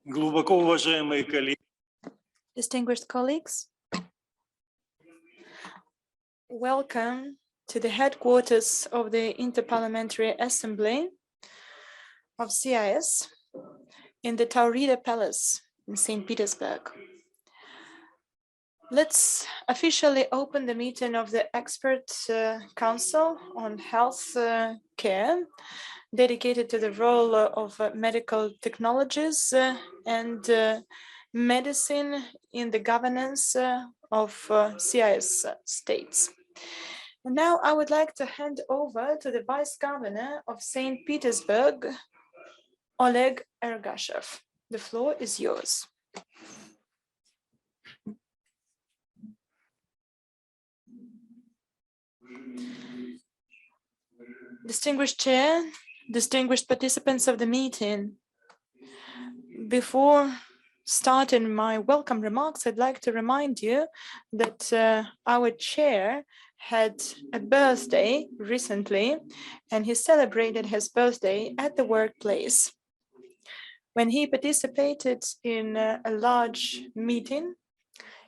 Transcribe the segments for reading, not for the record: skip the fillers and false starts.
Глубоко уважаемые коллеги. Distinguished colleagues, welcome to the headquarters of the Interparliamentary Assembly of CIS in the Taurida Palace in St. Petersburg. Let's officially open the meeting of the Expert Council on Health Care, dedicated to the role of medical technologies and medicine in the governance of CIS states. And now I would like to hand over to the Vice Governor of St. Petersburg, Oleg Ergashev. The floor is yours. Distinguished Chair, distinguished participants of the meeting, before starting my welcome remarks, I'd like to remind you that our chair had a birthday recently, and he celebrated his birthday at the workplace. When he participated in a large meeting,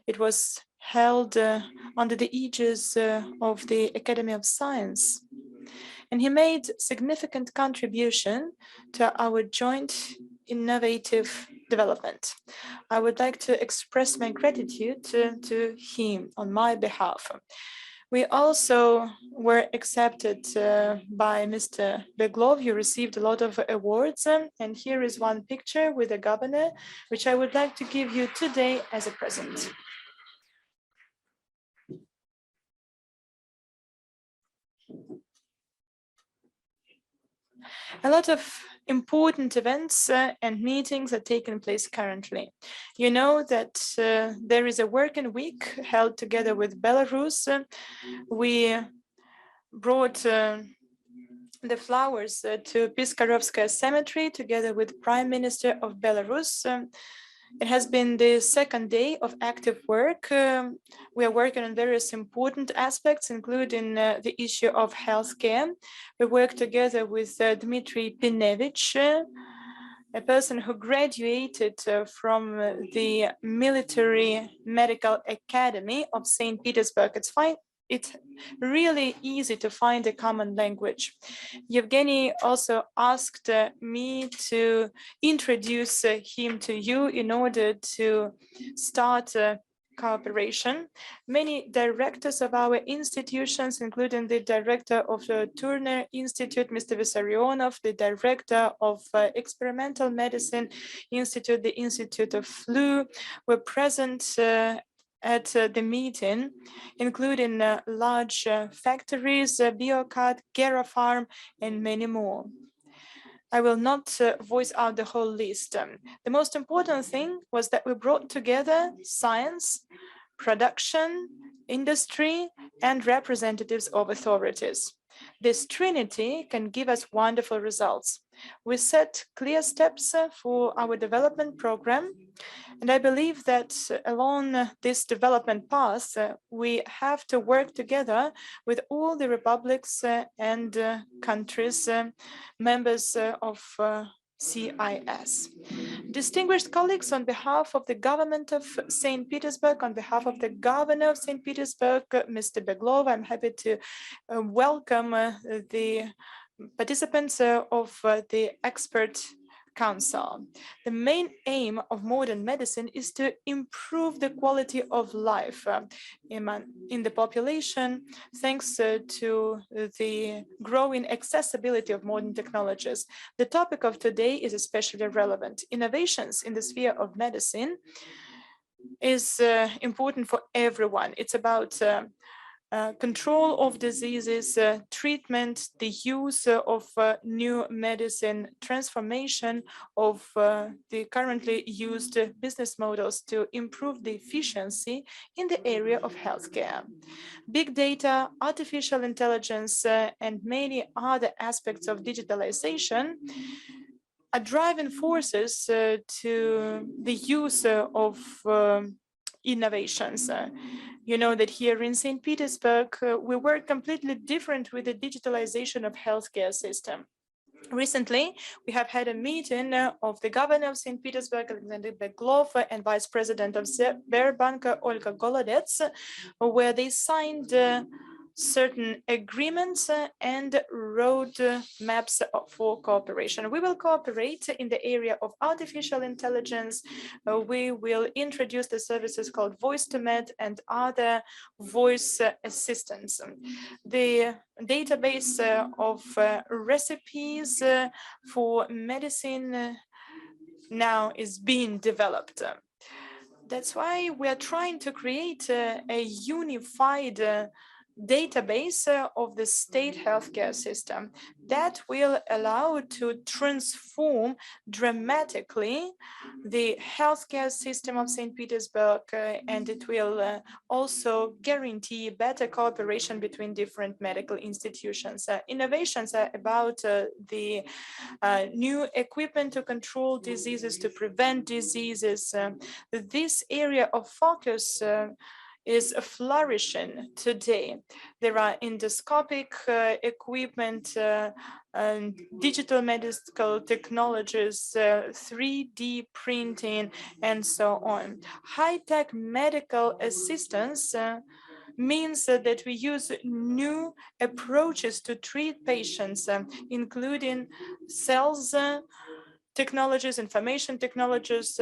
it was held under the aegis of the Academy of Science. And he made significant contribution to our joint innovative development. I would like to express my gratitude to him on my behalf. We also were accepted by Mr. Beglov. You received a lot of awards, and here is one picture with the governor, which I would like to give you today as a present. A lot of important events and meetings are taking place currently. You know that there is a working week held together with Belarus. We brought the flowers to Piskarovskaya Cemetery together with Prime Minister of Belarus. It has been the second day of active work. We are working on various important aspects, including the issue of healthcare. We work together with Dmitry Pinevich, a person who graduated from the Military Medical Academy of St. Petersburg. It's really easy to find a common language. Yevgeny also asked me to introduce him to you in order to start cooperation. Many directors of our institutions, including the director of the Turner Institute, Mr. Vissarionov, the director of Experimental Medicine Institute, the Institute of Flu, were present at the meeting, including large factories, Biocat, Gera and many more. I will not voice out the whole list. The most important thing was that we brought together science, production, industry, and representatives of authorities. This trinity can give us wonderful results. We set clear steps for our development program, and I believe that along this development path, we have to work together with all the republics and countries, members of CIS. Distinguished colleagues, on behalf of the government of St. Petersburg, on behalf of the governor of St. Petersburg, Mr. Beglov, I'm happy to welcome the participants of the Expert Council. The main aim of modern medicine is to improve the quality of life in the population, thanks to the growing accessibility of modern technologies. The topic of today is especially relevant. Innovations in the sphere of medicine is important for everyone. It's about control of diseases, treatment, the use of new medicine, transformation of the currently used business models to improve the efficiency in the area of healthcare. Big data, artificial intelligence, and many other aspects of digitalization are driving forces to the use of innovations. You know that here in St. Petersburg, we work completely different with the digitalization of healthcare system. Recently, we have had a meeting of the governor of St. Petersburg, Alexander Beglov, and vice president of Sberbank, Olga Golodets, where they signed certain agreements and road maps for cooperation. We will cooperate in the area of artificial intelligence. We will introduce the services called Voice to Med and other voice assistants. The database of recipes for medicine now is being developed. That's why we are trying to create a unified database of the state healthcare system that will allow to transform dramatically the healthcare system of St. Petersburg, and it will also guarantee better cooperation between different medical institutions. Innovations are about the new equipment to control diseases, to prevent diseases. This area of focus is flourishing today. There are endoscopic equipment, and digital medical technologies, 3D printing, and so on. High-tech medical assistance means that we use new approaches to treat patients, including cells technologies, information technologies,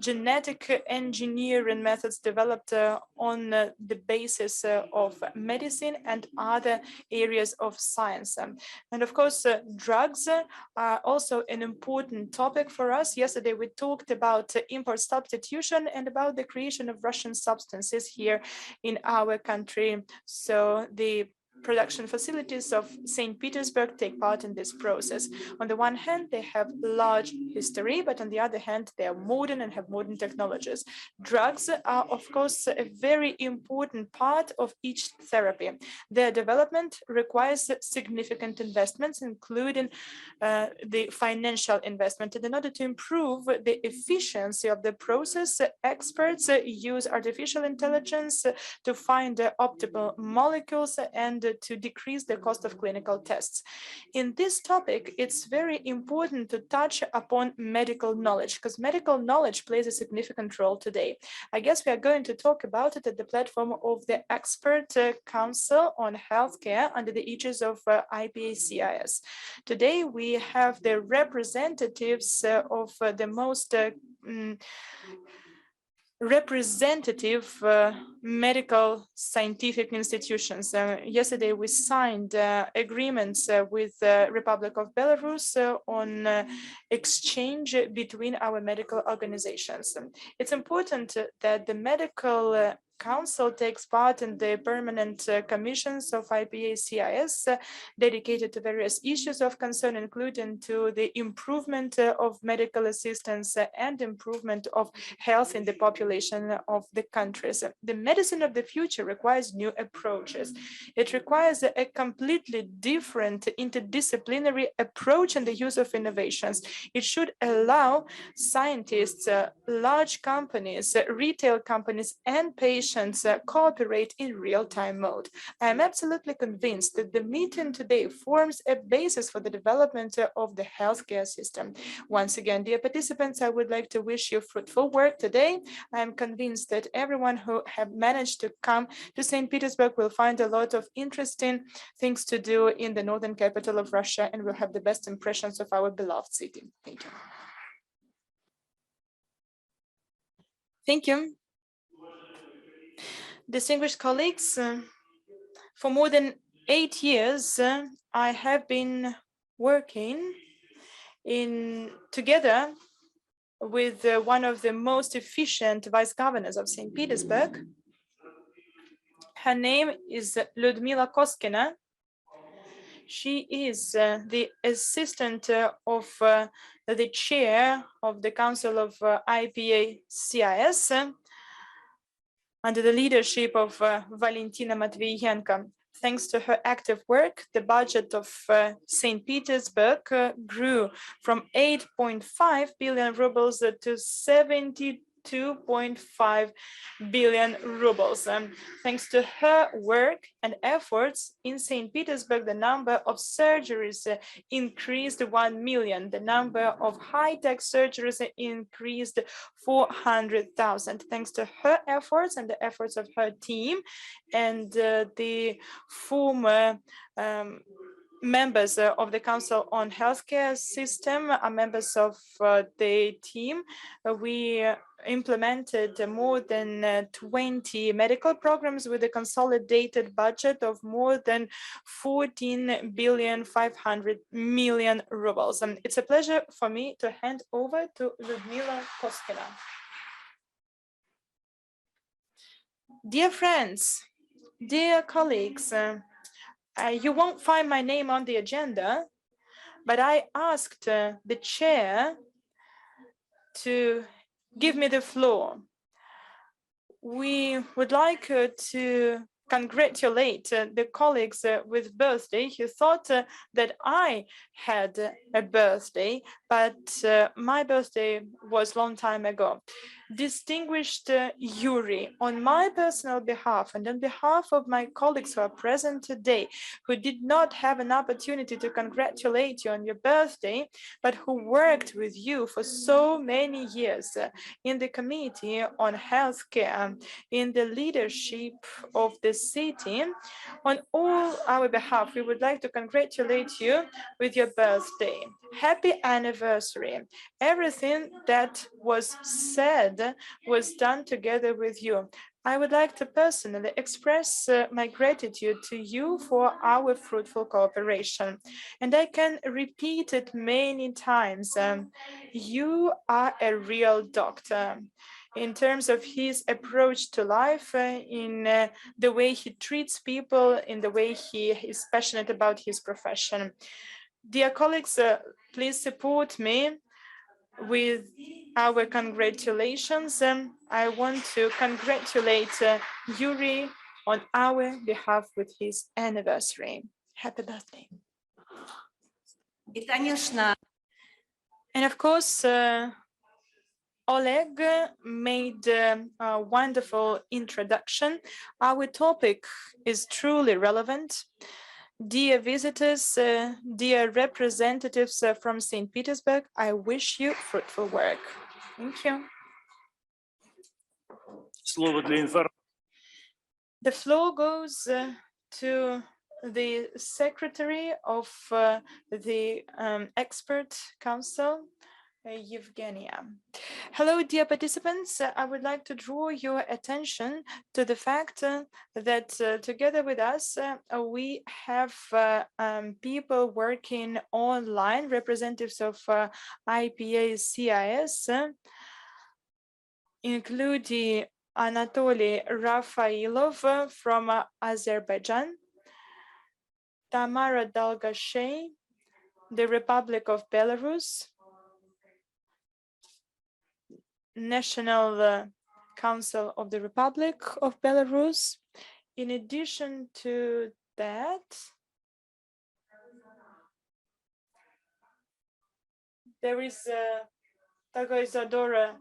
genetic engineering methods developed on the basis of medicine and other areas of science. And of course, drugs are also an important topic for us. Yesterday, we talked about import substitution and about the creation of Russian substances here in our country. So the production facilities of St. Petersburg take part in this process. On the one hand, they have large history, but on the other hand, they are modern and have modern technologies. Drugs are, of course, a very important part of each therapy. Their development requires significant investments, including the financial investment. And in order to improve the efficiency of the process, experts use artificial intelligence to find optimal molecules and to decrease the cost of clinical tests. In this topic, it's very important to touch upon medical knowledge, because medical knowledge plays a significant role today. I guess we are going to talk about it at the platform of the Expert Council on Healthcare under the aegis of IPA-CIS. Today, we have the representatives of the most representative medical scientific institutions. Yesterday, we signed agreements with the Republic of Belarus on exchange between our medical organizations. It's important that the medical Council takes part in the permanent commissions of IPA-CIS dedicated to various issues of concern, including to the improvement of medical assistance and improvement of health in the population of the countries. The medicine of the future requires new approaches. It requires a completely different interdisciplinary approach in the use of innovations. It should allow scientists, large companies, retail companies, and patients cooperate in real-time mode. I am absolutely convinced that the meeting today forms a basis for the development of the healthcare system. Once again, dear participants, I would like to wish you fruitful work today. I am convinced that everyone who have managed to come to St. Petersburg will find a lot of interesting things to do in the northern capital of Russia and will have the best impressions of our beloved city. Thank you. Thank you. Distinguished colleagues, for more than 8 years, I have been working together with one of the most efficient vice governors of St. Petersburg. Her name is Lyudmila Koskina. She is the assistant of the chair of the Council of IPA-CIS under the leadership of Valentina Matveyenko. Thanks to her active work, the budget of St. Petersburg grew from 8.5 billion rubles to 72 2.5 billion rubles. Thanks to her work and efforts in St. Petersburg, the number of surgeries increased 1 million. The number of high-tech surgeries increased 400,000. Thanks to her efforts and the efforts of her team and the former members of the Council on Healthcare System are members of the team. We implemented more than 20 medical programs with a consolidated budget of more than 14,500,000,000 rubles. It's a pleasure for me to hand over to Ludmila Koskina. Dear friends, dear colleagues, you won't find my name on the agenda, but I asked the chair to give me the floor. We would like to congratulate the colleagues with birthday who thought that I had a birthday, but my birthday was a long time ago. Distinguished Yuri, on my personal behalf and on behalf of my colleagues who are present today, who did not have an opportunity to congratulate you on your birthday, but who worked with you for so many years in the Committee on Healthcare, in the leadership of the city, on all our behalf, we would like to congratulate you with your birthday. Happy anniversary. Everything that was said was done together with you. I would like to personally express my gratitude to you for our fruitful cooperation. And I can repeat it many times. You are a real doctor in terms of his approach to life, in the way he treats people, in the way he is passionate about his profession. Dear colleagues, please support me with our congratulations. I want to congratulate Yuri on our behalf with his anniversary. Happy birthday. And of course, Oleg made a wonderful introduction. Our topic is truly relevant. Dear visitors, dear representatives from St. Petersburg, I wish you fruitful work. Thank you. The floor goes to the Secretary of the Expert Council, Evgenia. Hello, dear participants. I would like to draw your attention to the fact that together with us, we have people working online, representatives of IPA CIS, including Anatoly Rafailov from Azerbaijan, Tamara Dalgashay, the Republic of Belarus, National Council of the Republic of Belarus. In addition to that, there is Tagoizadora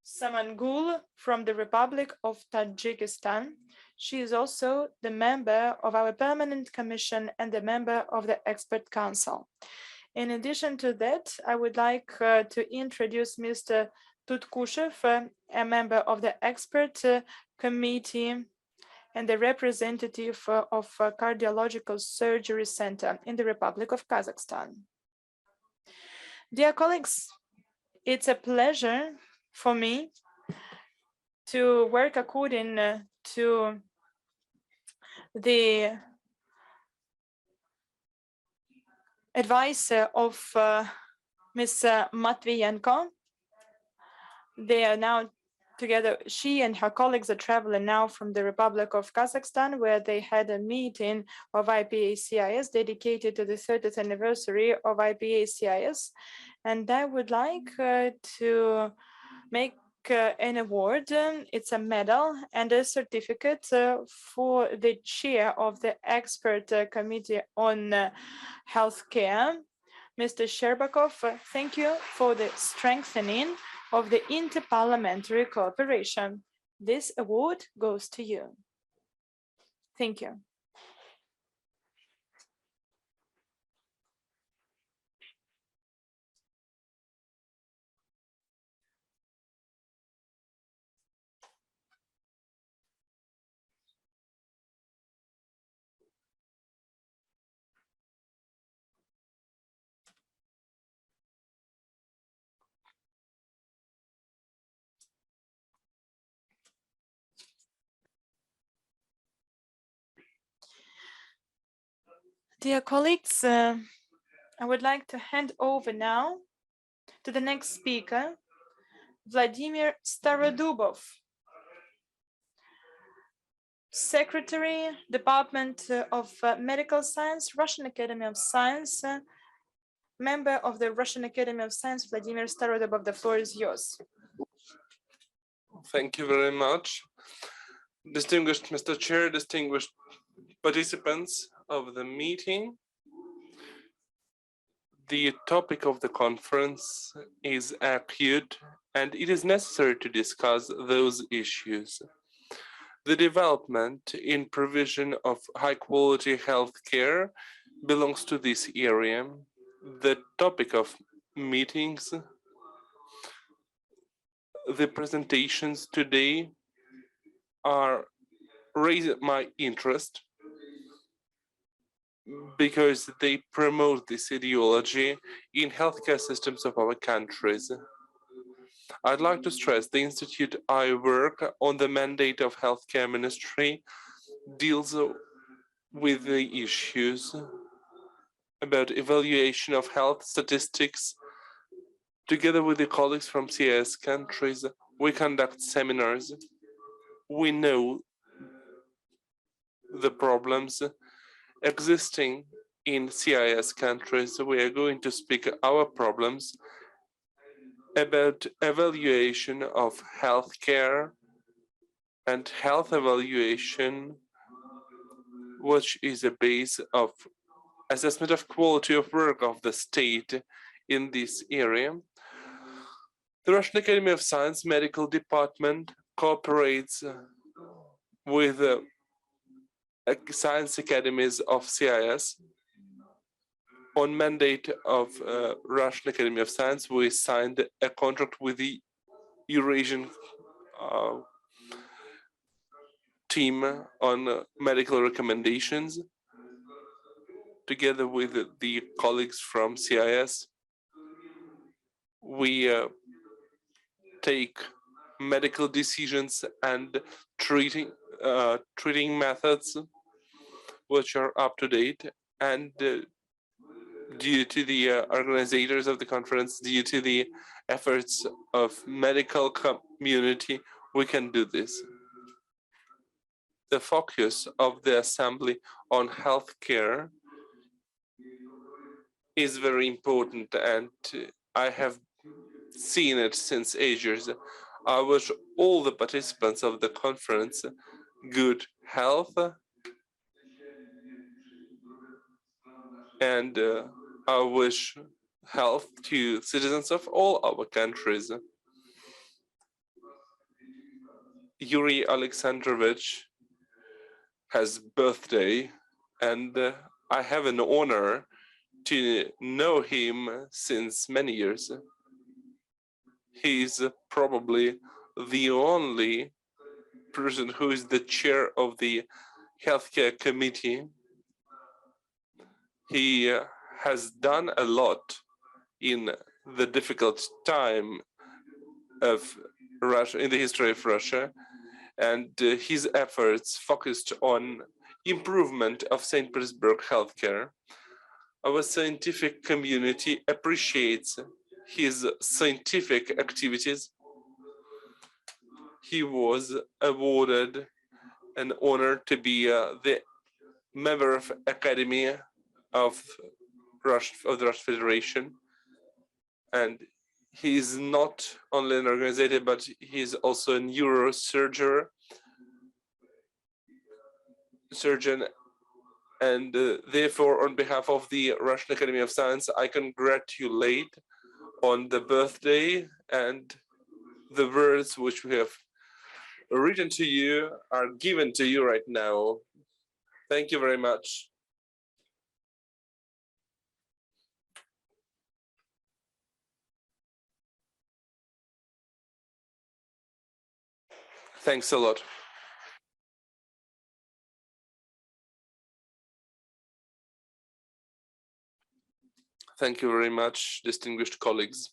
Samangul from the Republic of Tajikistan. She is also the member of our Permanent Commission and the member of the Expert Council. In addition to that, I would like to introduce Mr. Tutkushev, a member of the Expert Committee and the representative of Cardiological Surgery Center in the Republic of Kazakhstan. Dear colleagues, it's a pleasure for me to work according to the advice of Ms. Matviyenko. They are now together, she and her colleagues are traveling now from the Republic of Kazakhstan, where they had a meeting of IPA-CIS dedicated to the 30th anniversary of IPA-CIS. And I would like to make an award. It's a medal and a certificate for the chair of the Expert Committee on Healthcare, Mr. Sherbakov. Thank you for the strengthening of the interparliamentary cooperation. This award goes to you. Thank you. Dear colleagues, I would like to hand over now to the next speaker, Vladimir Starodubov, Secretary, Department of Medical Science, Russian Academy of Science, member of the Russian Academy of Science, Vladimir Starodubov. The floor is yours. Thank you very much. Distinguished Mr. Chair, distinguished participants of the meeting. The topic of the conference is acute, and it is necessary to discuss those issues. The development in provision of high-quality healthcare belongs to this area. The topic of meetings, the presentations today are raising my interest because they promote this ideology in healthcare systems of our countries. I'd like to stress the institute I work on, the mandate of healthcare ministry, deals with the issues about evaluation of health statistics. Together with the colleagues from CIS countries, we conduct seminars. We know the problems existing in CIS countries. We are going to speak our problems about evaluation of healthcare and health evaluation, which is a base of assessment of quality of work of the state in this area. The Russian Academy of Science Medical Department cooperates with science academies of CIS. On mandate of Russian Academy of Science, we signed a contract with the Eurasian team on medical recommendations. Together with the colleagues from CIS, we take medical decisions and treating methods which are up to date, and due to the organizers of the conference, due to the efforts of medical community, we can do this. The focus of the assembly on healthcare is very important, and I have seen it since ages. I wish all the participants of the conference good health, and I wish health to citizens of all our countries. Yuri Alexandrovich has birthday, and I have an honor to know him since many years. He's probably the only person who is the chair of the healthcare committee. He has done a lot in the difficult time of Russia, in the history of Russia, and his efforts focused on improvement of St. Petersburg healthcare. Our scientific community appreciates his scientific activities. He was awarded an honor to be the member of Academy of the Russian Federation, and he is not only an organizer, but he is also a neurosurgeon, and therefore, on behalf of the Russian Academy of Science, I congratulate on the birthday, and the words which we have written to you are given to you right now. Thank you very much. Thanks a lot. Thank you very much, distinguished colleagues.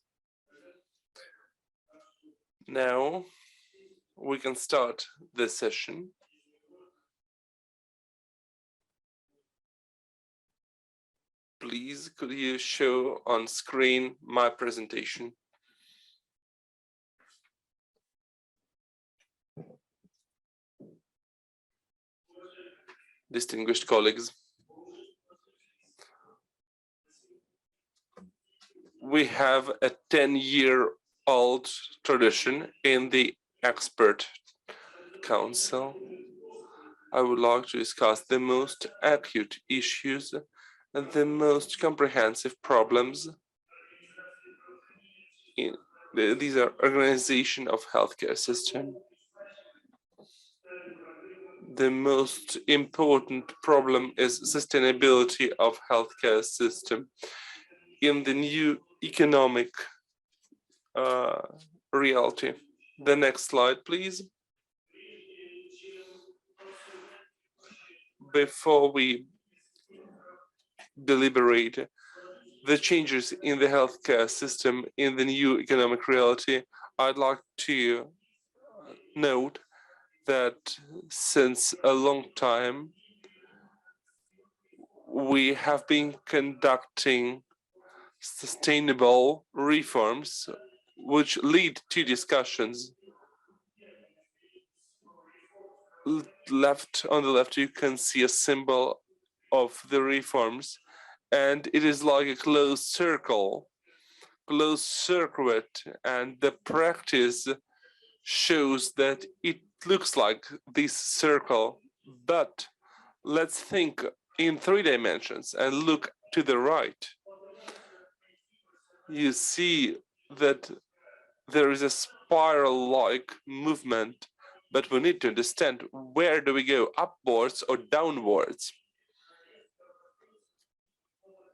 Now we can start this session. Please, could you show on screen my presentation? Distinguished colleagues, we have a 10-year-old tradition in the Expert Council. I would like to discuss the most acute issues and the most comprehensive problems in these are organization of healthcare system. The most important problem is sustainability of healthcare system in the new economic reality. The next slide, please. Before we deliberate the changes in the healthcare system in the new economic reality, I'd like to note that since a long time, we have been conducting sustainable reforms which lead to discussions. On the left, you can see a symbol of the reforms, and it is like a closed circle, closed circuit, and the practice shows that it looks like this circle. But let's think in 3 dimensions and look to the right. You see that there is a spiral-like movement, but we need to understand where do we go, upwards or downwards.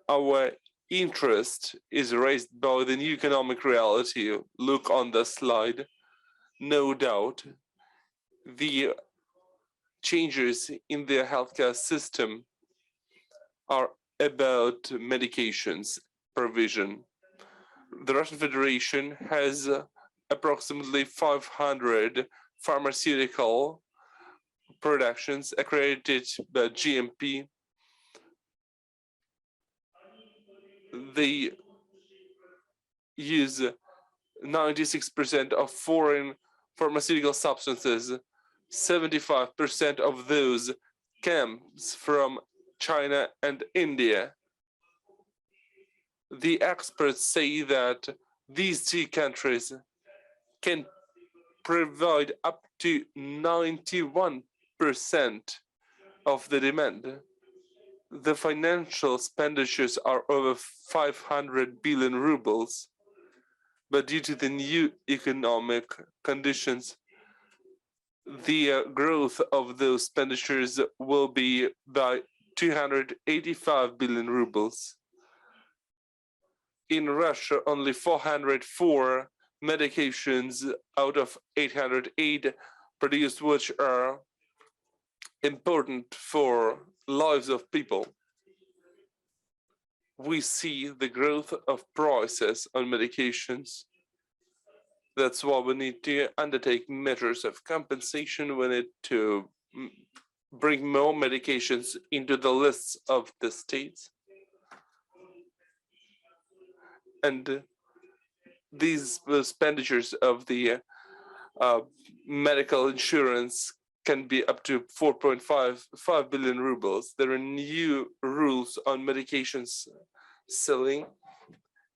Our interest is raised by the new economic reality. Look on the slide. No doubt, the changes in the healthcare system are about medications provision. The Russian Federation has approximately 500 pharmaceutical productions accredited by GMP. They use 96% of foreign pharmaceutical substances. 75% of those comes from China and India. The experts say that these two countries can provide up to 91% of the demand. The financial expenditures are over 500 billion rubles, but due to the new economic conditions, the growth of those expenditures will be by 285 billion rubles. In Russia, only 404 medications out of 808 produced, which are important for lives of people. We see the growth of prices on medications. That's why we need to undertake measures of compensation. We need to bring more medications into the lists of the states. And these expenditures of the medical insurance can be up to 4.5 billion rubles. There are new rules on medications selling,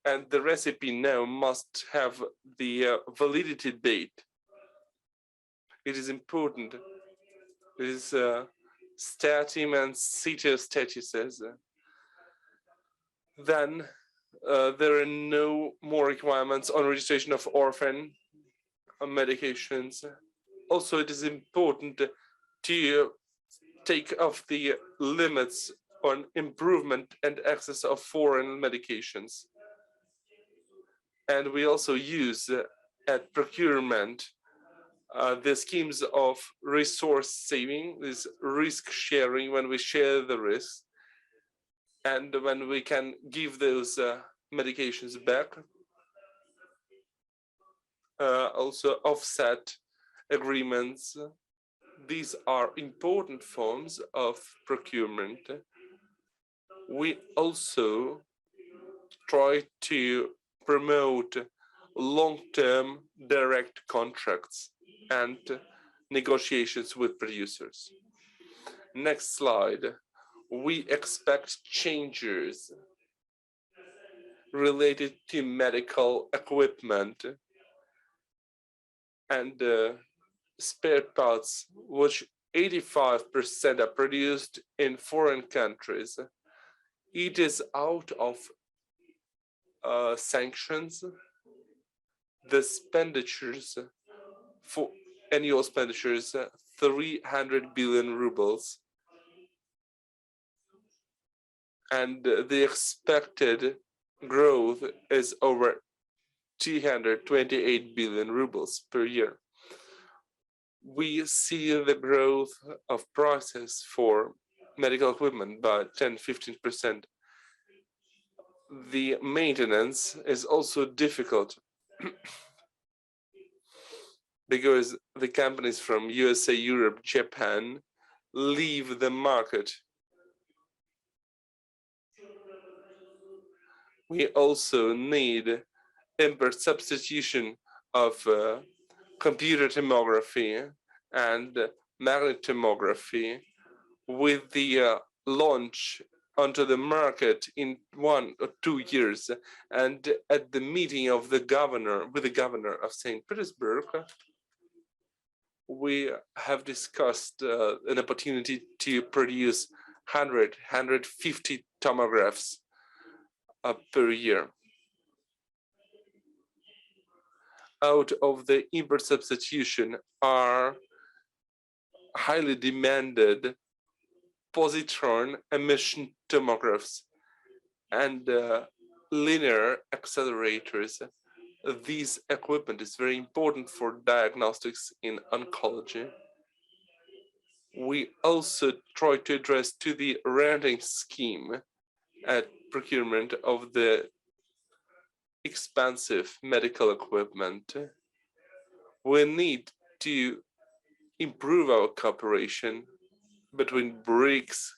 and the recipe now must have the validity date. It is important. It is statin and cytostatises. Then there are no more requirements on registration of orphan medications. Also, it is important to take off the limits on improvement and access of foreign medications. And we also use at procurement the schemes of resource saving, this risk sharing, when we share the risk, and when we can give those medications back. Also offset agreements. These are important forms of procurement. We also try to promote long-term direct contracts and negotiations with producers. Next slide. We expect changes related to medical equipment and spare parts, which 85% are produced in foreign countries. It is out of sanctions. The expenditures for annual expenditures, 300 billion rubles. And the expected growth is over 228 billion rubles per year. We see the growth of prices for medical equipment by 10–15%. The maintenance is also difficult because the companies from USA, Europe, Japan leave the market. We also need import substitution of computer tomography and magnetic tomography with the launch onto the market in 1 or 2 years. And at the meeting of the governor, with the governor of St. Petersburg, we have discussed an opportunity to produce 150 tomographs per year. Out of the import substitution are highly demanded positron emission tomographs and linear accelerators. This equipment is very important for diagnostics in oncology. We also try to address to the renting scheme at procurement of the expensive medical equipment. We need to improve our cooperation between BRICS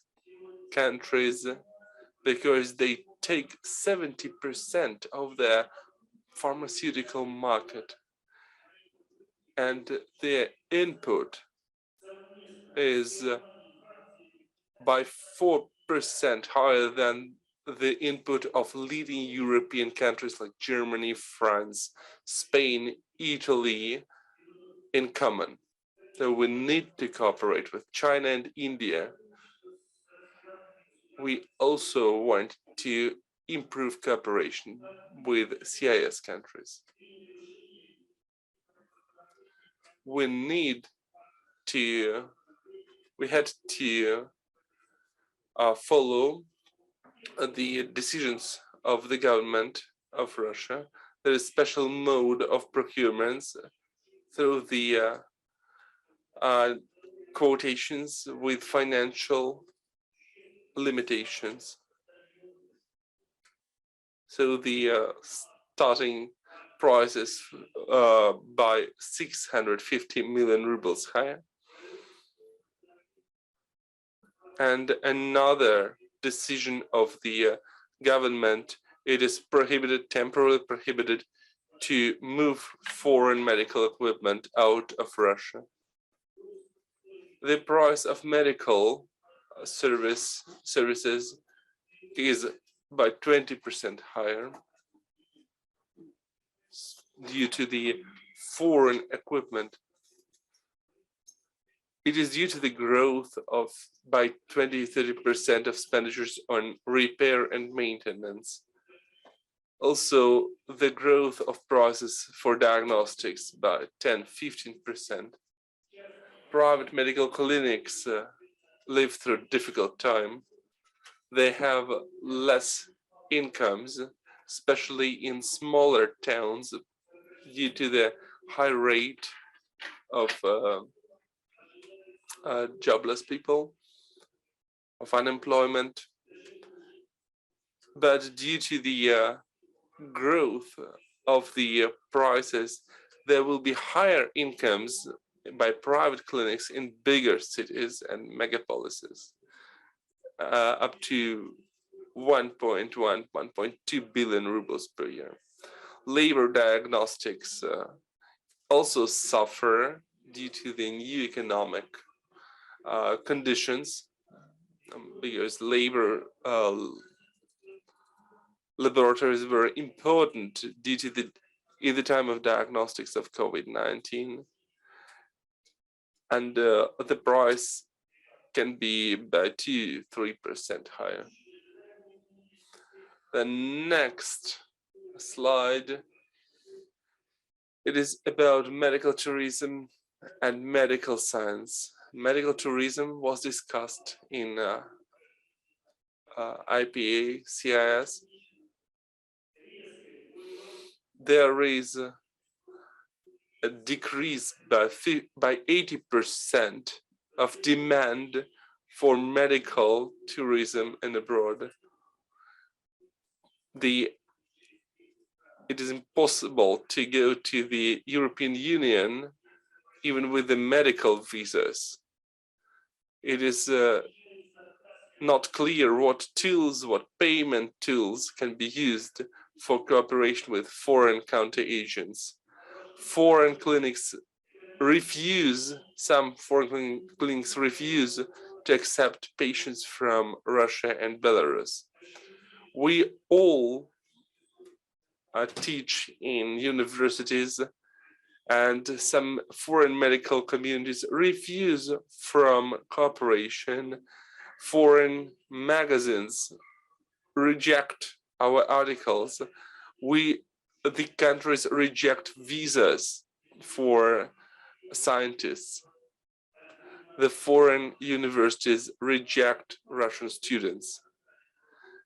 countries because they take 70% of the pharmaceutical market, and their input is by 4% higher than the input of leading European countries like Germany, France, Spain, Italy in common. So we need to cooperate with China and India. We also want to improve cooperation with CIS countries. We had to follow the decisions of the government of Russia. There is special mode of procurements through the quotations with financial limitations. So the starting price is by 650 million rubles higher. And another decision of the government, it is prohibited, temporarily prohibited, to move foreign medical equipment out of Russia. The price of medical services is by 20% higher due to the foreign equipment. It is due to the growth of by 20–30% of expenditures on repair and maintenance. Also, the growth of prices for diagnostics by 10–15%. Private medical clinics live through a difficult time. They have less incomes, especially in smaller towns, due to the high rate of jobless people, of unemployment. But due to the growth of the prices, there will be higher incomes by private clinics in bigger cities and megapolises, up to 1.2 billion rubles per year. Labor diagnostics also suffer due to the new economic conditions, because labor laboratories were important due to in the time of diagnostics of COVID-19, and the price can be by 2–3% higher. The next slide, it is about medical tourism and medical science. Medical tourism was discussed in IPA CIS. There is a decrease by 80% of demand for medical tourism and abroad. It is impossible to go to the European Union even with the medical visas. It is not clear what tools, what payment tools can be used for cooperation with foreign counter-agents. Foreign clinics refuse, some foreign clinics refuse to accept patients from Russia and Belarus. We all teach in universities, and some foreign medical communities refuse from cooperation. Foreign magazines reject our articles. The countries reject visas for scientists. The foreign universities reject Russian students.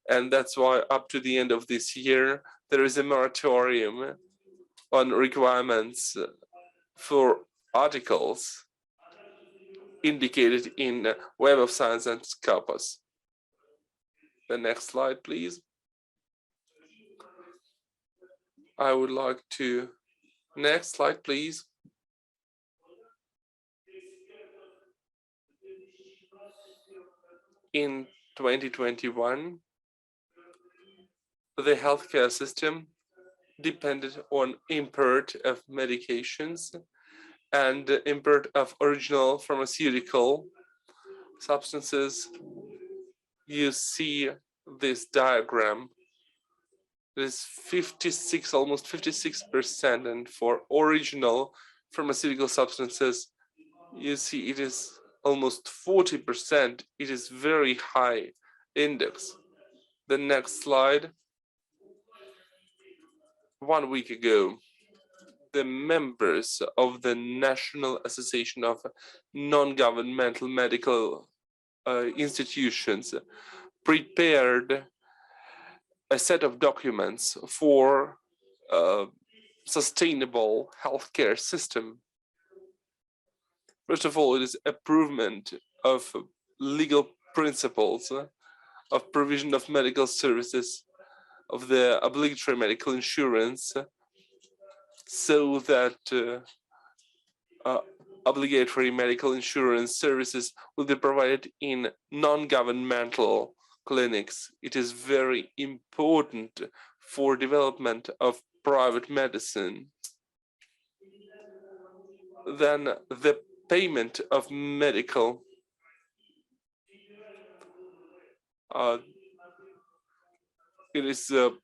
And that's why up to the end of this year, there is a moratorium on requirements for articles indicated in Web of Science and Scopus. The next slide, please. I would like to, next slide, please. In 2021, the healthcare system depended on import of medications and import of original pharmaceutical substances. You see this diagram. It is 56, almost 56%, and for original pharmaceutical substances, you see it is almost 40%. It is very high index. The next slide. 1 week ago, the members of the National Association of Non-Governmental Medical Institutions prepared a set of documents for a sustainable healthcare system. First of all, it is improvement of legal principles of provision of medical services, of the obligatory medical insurance, so that obligatory medical insurance services will be provided in non-governmental clinics. It is very important for development of private medicine. Then the payment of medical it is you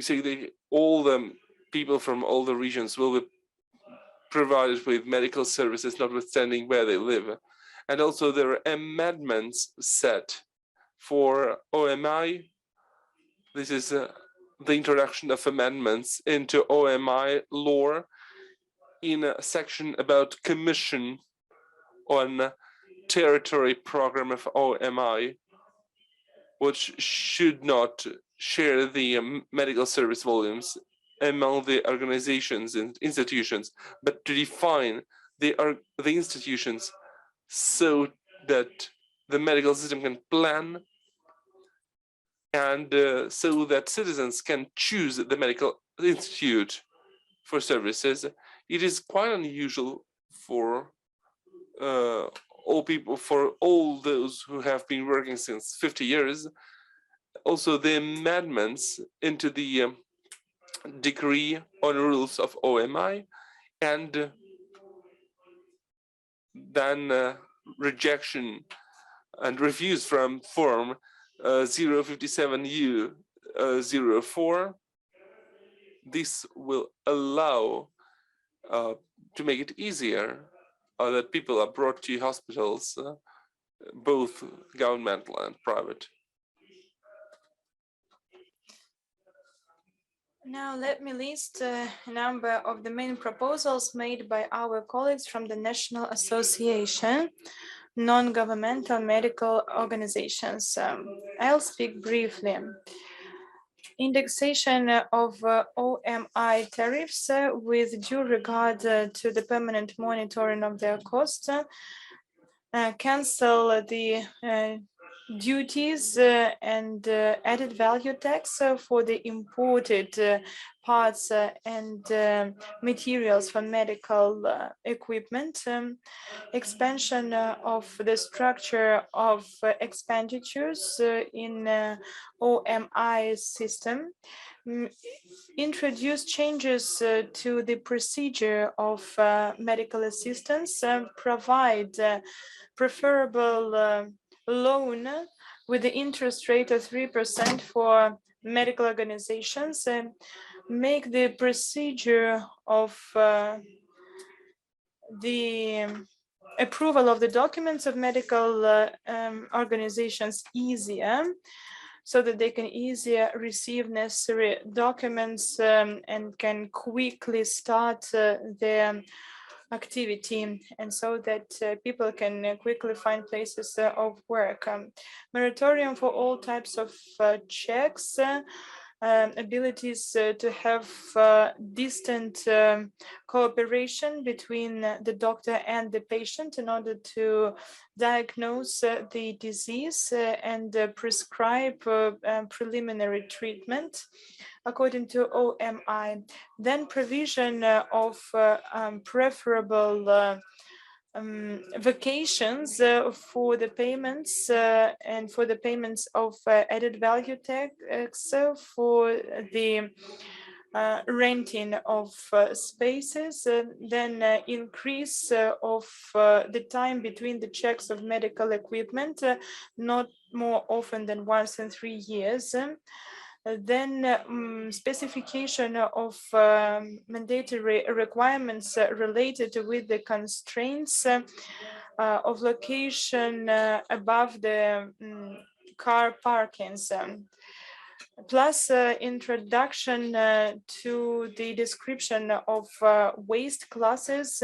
see, all the people from all the regions will be provided with medical services, notwithstanding where they live. And also there are amendments set for OMI, This is the introduction of amendments into OMI law in a section about commission on territory program of OMI, which should not share the medical service volumes among the organizations and institutions, but to define the institutions so that the medical system can plan and so that citizens can choose the medical institute for services. It is quite unusual for all people, for all those who have been working since 50 years. Also, the amendments into the decree on rules of OMI, and then rejection and refuse from form 057U04. This will allow to make it easier that people are brought to hospitals, both governmental and private. Now let me list a number of the main proposals made by our colleagues from the National Association Non-Governmental Medical Organizations. I'll speak briefly. Indexation of OMI tariffs with due regard to the permanent monitoring of their costs, cancel the duties and added value tax for the imported parts and materials for medical equipment, expansion of the structure of expenditures in OMI system, introduce changes to the procedure of medical assistance, provide preferable loan with the interest rate of 3% for medical organizations, and make the procedure of the approval of the documents of medical organizations easier, so that they can easier receive necessary documents and can quickly start their activity, and so that people can quickly find places of work. Moratorium for all types of checks, abilities to have distant cooperation between the doctor and the patient in order to diagnose the disease and prescribe preliminary treatment according to OMI. Then provision of preferable vacations for the payments and for the payments of added value tax for the renting of spaces, then increase of the time between the checks of medical equipment, not more often than once in 3 years. Then specification of mandatory requirements related with the constraints of location above the car parkings, plus introduction to the description of waste classes,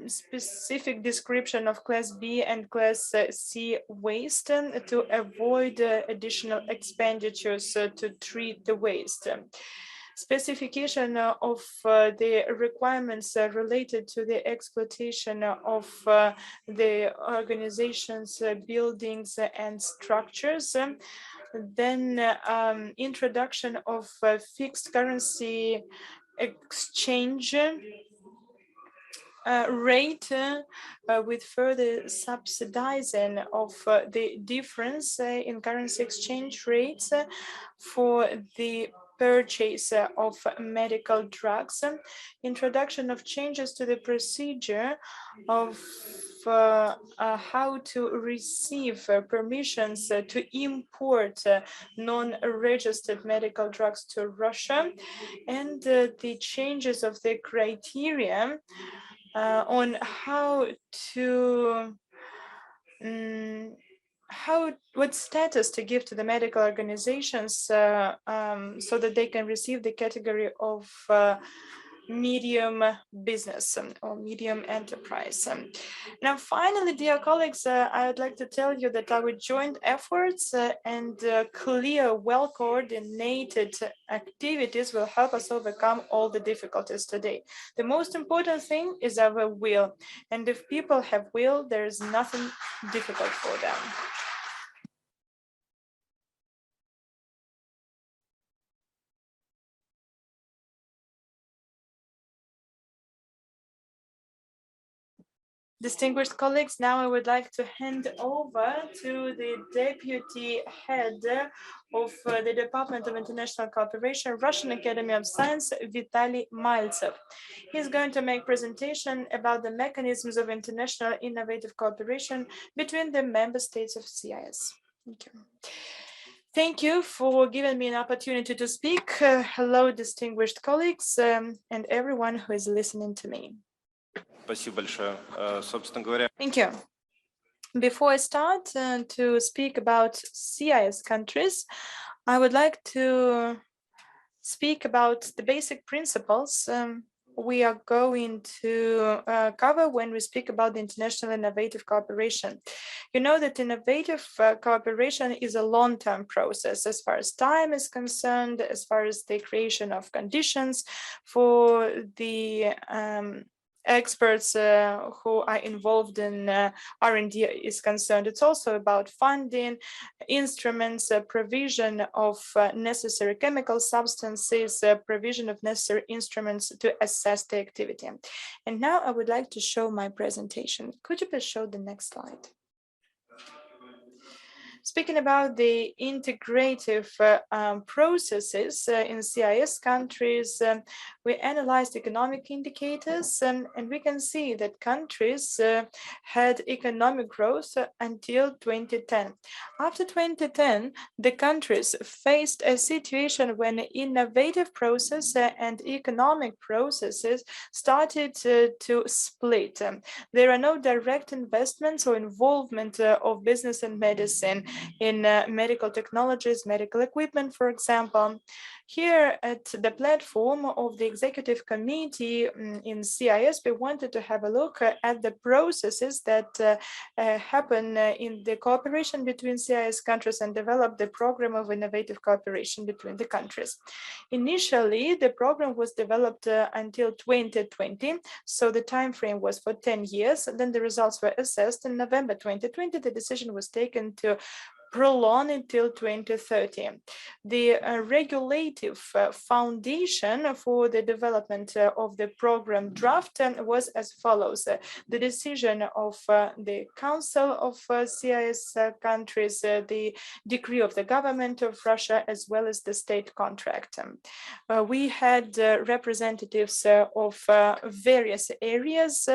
specific description of Class B and Class C waste to avoid additional expenditures to treat the waste. Specification of the requirements related to the exploitation of the organization's buildings and structures. Then introduction of fixed currency exchange rate with further subsidizing of the difference in currency exchange rates for the purchase of medical drugs, introduction of changes to the procedure of how to receive permissions to import non-registered medical drugs to Russia, and the changes of the criteria on how what status to give to the medical organizations so that they can receive the category of medium business or medium enterprise. Now, finally, dear colleagues, I would like to tell you that our joint efforts and clear, well-coordinated activities will help us overcome all the difficulties today. The most important thing is our will, and if people have will, there is nothing difficult for them. Distinguished colleagues, now I would like to hand over to the Deputy Head of the Department of International Cooperation, Russian Academy of Science, Vitaly Maltsev. He's going to make presentation about the mechanisms of international innovative cooperation between the member states of CIS. Thank you. Thank you for giving me an opportunity to speak. Hello, distinguished colleagues and everyone who is listening to me. Thank you. Before I start to speak about CIS countries, I would like to speak about the basic principles we are going to cover when we speak about the international innovative cooperation. You know that innovative cooperation is a long-term process as far as time is concerned, as far as the creation of conditions for the experts who are involved in R&D is concerned. It's also about funding, instruments, provision of necessary chemical substances, provision of necessary instruments to assess the activity. And now I would like to show my presentation. Could you please show the next slide? Speaking about the integrative processes in CIS countries, we analyzed economic indicators and we can see that countries had economic growth until 2010. After 2010, the countries faced a situation when innovative process and economic processes started to split. There are no direct investments or involvement of business and medicine in medical technologies, medical equipment, for example. Here at the platform of the executive committee in CIS, we wanted to have a look at the processes that happen in the cooperation between CIS countries and develop the program of innovative cooperation between the countries. Initially, the program was developed until 2020, so the time frame was for 10 years. Then the results were assessed in November 2020. The decision was taken to prolong until 2030. The regulative foundation for the development of the program draft was as follows. The decision of the Council of CIS countries, the decree of the government of Russia, as well as the state contract. We had representatives of various areas,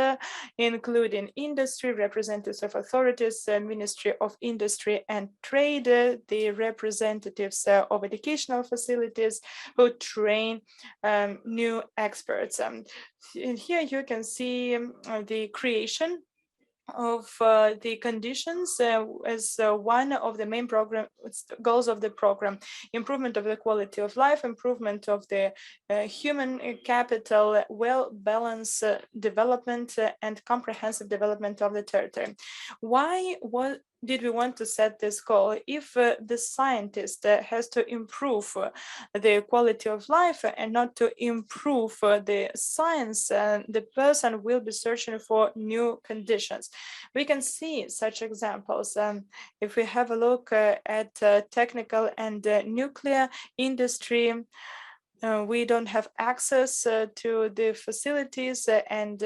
including industry, representatives of authorities, Ministry of Industry and Trade, the representatives of educational facilities who train new experts. And here you can see the creation of the conditions as one of the main goals of the program: improvement of the quality of life, improvement of the human capital, well-balanced development and comprehensive development of the territory. Why did we want to set this goal? If the scientist has to improve the quality of life and not to improve the science, the person will be searching for new conditions. We can see such examples. If we have a look at technical and nuclear industry, we don't have access to the facilities and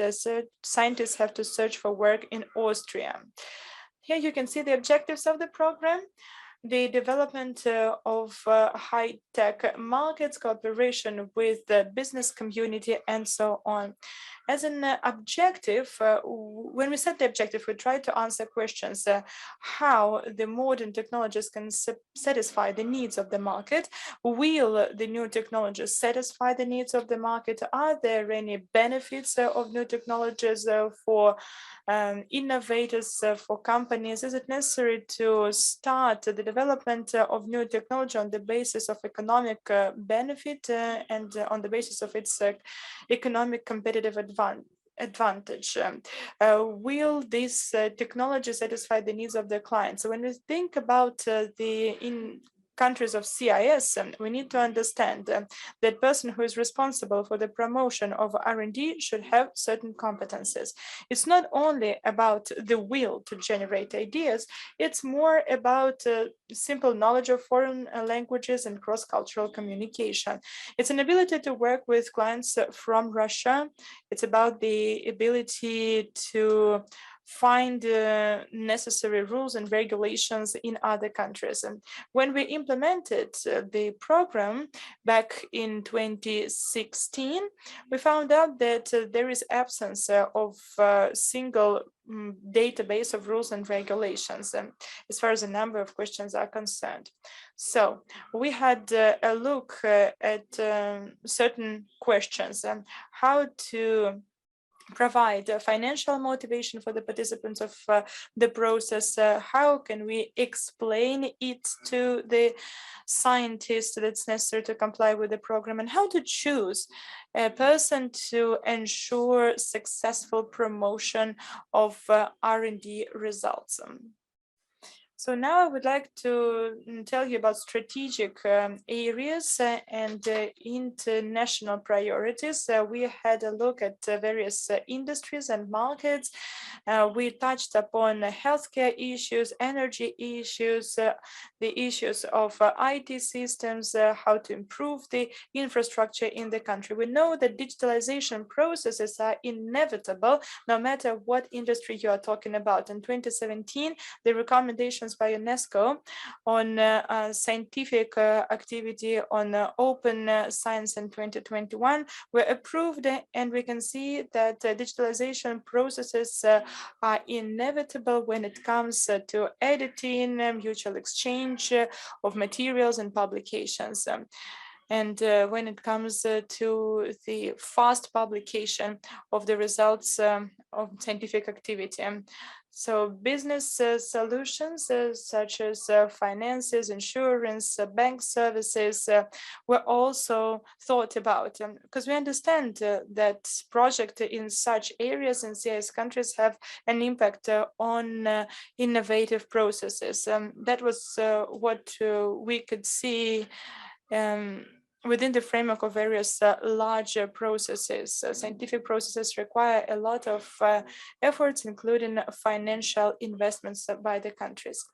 scientists have to search for work in Austria. Here you can see the objectives of the program: the development of high-tech markets, cooperation with the business community, and so on. As an objective, when we set the objective, we try to answer questions how the modern technologies can satisfy the needs of the market. Will the new technologies satisfy the needs of the market? Are there any benefits of new technologies for innovators, for companies? Is it necessary to start the development of new technology on the basis of economic benefit and on the basis of its economic competitive advantage? Will this technology satisfy the needs of the clients? So when we think about the countries of CIS, we need to understand that person who is responsible for the promotion of R&D should have certain competences. It's not only about the will to generate ideas, it's more about simple knowledge of foreign languages and cross-cultural communication. It's an ability to work with clients from Russia. It's about the ability to find necessary rules and regulations in other countries. And when we implemented the program back in 2016, we found out that there is absence of single database of rules and regulations as far as the number of questions are concerned. So we had a look at certain questions and how to provide financial motivation for the participants of the process. How can we explain it to the scientists that's necessary to comply with the program, and how to choose a person to ensure successful promotion of R&D results. So now I would like to tell you about strategic areas and international priorities. We had a look at various industries and markets. We touched upon healthcare issues, energy issues, the issues of IT systems, how to improve the infrastructure in the country. We know that digitalization processes are inevitable no matter what industry you are talking about. In 2017, the recommendations by UNESCO on scientific activity on open science in 2021 were approved, and we can see that digitalization processes are inevitable when it comes to editing, mutual exchange of materials and publications. And when it comes to the fast publication of the results of scientific activity. So business solutions such as finances, insurance, bank services were also thought about, because we understand that projects in such areas in CIS countries have an impact on innovative processes. That was what we could see within the framework of various larger processes. Scientific processes require a lot of efforts, including financial investments by the countries.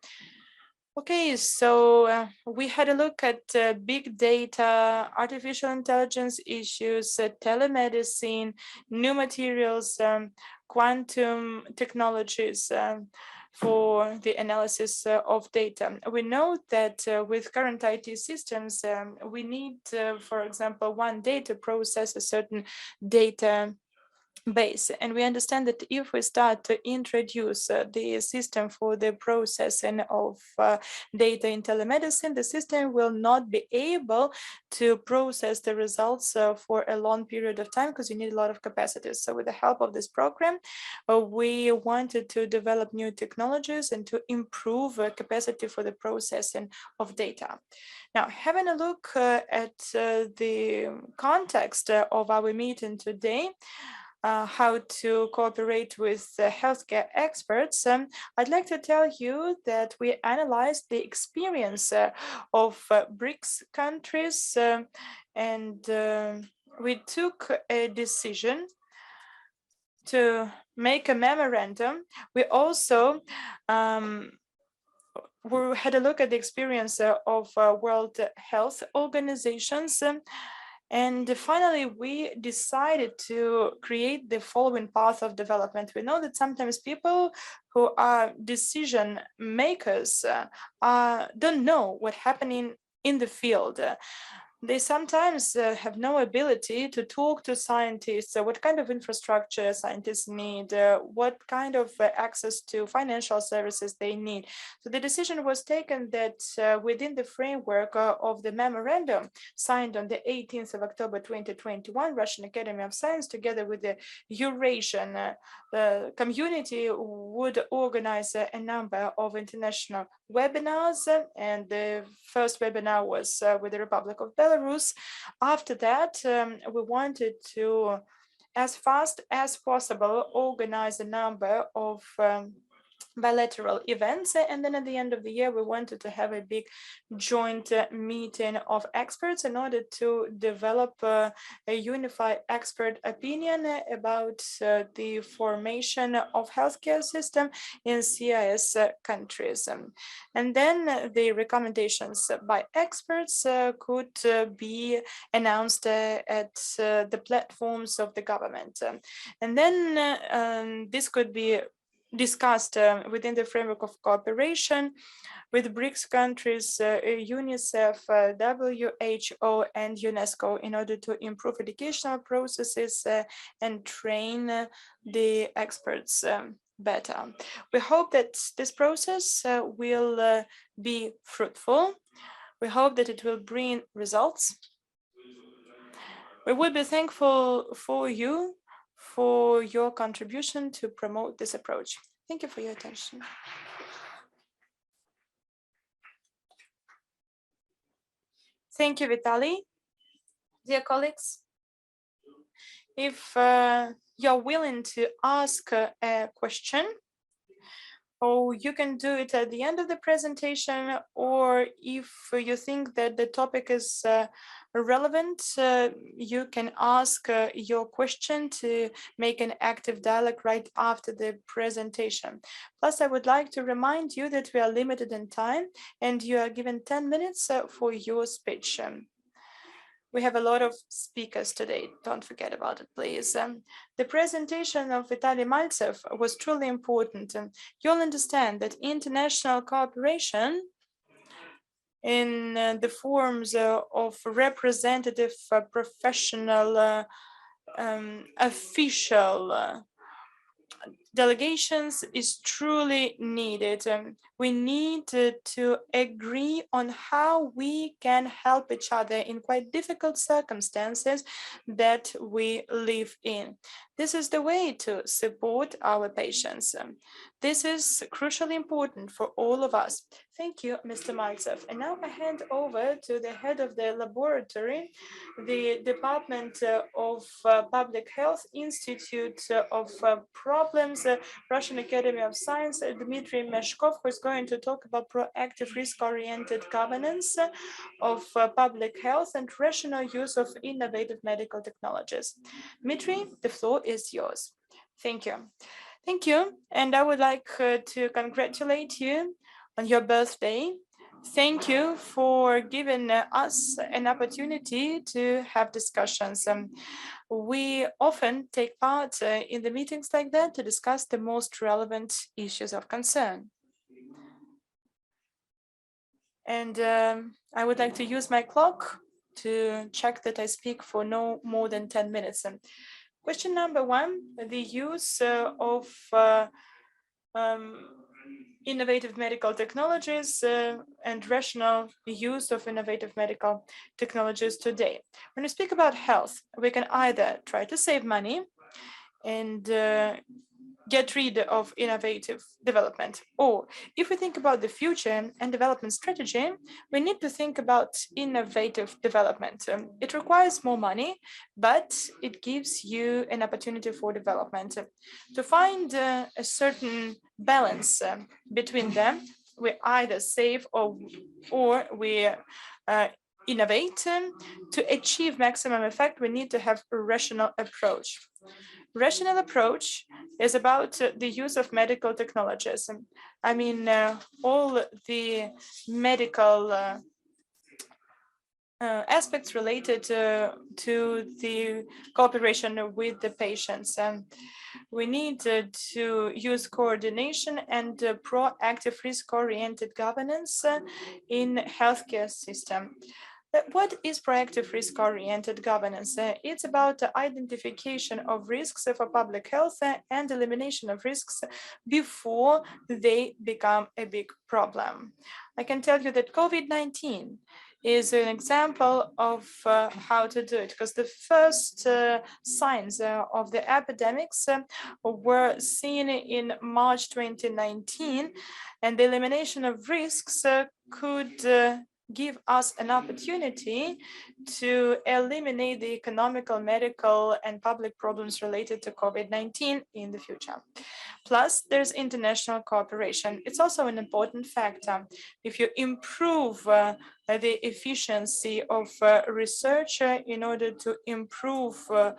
Okay, so we had a look at big data, artificial intelligence issues, telemedicine, new materials, quantum technologies, for the analysis of data. We know that with current IT systems, we need, for example, one day to process a certain data base. And we understand that if we start to introduce the system for the processing of data in telemedicine, the system will not be able to process the results for a long period of time, because you need a lot of capacity. So with the help of this program, we wanted to develop new technologies and to improve capacity for the processing of data. Now, having a look at the context of our meeting today, how to cooperate with healthcare experts, I'd like to tell you that we analyzed the experience of BRICS countries, and we took a decision to make a memorandum. We also we had a look at the experience of World Health Organizations. And finally, we decided to create the following path of development. We know that sometimes people who are decision makers don't know what's happening in the field. They sometimes have no ability to talk to scientists, what kind of infrastructure scientists need, what kind of access to financial services they need. So the decision was taken that within the framework of the memorandum signed on the 18th of October 2021, Russian Academy of Science, together with the Eurasian community, would organize a number of international webinars, and the first webinar was with the Republic of Belarus. After that, we wanted to, as fast as possible, organize a number of bilateral events, and then at the end of the year we wanted to have a big joint meeting of experts in order to develop a unified expert opinion about the formation of healthcare system in CIS countries. And then the recommendations by experts could be announced at the platforms of the government. And then this could be discussed within the framework of cooperation with BRICS countries, UNICEF, WHO, and UNESCO in order to improve educational processes and train the experts better. We hope that this process will be fruitful. We hope that it will bring results. We would be thankful for you for your contribution to promote this approach. Thank you for your attention. Thank you, Vitaly. Dear colleagues, if you're willing to ask a question, or you can do it at the end of the presentation, or if you think that the topic is relevant, you can ask your question to make an active dialogue right after the presentation. Plus, I would like to remind you that we are limited in time and you are given 10 minutes for your speech. We have a lot of speakers today. Don't forget about it, please. The presentation of Vitaly Maltsev was truly important. You'll understand that international cooperation in the forms of representative, professional, official delegations is truly needed. We need to agree on how we can help each other in quite difficult circumstances that we live in. This is the way to support our patients. This is crucially important for all of us. Thank you, Mr. Maltsev. And now I hand over to the head of the laboratory, the Department of Public Health, Institute of Problems, Russian Academy of Science, Dmitry Meshkov, who is going to talk about proactive risk-oriented governance of public health and rational use of innovative medical technologies. Dmitry, the floor is yours. Thank you. Thank you. And I would like to congratulate you on your birthday. Thank you for giving us an opportunity to have discussions. We often take part in the meetings like that to discuss the most relevant issues of concern. And I would like to use my clock to check that I speak for no more than 10 minutes. Question number one, the use of innovative medical technologies and rational use of innovative medical technologies today. When we speak about health, we can either try to save money and get rid of innovative development. Or if we think about the future and development strategy, we need to think about innovative development. It requires more money, but it gives you an opportunity for development. To find a certain balance between them, we either save or we innovate. To achieve maximum effect, we need to have a rational approach. Rational approach is about the use of medical technologies. I mean, all the medical aspects related to the cooperation with the patients. We need to use coordination and proactive risk-oriented governance in healthcare system. What is proactive risk-oriented governance? It's about the identification of risks for public health and elimination of risks before they become a big problem. I can tell you that COVID-19 is an example of how to do it, because the first signs of the epidemics were seen in March 2019, and the elimination of risks could give us an opportunity to eliminate the economical, medical, and public problems related to COVID-19 in the future. Plus, there's international cooperation. It's also an important factor. If you improve the efficiency of research in order to improve the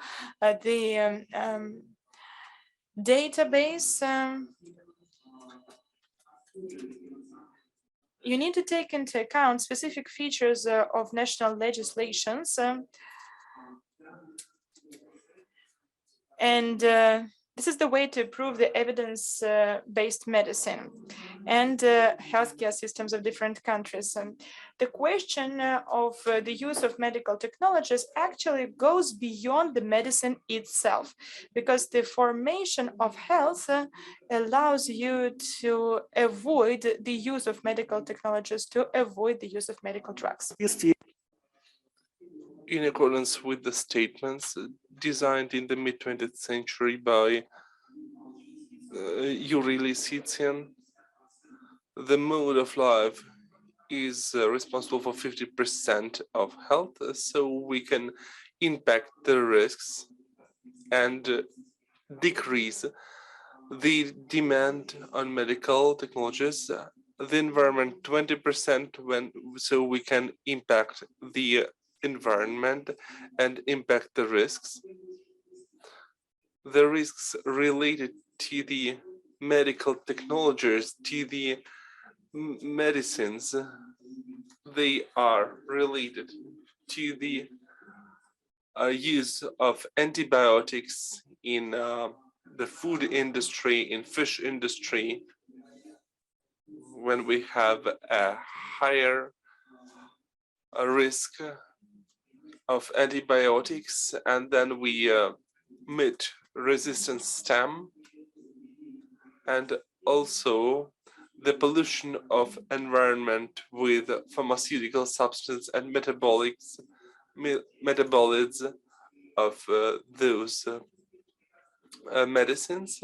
database, you need to take into account specific features of national legislations, and this is the way to improve the evidence-based medicine and healthcare systems of different countries. The question of the use of medical technologies actually goes beyond the medicine itself, because the formation of health allows you to avoid the use of medical technologies, to avoid the use of medical drugs. In accordance with the statements designed in the mid-20th century by Yuri Lisitsyn, the mode of life is responsible for 50% of health, so we can impact the risks and decrease the demand on medical technologies, the environment 20%, so we can impact the environment and impact the risks. The risks related to the medical technologies, to the medicines, they are related to the use of antibiotics in the food industry, in fish industry, when we have a higher risk of antibiotics, and then we meet resistant stem, and also the pollution of environment with pharmaceutical substance and metabolites of those medicines.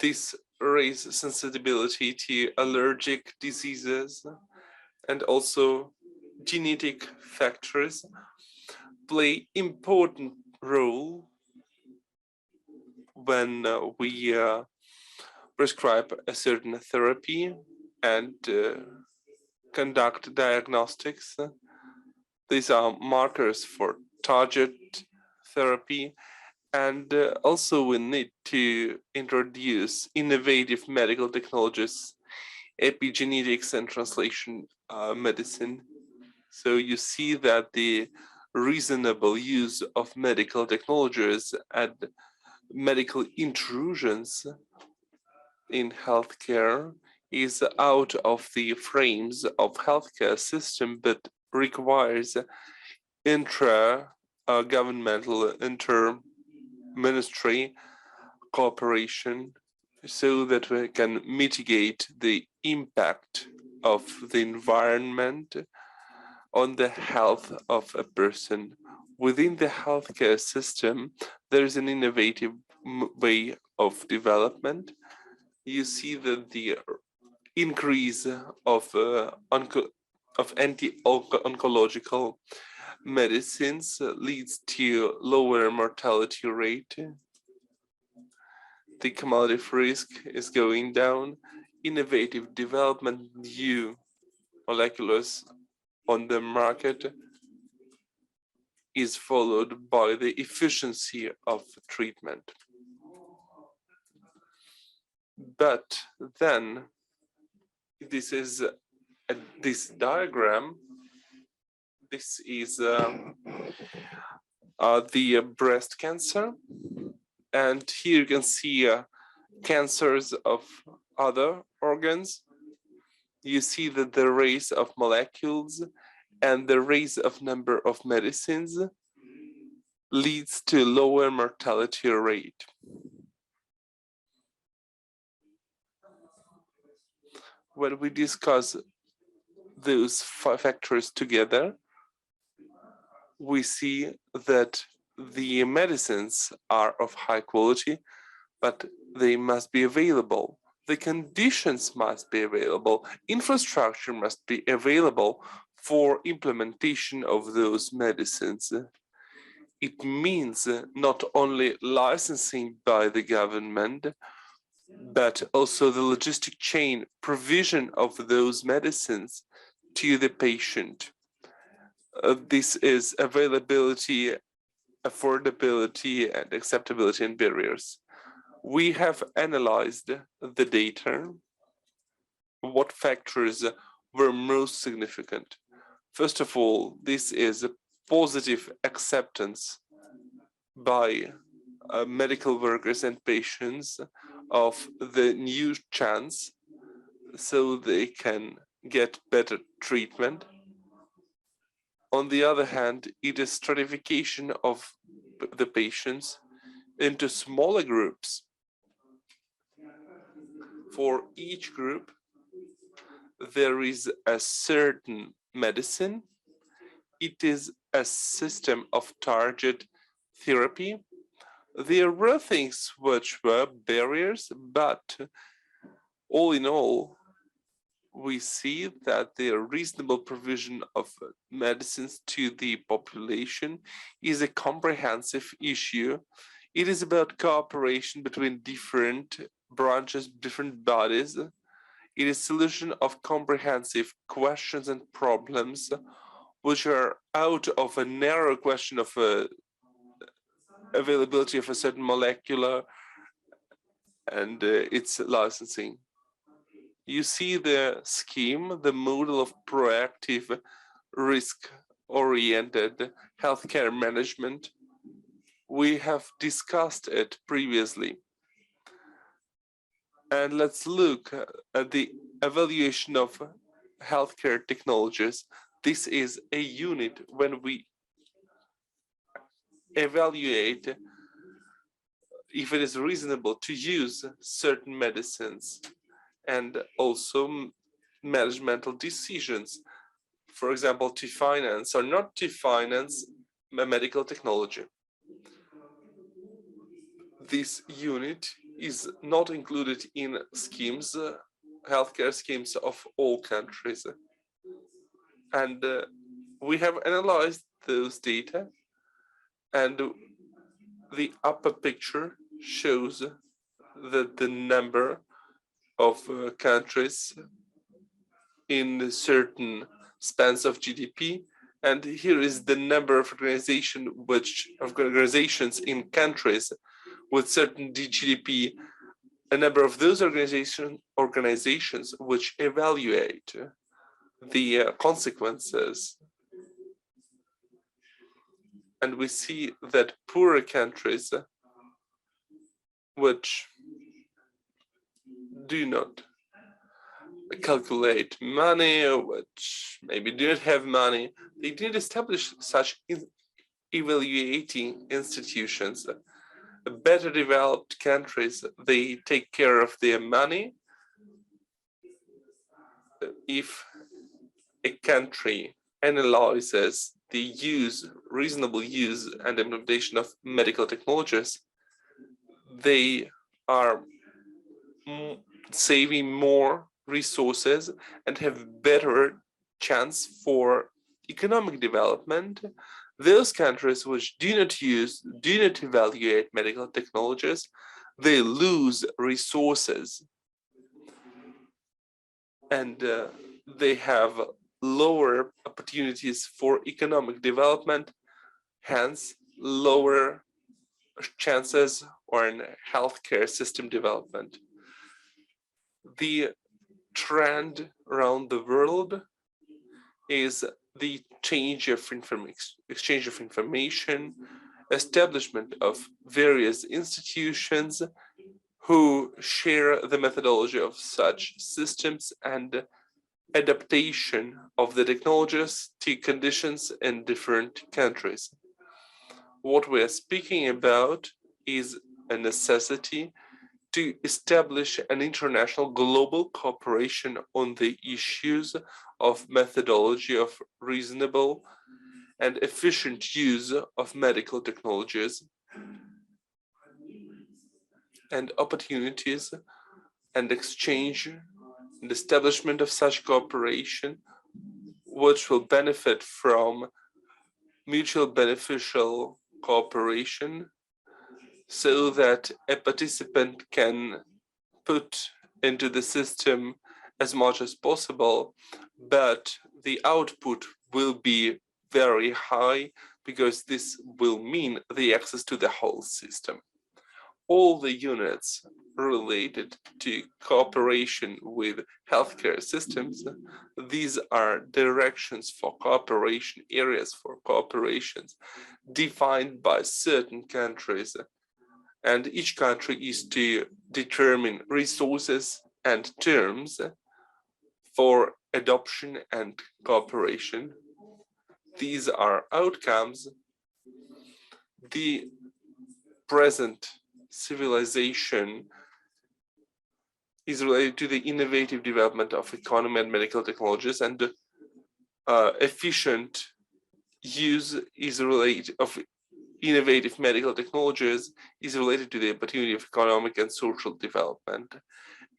This raise sensitivity to allergic diseases, and also genetic factors play important role when we prescribe a certain therapy and conduct diagnostics. These are markers for target therapy, and also we need to introduce innovative medical technologies, epigenetics and translation medicine. So you see that the reasonable use of medical technologies and medical intrusions in healthcare is out of the frames of healthcare system, but requires intra-governmental, inter-ministry cooperation, so that we can mitigate the impact of the environment on the health of a person. Within the healthcare system, there is an innovative way of development. You see that the increase of anti-oncological medicines leads to lower mortality rate. The cumulative risk is going down. Innovative development, new molecules on the market is followed by the efficiency of treatment. But then this is this diagram. This is the breast cancer, and here you can see cancers of other organs. You see that the race of molecules and the raise of number of medicines leads to lower mortality rate. When we discuss those factors together, we see that the medicines are of high quality, but they must be available. The conditions must be available. Infrastructure must be available for implementation of those medicines. It means not only licensing by the government, but also the logistic chain provision of those medicines to the patient. This is availability, affordability, and acceptability and barriers. We have analyzed the data, what factors were most significant. First of all, this is a positive acceptance by medical workers and patients of the new chance so they can get better treatment. On the other hand, it is stratification of the patients into smaller groups. For each group, there is a certain medicine. It is a system of target therapy. There were things which were barriers, but all in all, we see that the reasonable provision of medicines to the population is a comprehensive issue. It is about cooperation between different branches, different bodies. It is solution of comprehensive questions and problems which are out of a narrow question of availability of a certain molecular and its licensing. You see the scheme, the model of proactive, risk-oriented healthcare management. We have discussed it previously. And let's look at the evaluation of healthcare technologies. This is a unit when we evaluate if it is reasonable to use certain medicines and also managemental decisions, for example, to finance or not to finance medical technology. This unit is not included in schemes, healthcare schemes of all countries. And we have analyzed those data, and the upper picture shows that the number of countries in certain spans of GDP, and here is the number of organizations in countries with certain GDP, a number of those organizations which evaluate the consequences. And we see that poorer countries which do not calculate money, or which maybe do not have money, they didn't establish such evaluating institutions. Better developed countries, they take care of their money. If a country analyzes the reasonable use and implementation of medical technologies, they are saving more resources and have better chance for economic development. Those countries which do not evaluate medical technologies, they lose resources and they have lower opportunities for economic development, hence lower chances on healthcare system development. The trend around the world is the exchange of information, establishment of various institutions who share the methodology of such systems and adaptation of the technologies to conditions in different countries. What we are speaking about is a necessity to establish an international global cooperation on the issues of methodology of reasonable and efficient use of medical technologies and opportunities and exchange and establishment of such cooperation, which will benefit from mutual beneficial cooperation, so that a participant can put into the system as much as possible, but the output will be very high because this will mean the access to the whole system. All the units related to cooperation with healthcare systems, these are directions for cooperation, areas for cooperations defined by certain countries, and each country is to determine resources and terms for adoption and cooperation. These are outcomes. The present civilization is related to the innovative development of economy and medical technologies, and efficient use is related of innovative medical technologies is related to the opportunity of economic and social development.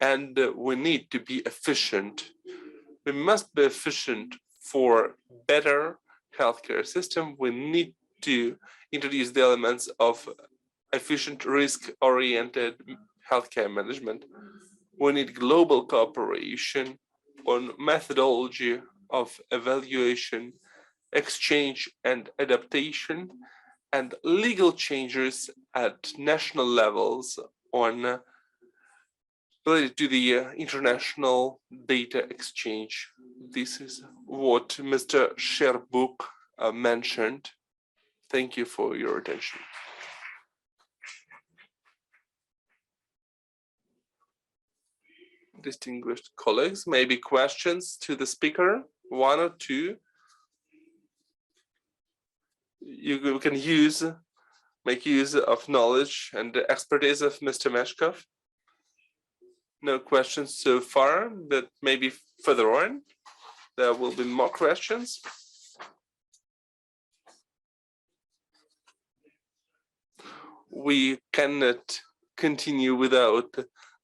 And we need to be efficient. We must be efficient for better healthcare system. We need to introduce the elements of efficient risk-oriented healthcare management. We need global cooperation on methodology of evaluation, exchange and adaptation, and legal changes at national levels on related to the international data exchange. This is what Mr. Sherbuk mentioned. Thank you for your attention. Distinguished colleagues, maybe questions to the speaker, one or two. You can make use of knowledge and the expertise of Mr. Meshkov. No questions so far, but maybe further on there will be more questions. We cannot continue without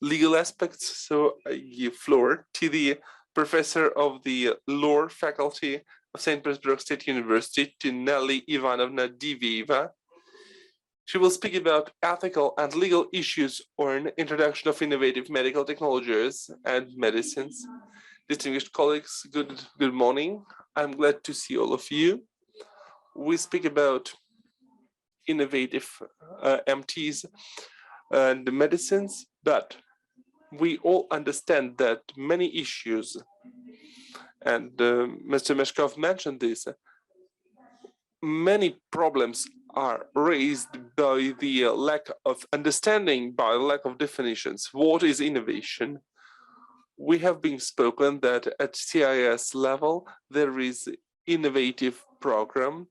legal aspects, so I give floor to the professor of the law faculty of St. Petersburg State University, to Nelly Ivanovna Divieva. She will speak about ethical and legal issues on introduction of innovative medical technologies and medicines. Distinguished colleagues, good morning. I'm glad to see all of you. We speak about innovative MTs and medicines, but we all understand that many issues, and Mr. Meshkov mentioned this, many problems are raised by the lack of understanding, by lack of definitions. What is innovation? We have been spoken that at CIS level, there is innovative program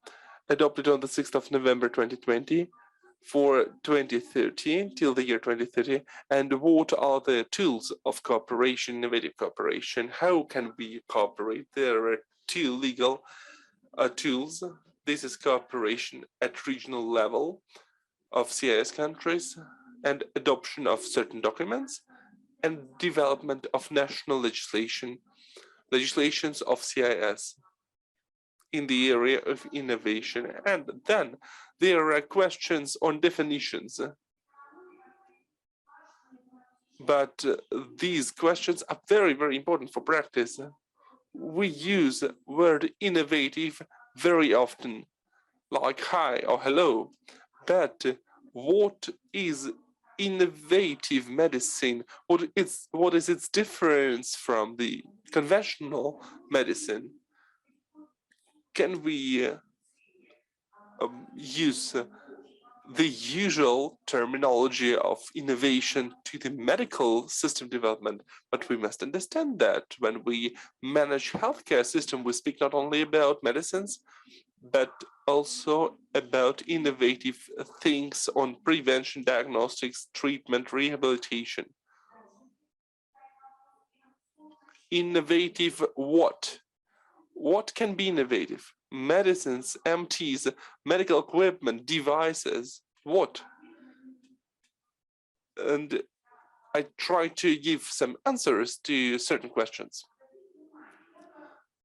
adopted on the 6th of November 2020 for 2030 till the year 2030. And what are the tools of cooperation, innovative cooperation? How can we cooperate? There are two legal tools. This is cooperation at regional level of CIS countries and adoption of certain documents and development of national legislations of CIS in the area of innovation. And then there are questions on definitions. But these questions are very, very important for practice. We use the word innovative very often, like hi or hello, but what is innovative medicine? What is its difference from the conventional medicine? Can we use the usual terminology of innovation to the medical system development, but we must understand that when we manage healthcare system, we speak not only about medicines, but also about innovative things on prevention, diagnostics, treatment, rehabilitation. Innovative what? What can be innovative? Medicines, MTs, medical equipment, devices, what? And I try to give some answers to certain questions.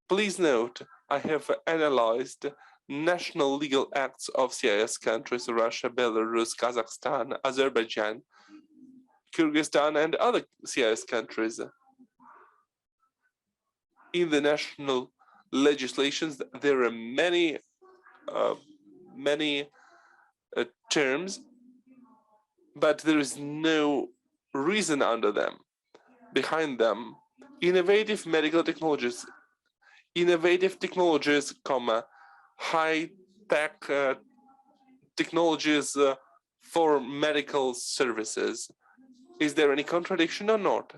Please note, I have analyzed national legal acts of CIS countries, Russia, Belarus, Kazakhstan, Azerbaijan, Kyrgyzstan, and other CIS countries. In the national legislations, there are many terms, but there is no reason under them, behind them. Innovative medical technologies, comma, high-tech technologies for medical services. Is there any contradiction or not?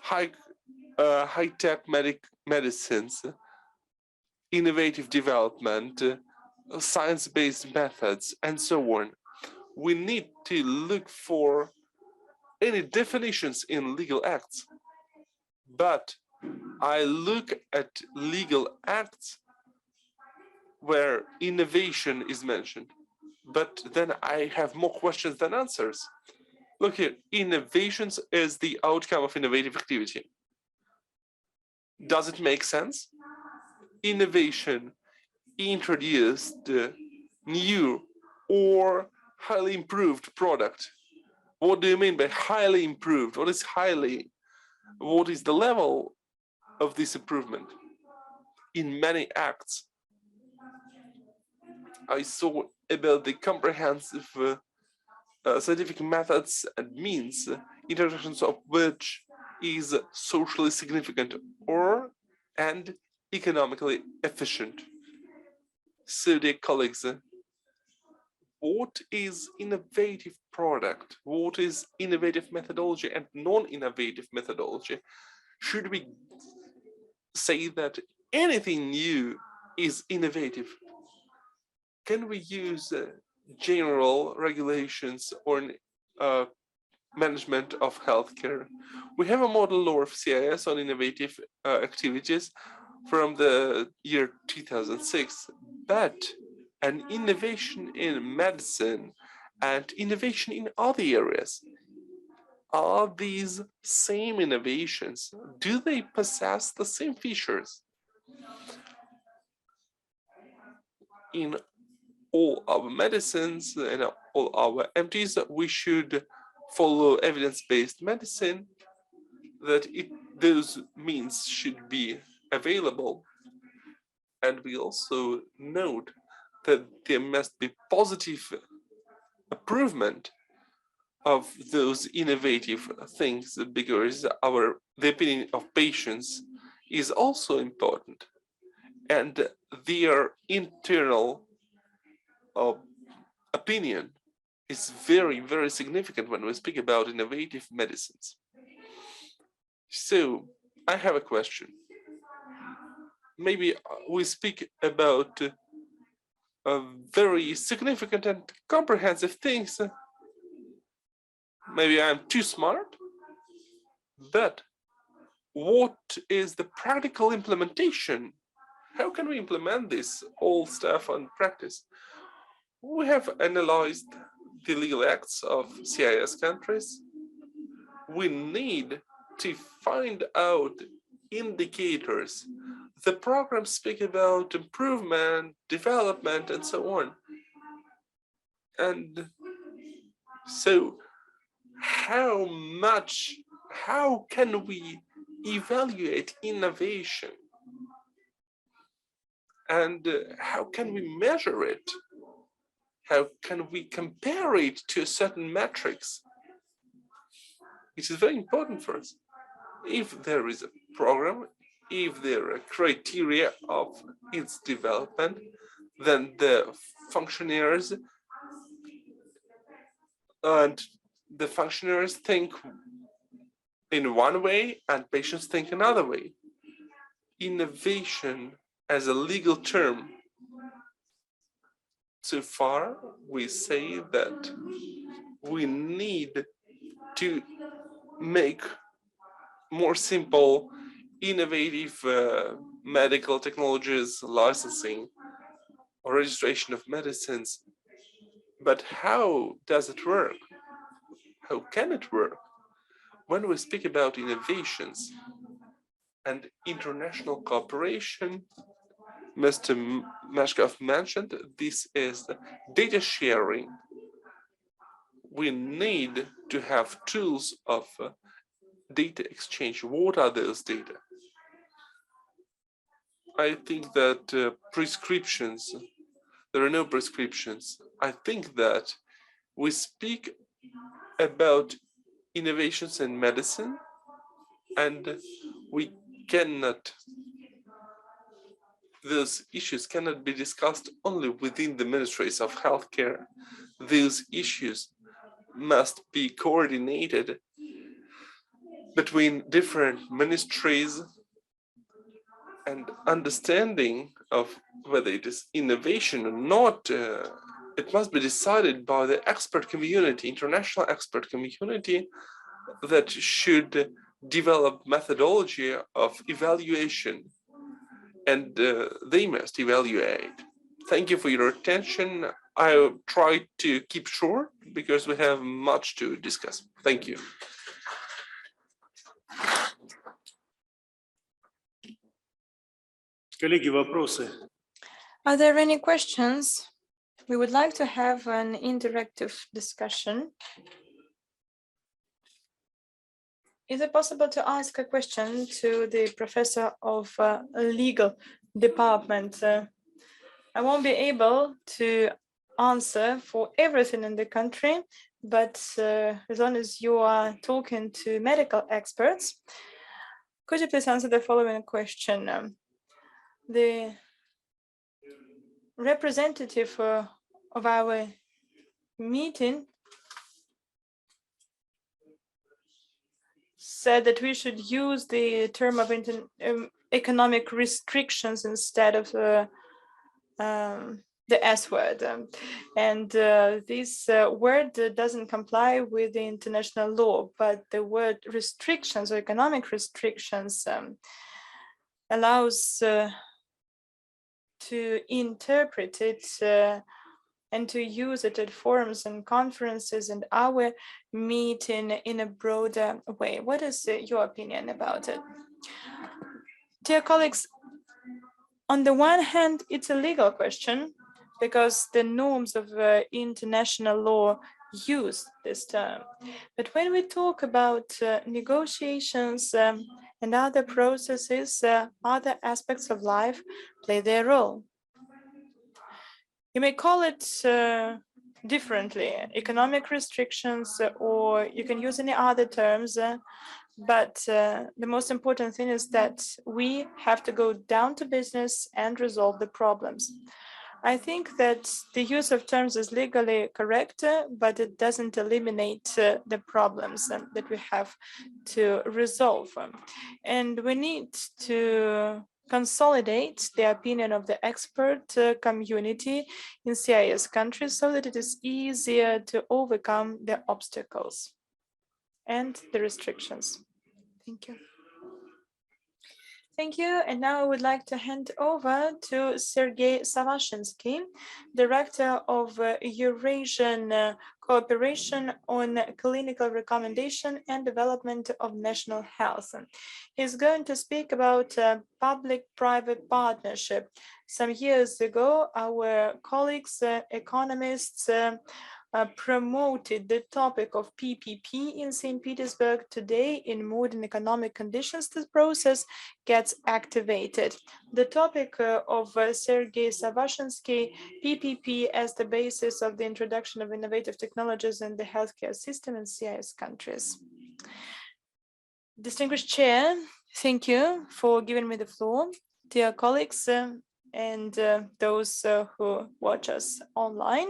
High-tech medicines, innovative development, science-based methods, and so on. We need to look for any definitions in legal acts. But I look at legal acts where innovation is mentioned, but then I have more questions than answers. Look here, innovations is the outcome of innovative activity. Does it make sense? Innovation introduced new or highly improved product. What do you mean by highly improved? What is highly? What is the level of this improvement? In many acts, I saw about the comprehensive scientific methods and means, introductions of which is socially significant and economically efficient. So, dear colleagues, what is innovative product? What is innovative methodology and non-innovative methodology? Should we say that anything new is innovative? Can we use general regulations or management of healthcare? We have a model law of CIS on innovative activities from the year 2006, but an innovation in medicine and innovation in other areas, are these same innovations? Do they possess the same features? In all our medicines and all our MTs, we should follow evidence-based medicine, that those means should be available. And we also note that there must be positive improvement of those innovative things, because the opinion of patients is also important, and their internal opinion is very, very significant when we speak about innovative medicines. So I have a question. Maybe we speak about very significant and comprehensive things. Maybe I'm too smart, but what is the practical implementation? How can we implement this all stuff on practice? We have analyzed the legal acts of CIS countries. We need to find out indicators. The programs speak about improvement, development, and so on. And so how can we evaluate innovation? And how can we measure it? How can we compare it to certain metrics? It is very important for us. If there is a program, if there are criteria of its development, then the functionaries and the functionaries think in one way and patients think another way. Innovation as a legal term, so far we say that we need to make more simple, innovative medical technologies, licensing or registration of medicines. But how does it work? How can it work? When we speak about innovations and international cooperation, Mr. Mashkov mentioned this is data sharing. We need to have tools of data exchange. What are those data? I think that prescriptions, there are no prescriptions. I think that we speak about innovations in medicine, and we cannot, those issues cannot be discussed only within the ministries of healthcare. These issues must be coordinated between different ministries, and understanding of whether it is innovation or not, it must be decided by the expert community, international expert community, that should develop methodology of evaluation, and they must evaluate. Thank you for your attention. I'll try to keep short because we have much to discuss. Thank you. Коллеги, вопросы? Are there any questions? We would like to have an interactive discussion. Is it possible to ask a question to the professor of legal department? I won't be able to answer for everything in the country, but as long as you are talking to medical experts, could you please answer the following question? The representative of our meeting said that we should use the term of economic restrictions instead of the S word. And this word doesn't comply with the international law, but the word restrictions or economic restrictions allows to interpret it and to use it at forums and conferences and our meeting in a broader way. What is your opinion about it? Dear colleagues, on the one hand, it's a legal question because the norms of international law use this term. But when we talk about negotiations and other processes, other aspects of life play their role. You may call it differently, economic restrictions, or you can use any other terms, but the most important thing is that we have to go down to business and resolve the problems. I think that the use of terms is legally correct, but it doesn't eliminate the problems that we have to resolve. And we need to consolidate the opinion of the expert community in CIS countries so that it is easier to overcome the obstacles and the restrictions. Thank you. Thank you. And now I would like to hand over to Sergei Savashinsky, Director of Eurasian Cooperation on Clinical Recommendation and Development of National Health. He's going to speak about public-private partnership. Some years ago, our colleagues, economists, promoted the topic of PPP in St. Petersburg. Today, in modern economic conditions, this process gets activated. The topic of Sergei Savashinsky, PPP as the basis of the introduction of innovative technologies in the healthcare system in CIS countries. Distinguished Chair, thank you for giving me the floor. Dear colleagues and those who watch us online,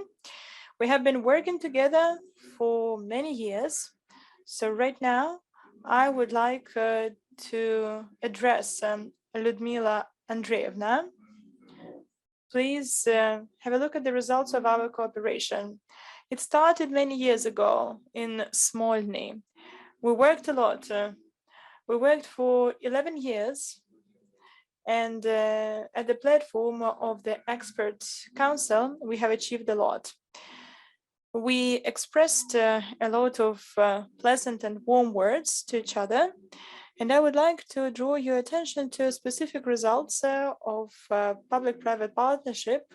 We have been working together for many years. So right now, I would like to address Ludmila Andreevna. Please have a look at the results of our cooperation. It started many years ago in Smolny. We worked a lot. We worked for 11 years, and at the platform of the Expert Council, we have achieved a lot. We expressed a lot of pleasant and warm words to each other, and I would like to draw your attention to specific results of public-private partnership,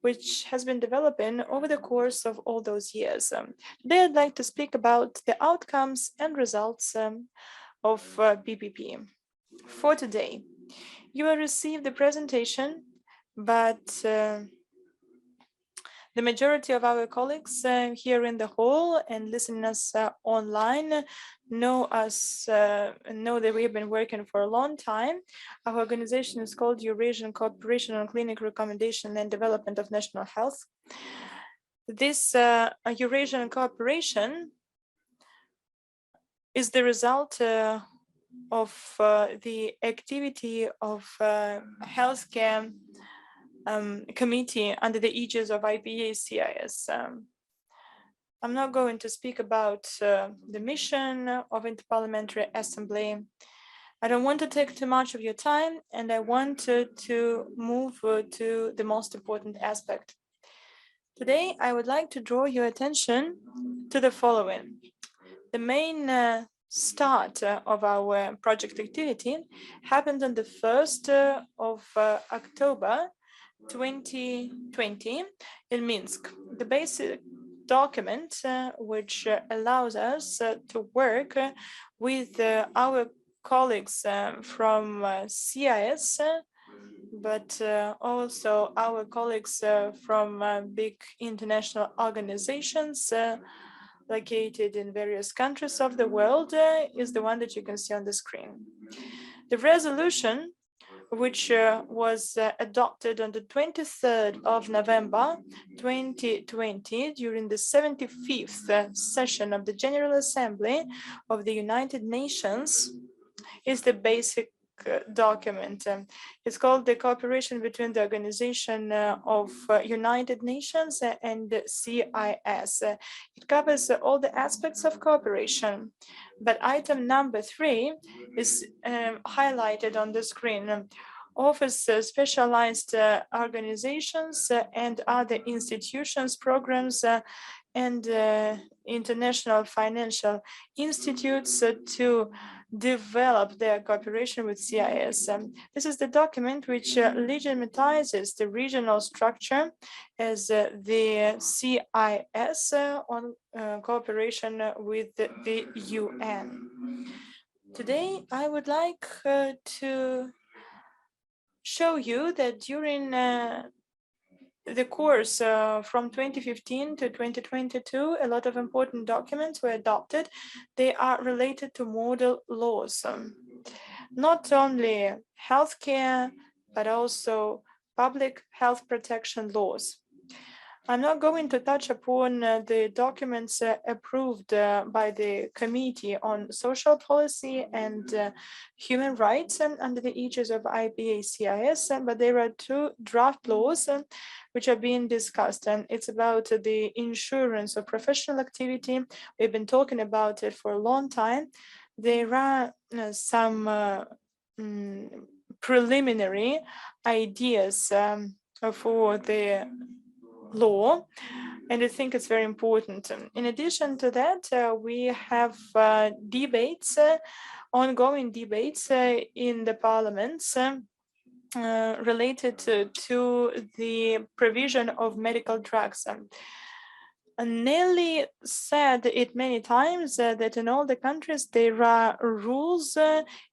which has been developing over the course of all those years. Today, I'd like to speak about the outcomes and results of PPP. For today, you will receive the presentation, but the majority of our colleagues here in the hall and listening us online know that we have been working for a long time. Our organization is called Eurasian Cooperation on Clinic Recommendation and Development of National Health. This Eurasian cooperation is the result of the activity of healthcare committee under the aegis of IPA CIS. I'm not going to speak about the mission of Interparliamentary Assembly. I don't want to take too much of your time, and I want to move to the most important aspect. Today, I would like to draw your attention to the following. The main start of our project activity happened on the 1st of October 2020 in Minsk. The basic document which allows us to work with our colleagues from CIS, but also our colleagues from big international organizations located in various countries of the world is the one that you can see on the screen. The resolution, which was adopted on the 23rd of November 2020 during the 75th session of the General Assembly of the United Nations, is the basic document. It's called the Cooperation between the Organization of United Nations and CIS. It covers all the aspects of cooperation, but item number 3 is highlighted on the screen. Offers specialized organizations and other institutions, programs, and international financial institutes to develop their cooperation with CIS. This is the document which legitimizes the regional structure as the CIS on cooperation with the UN. Today, I would like to show you that during the course from 2015 to 2022, a lot of important documents were adopted. They are related to model laws, not only healthcare, but also public health protection laws. I'm not going to touch upon the documents approved by the Committee on Social Policy and Human Rights under the aegis of IPA-CIS, but there are 2 draft laws which are being discussed, and it's about the insurance of professional activity. We've been talking about it for a long time. There are some preliminary ideas for the law, and I think it's very important. In addition to that, we have debates, ongoing debates in the parliaments related to the provision of medical drugs. Nelly said it many times that in all the countries there are rules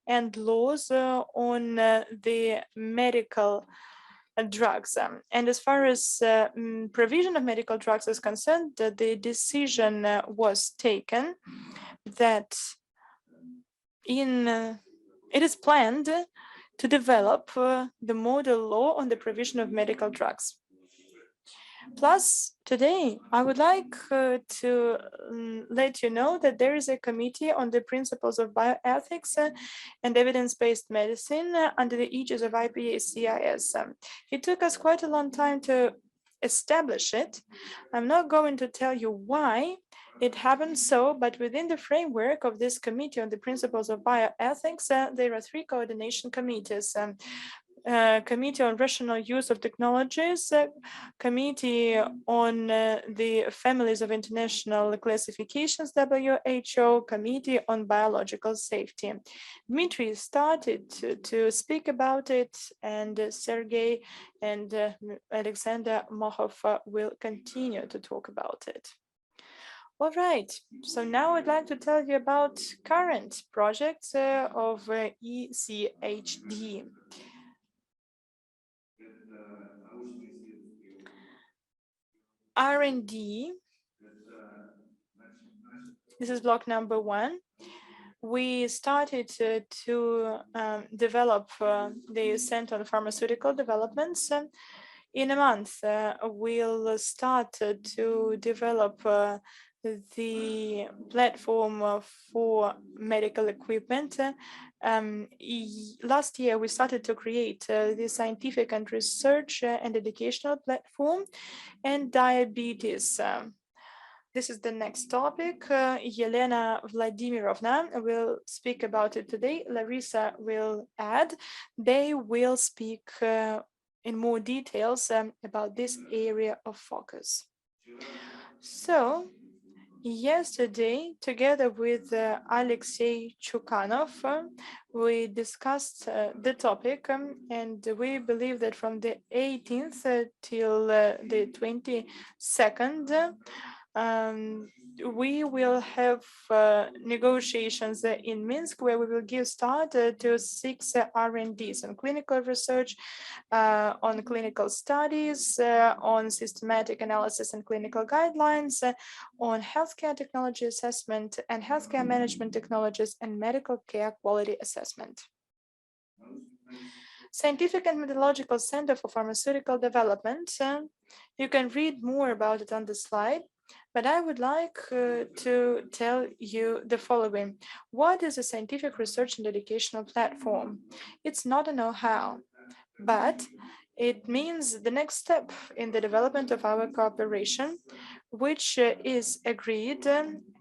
and laws on the medical drugs. And as far as provision of medical drugs is concerned, the decision was taken that it is planned to develop the model law on the provision of medical drugs. Plus, today, I would like to let you know that there is a committee on the principles of bioethics and evidence-based medicine under the aegis of IPA-CIS. It took us quite a long time to establish it. I'm not going to tell you why it happened so, but within the framework of this committee on the principles of bioethics, there are 3 coordination committees. Committee on Rational Use of Technologies, Committee on the Families of International Classifications, WHO, Committee on Biological Safety. Dmitry started to speak about it, and Sergey and Alexander Mohov will continue to talk about it. All right, so now I'd like to tell you about current projects of ECHD. R&D, this is block number 1. We started to develop the Center on Pharmaceutical Developments. In a month, we'll start to develop the platform for medical equipment. Last year, we started to create the scientific and research and educational platform and diabetes. This is the next topic. Yelena Vladimirovna will speak about it today. Larissa will add. They will speak in more details about this area of focus. So, yesterday, together with Alexei Chukhanov, we discussed the topic, and we believe that from the 18th till the 22nd, we will have negotiations in Minsk, where we will give start to 6 R&Ds on clinical research, on clinical studies, on systematic analysis and clinical guidelines, on healthcare technology assessment and healthcare management technologies and medical care quality assessment. Scientific and Methodological Center for Pharmaceutical Development. You can read more about it on the slide, but I would like to tell you the following. What is a scientific research and educational platform? It's not a know-how, but it means the next step in the development of our cooperation, which is agreed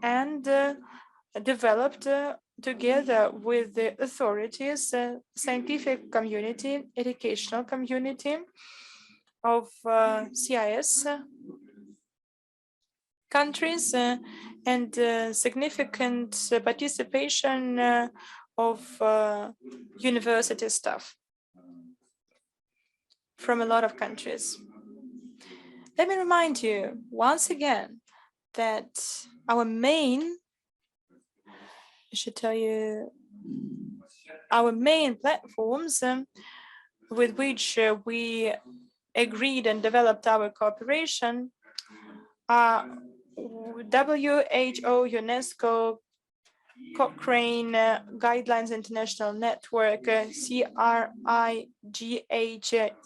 and developed together with the authorities, scientific community, educational community of CIS countries, and significant participation of university staff from a lot of countries. Let me remind you once again that our main platforms with which we agreed and developed our cooperation are WHO, UNESCO, Cochrane Guidelines International Network, CRIGH,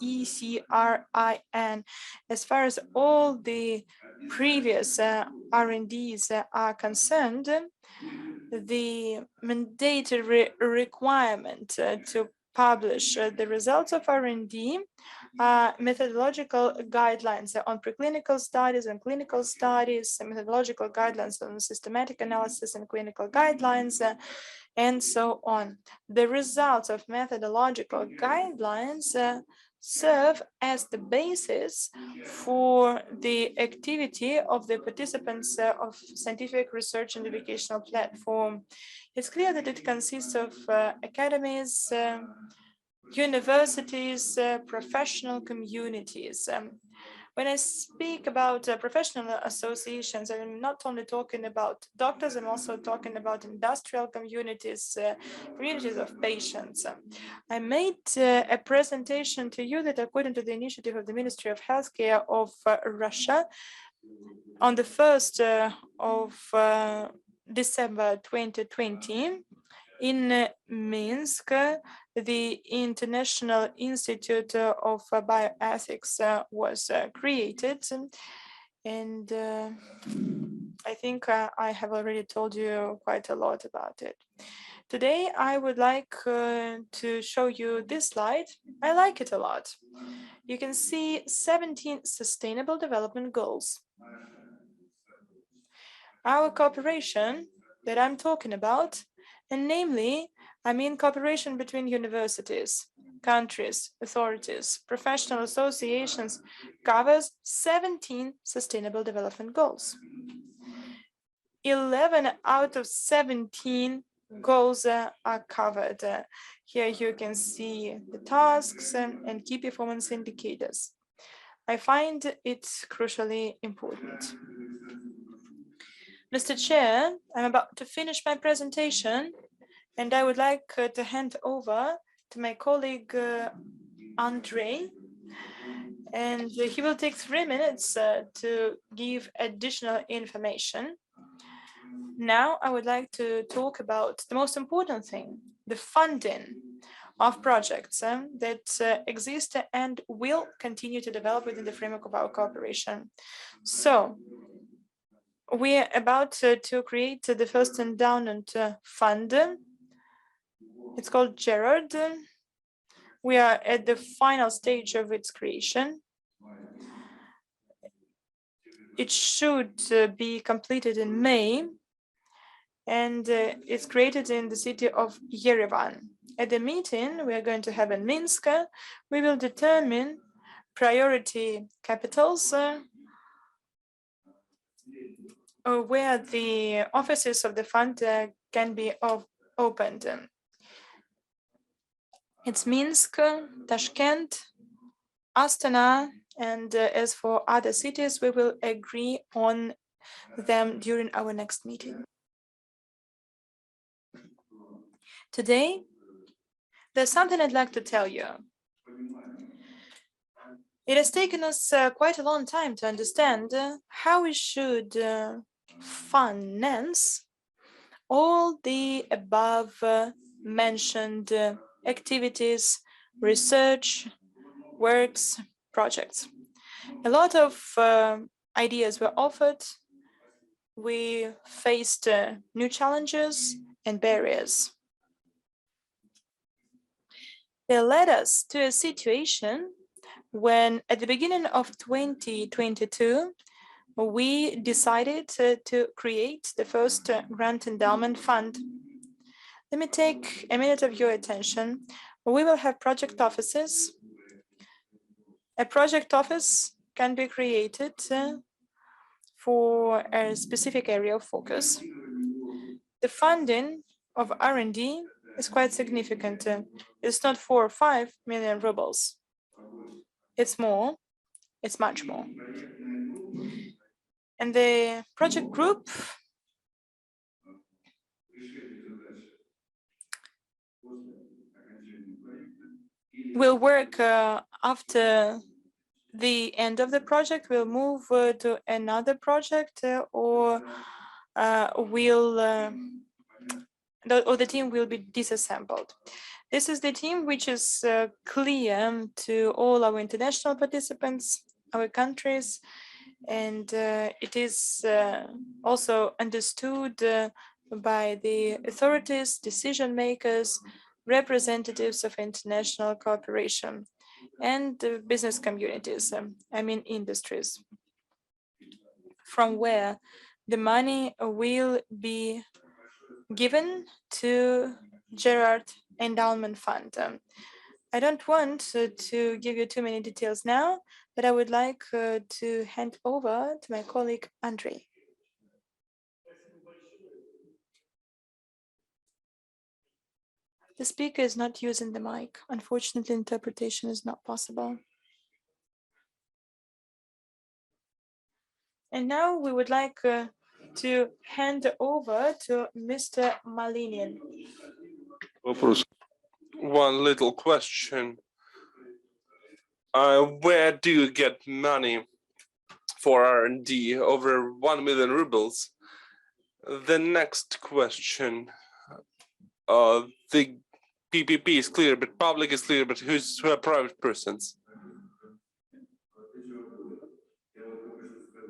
ECRIN. As far as all the previous R&Ds are concerned, the mandatory requirement to publish the results of R&D methodological guidelines on preclinical studies and clinical studies, methodological guidelines on systematic analysis and clinical guidelines, and so on. The results of methodological guidelines serve as the basis for the activity of the participants of scientific research and educational platform. It's clear that it consists of academies, universities, professional communities. When I speak about professional associations, I'm not only talking about doctors, I'm also talking about industrial communities, communities of patients. I made a presentation to you that, according to the initiative of the Ministry of Healthcare of Russia, on the 1st of December 2020, In Minsk, the International Institute of Bioethics was created, and I think I have already told you quite a lot about it. Today, I would like to show you this slide. I like it a lot. You can see 17 Sustainable Development Goals. Our cooperation that I'm talking about, and namely, I mean cooperation between universities, countries, authorities, professional associations, covers 17 Sustainable Development Goals. 11 out of 17 goals are covered. Here you can see the tasks and key performance indicators. I find it crucially important. Mr. Chair, I'm about to finish my presentation, and I would like to hand over to my colleague Andrei, and he will take 3 minutes to give additional information. Now I would like to talk about the most important thing, the funding of projects that exist and will continue to develop within the framework of our cooperation. So we are about to create the first endowment fund. It's called Gerard. We are at the final stage of its creation. It should be completed in May, and it's created in the city of Yerevan. At the meeting we are going to have in Minsk, we will determine priority capitals where the offices of the fund can be opened. It's Minsk, Tashkent, Astana, and as for other cities, we will agree on them during our next meeting. Today, there's something I'd like to tell you. It has taken us quite a long time to understand how we should finance all the above mentioned activities, research, works, projects. A lot of ideas were offered. We faced new challenges and barriers. They led us to a situation when, at the beginning of 2022, we decided to create the first grant endowment fund. Let me take a minute of your attention. We will have project offices. A project office can be created for a specific area of focus. The funding of R&D is quite significant. It's not 4 or 5 million rubles. It's more, it's much more. And the project group will work after the end of the project. We'll move to another project or the team will be disassembled. This is the team which is clear to all our international participants, our countries, and it is also understood by the authorities, decision makers, representatives of international cooperation, and business communities, I mean industries, from where the money will be given to Gerard Endowment Fund. I don't want to give you too many details now, but I would like to hand over to my colleague, Andrei. The speaker is not using the mic. Unfortunately, interpretation is not possible. And now we would like to hand over to Mr. Malinin. One little question. Where do you get money for R&D over 1 million rubles? The next question. the PPP is clear, but public is clear, but who are private persons?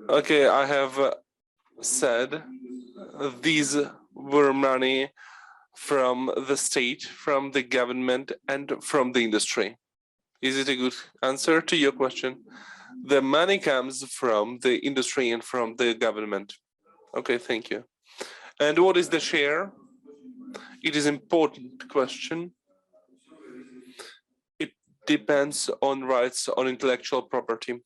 Okay, I have said these were money from the state, from the government, and from the industry. Is it a good answer to your question? The money comes from the industry and from the government. Okay, thank you. And what is the share? It is an important question. It depends on rights on intellectual property.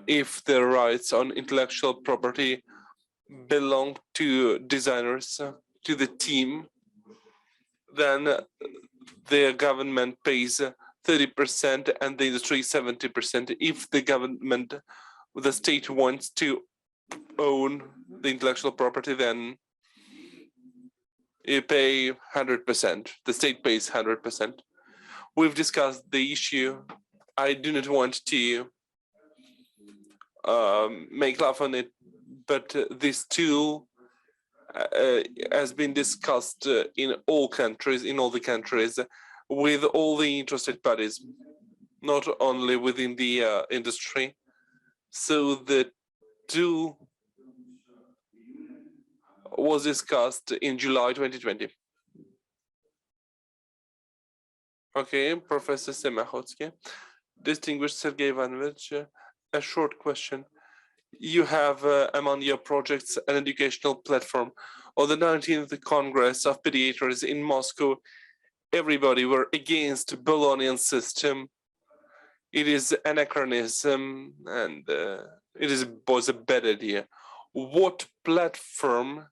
If the rights on intellectual property belong to designers, to the team, then the government pays 30% and the industry 70%. If the government, the state wants to own the intellectual property, then you pay 100%. The state pays 100%. We've discussed the issue. I do not want to make laugh on it, but this tool has been discussed in all countries, in all the countries, with all the interested parties, not only within the industry. So the tool was discussed in July 2020. Okay, Professor Semahotsky. Distinguished Sergey Ivanovich, a short question. You have among your projects an educational platform. On the 19th Congress of Pediatrics in Moscow, everybody were against Bolognian system. It is anachronism and was a bad idea. What platform?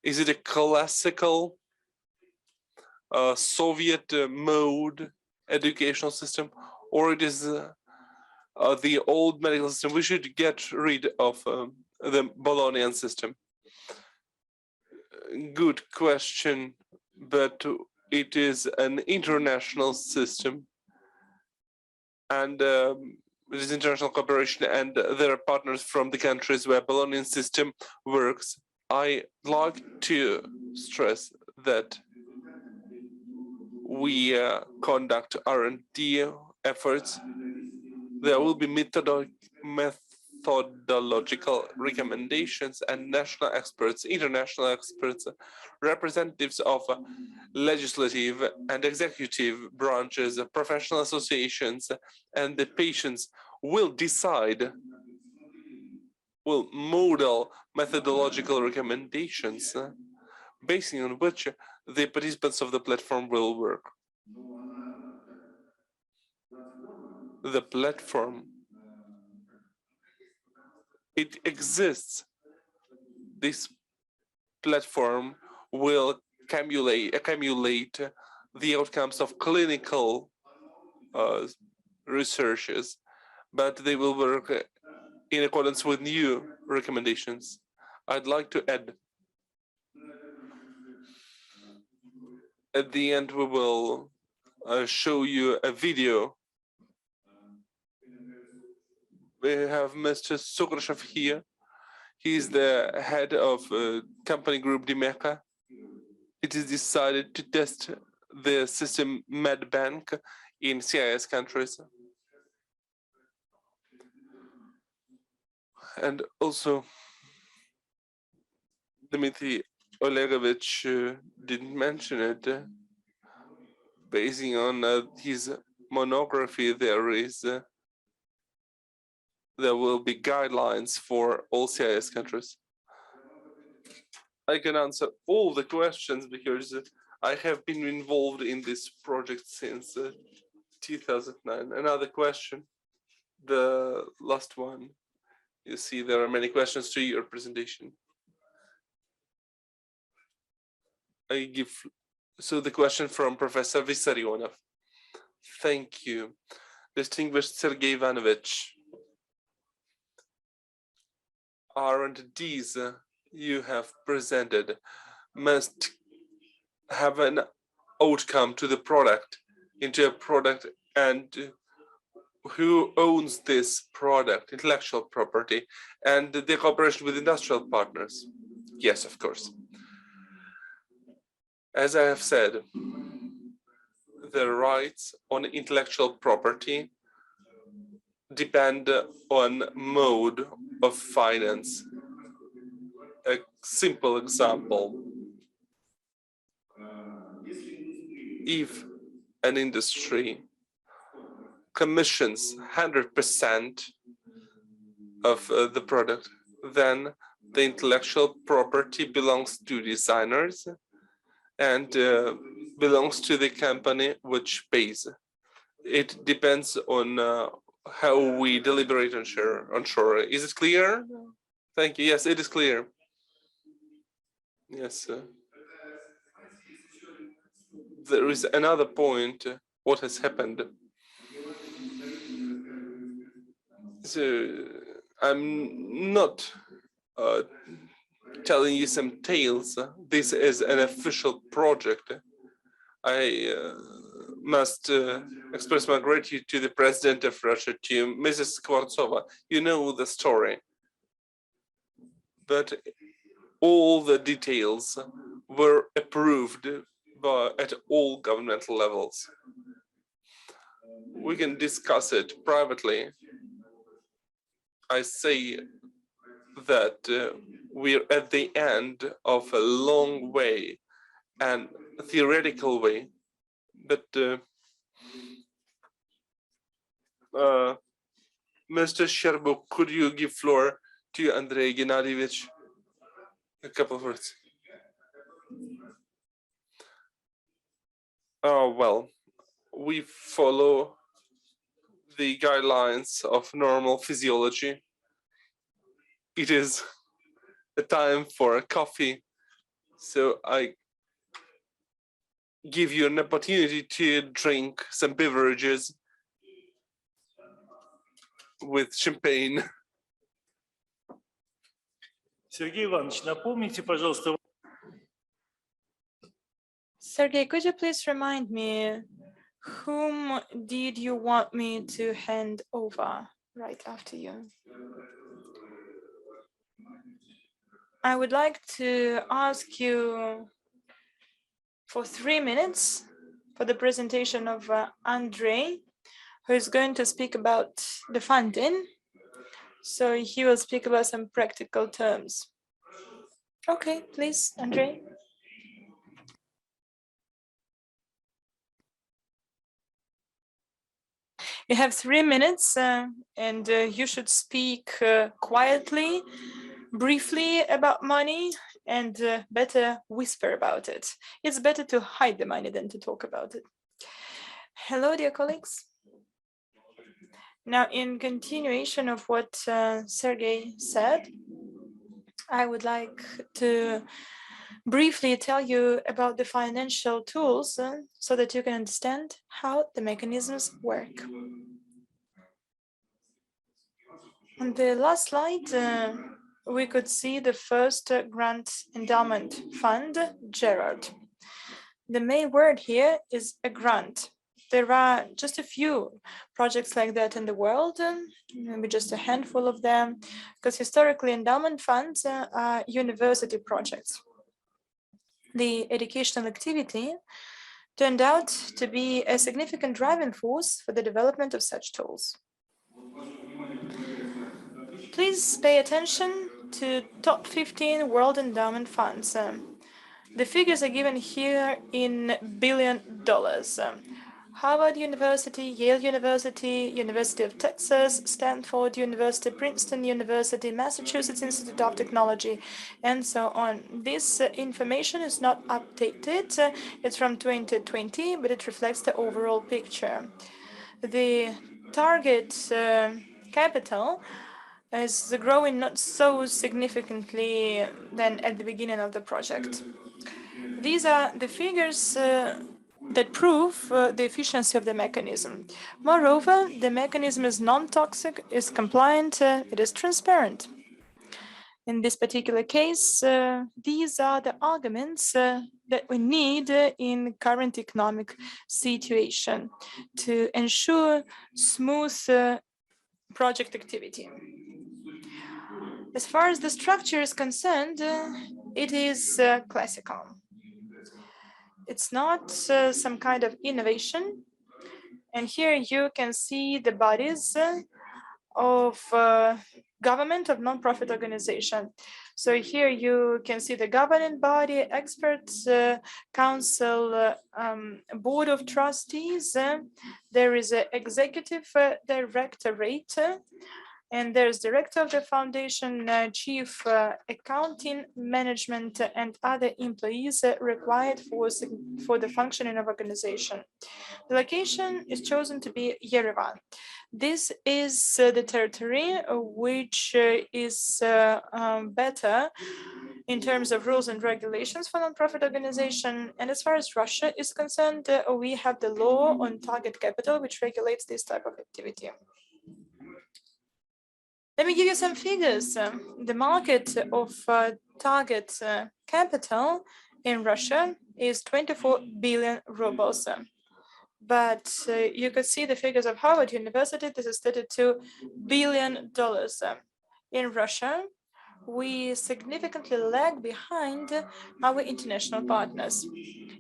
Is it a classical Soviet mode educational system, or it is the old medical system? We should get rid of the Bolognian system. Good question, but it is an international system, and it is international cooperation, and there are partners from the countries where Bolognian system works. I like to stress that we conduct R&D efforts. There will be methodological recommendations, and national experts, international experts, representatives of legislative and executive branches, professional associations, and the patients will decide, will model methodological recommendations based on which the participants of the platform will work. The platform, it exists. This platform will accumulate the outcomes of clinical researches, but they will work in accordance with new recommendations. I'd like to add, at the end, we will show you a video. We have Mr. Sukrashev here. He's the head of company group Dimeka. It is decided to test the system MedBank in CIS countries. And also, Dmitry Olegovich didn't mention it. Basing on his monography, there will be guidelines for all CIS countries. I can answer all the questions because I have been involved in this project since 2009. Another question, the last one. You see, there are many questions to your presentation. So the question from Professor Vissarionov. Thank you. Distinguished Sergey Ivanovich, R&Ds you have presented must have an outcome to the product, into a product, and who owns this product, intellectual property, and the cooperation with industrial partners. Yes, of course. As I have said, the rights on intellectual property depend on mode of finance. A simple example: if an industry commissions 100% of the product, then the intellectual property belongs to designers and belongs to the company which pays. It depends on how we deliberate on shore. Is it clear? Thank you. Yes, it is clear. Yes. There is another point. What has happened? So I'm not telling you some tales. This is an official project. I must express my gratitude to the President of Russia, to Mrs. Skvortsova. You know the story. But all the details were approved at all governmental levels. We can discuss it privately. I say that we're at the end of a long way and a theoretical way, but Mr. Sherbuk, could you give floor to Andrei Gennadievich? A couple of words. Oh, well, we follow the guidelines of normal physiology. It is a time for a coffee, so I give you an opportunity to drink some beverages with champagne. Сергей Иванович, напомните, пожалуйста. Sergey, could you please remind me, whom did you want me to hand over right after you? I would like to ask you for 3 minutes for the presentation of Andrei, who is going to speak about the funding. So he will speak about some practical terms. Okay, please, Andrei. You have 3 minutes and you should speak quietly, briefly about money, and better whisper about it. It's better to hide the money than to talk about it. Hello, dear colleagues. Now, in continuation of what Sergey said, I would like to briefly tell you about the financial tools so that you can understand how the mechanisms work. On the last slide, we could see the first grant endowment fund, Gerard. The main word here is a grant. There are just a few projects like that in the world, maybe just a handful of them, because historically endowment funds are university projects. The educational activity turned out to be a significant driving force for the development of such tools. Please pay attention to top 15 world endowment funds. The figures are given here in $1 billion. Harvard University, Yale University, University of Texas, Stanford University, Princeton University, Massachusetts Institute of Technology, and so on. This information is not updated. It's from 2020, but it reflects the overall picture. The target capital is growing not so significantly than at the beginning of the project. These are the figures that prove the efficiency of the mechanism. Moreover, the mechanism is non-toxic, is compliant, it is transparent. In this particular case, these are the arguments that we need in current economic situation to ensure smooth project activity. As far as the structure is concerned, it is classical. It's not some kind of innovation. And here you can see the bodies of government of non-profit organization. So here you can see the governing body, experts, council, board of trustees. There is an executive directorate, and there's director of the foundation, chief accounting, management, and other employees required for the functioning of organization. The location is chosen to be Yerevan. This is the territory which is better in terms of rules and regulations for nonprofit organization. And as far as Russia is concerned, we have the law on target capital, which regulates this type of activity. Let me give you some figures. The market of target capital in Russia is 24 billion rubles. But you could see the figures of Harvard University. This is $32 billion. In Russia, we significantly lag behind our international partners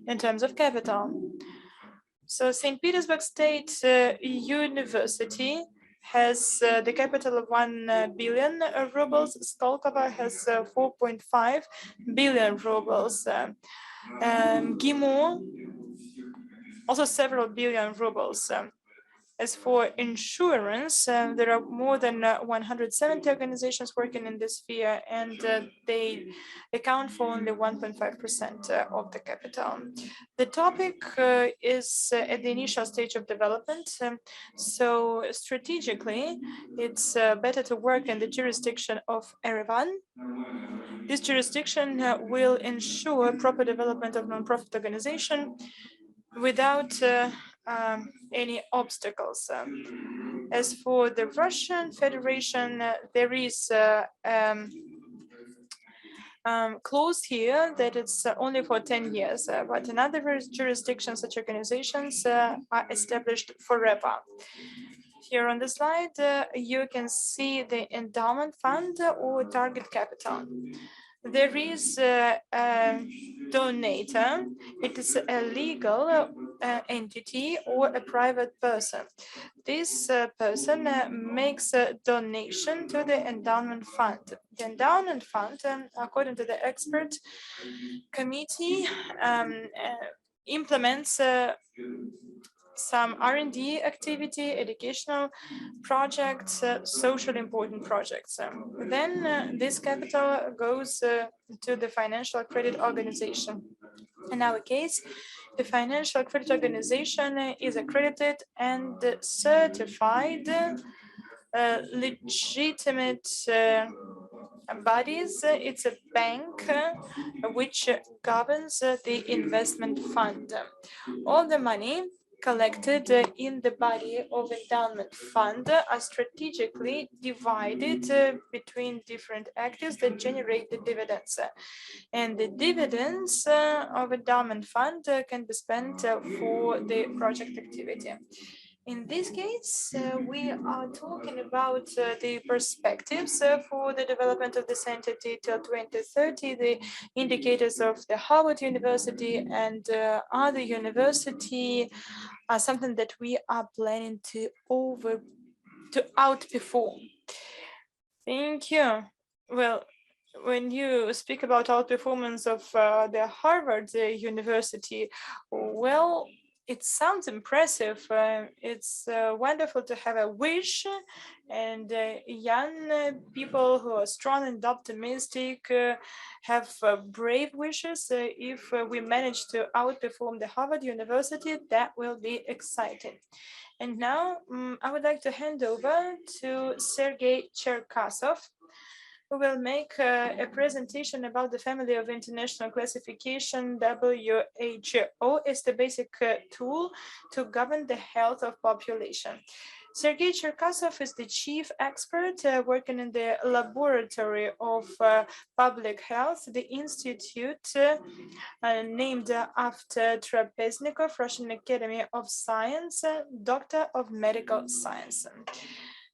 in terms of capital. So St. Petersburg State University has the capital of 1 billion rubles. Skolkovo has 4.5 billion rubles. GIMO also several billion rubles. As for insurance, there are more than 170 organizations working in this sphere, and they account for only 1.5% of the capital. The topic is at the initial stage of development, so strategically, it's better to work in the jurisdiction of Yerevan. This jurisdiction will ensure proper development of nonprofit organization without any obstacles. As for the Russian Federation, there is clause here that it's only for 10 years, but in other jurisdictions, such organizations are established forever. Here on the slide, you can see the endowment fund or target capital. There is a donator. It is a legal entity or a private person. This person makes a donation to the endowment fund. The endowment fund, according to the expert committee, implements some R&D activity, educational projects, socially important projects. Then this capital goes to the financial credit organization. In our case, the financial credit organization is accredited and certified legitimate bodies. It's a bank which governs the investment fund. All the money collected in the body of endowment fund are strategically divided between different actors that generate the dividends. And the dividends of endowment fund can be spent for the project activity. In this case, we are talking about the perspectives for the development of this entity till 2030, the indicators of the Harvard University and other university are something that we are planning to outperform. Thank you. Well, when you speak about outperformance of the Harvard University, well, it sounds impressive. It's wonderful to have a wish, and young people who are strong and optimistic have brave wishes. If we manage to outperform the Harvard University, that will be exciting. And now I would like to hand over to Sergei Cherkasov, who will make a presentation about the family of international classification. WHO is the basic tool to govern the health of population. Sergei Cherkasov is the chief expert working in the laboratory of public health, the institute named after Trapeznikov, Russian Academy of Science, Doctor of Medical Science.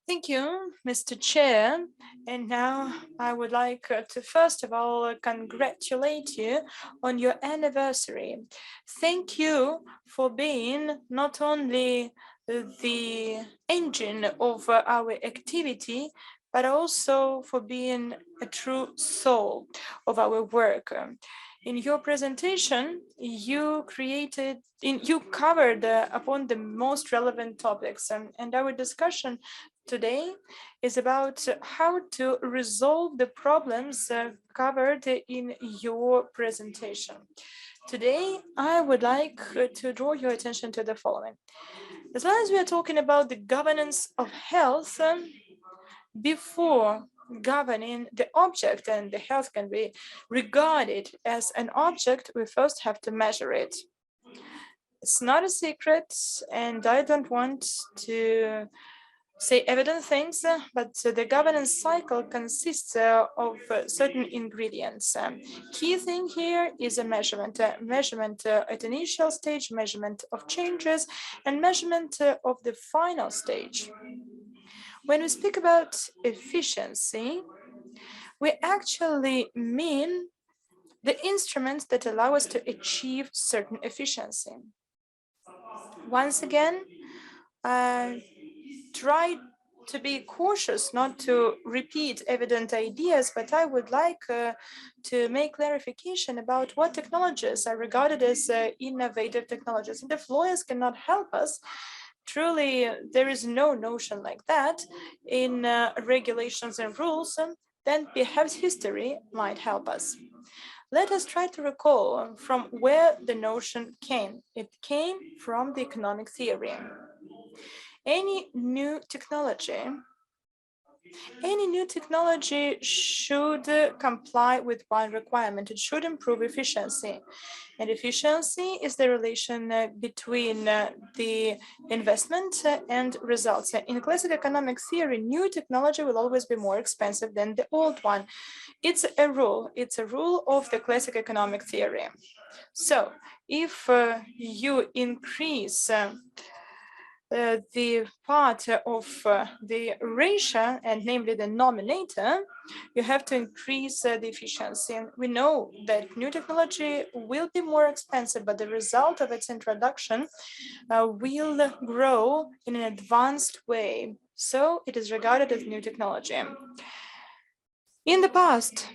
Thank you, Mr. Chair. And now, Mr. Chair, and now I would like to first of all congratulate you on your anniversary. Thank you for being not only the engine of our activity, but also for being a true soul of our work. In your presentation, you covered upon the most relevant topics, and our discussion today is about how to resolve the problems covered in your presentation. Today, I would like to draw your attention to the following. As long as we are talking about the governance of health, before governing the object, and the health can be regarded as an object, we first have to measure it. It's not a secret, and I don't want to say evident things, but the governance cycle consists of certain ingredients. Key thing here is a measurement. Measurement at initial stage, measurement of changes, and measurement of the final stage. When we speak about efficiency, we actually mean the instruments that allow us to achieve certain efficiency. Once again, try to be cautious not to repeat evident ideas, but I would like to make clarification about what technologies are regarded as innovative technologies. And if lawyers cannot help us, truly there is no notion like that in regulations and rules, then perhaps history might help us. Let us try to recall from where the notion came. It came from the economic theory. Any new technology should comply with one requirement. It should improve efficiency. And efficiency is the relation between the investment and results. In classical economic theory, new technology will always be more expensive than the old one. It's a rule. It's a rule of the classical economic theory. So if you increase the part of the ratio, and namely the nominator, you have to increase the efficiency. And we know that new technology will be more expensive, but the result of its introduction will grow in an advanced way. So it is regarded as new technology. In the past,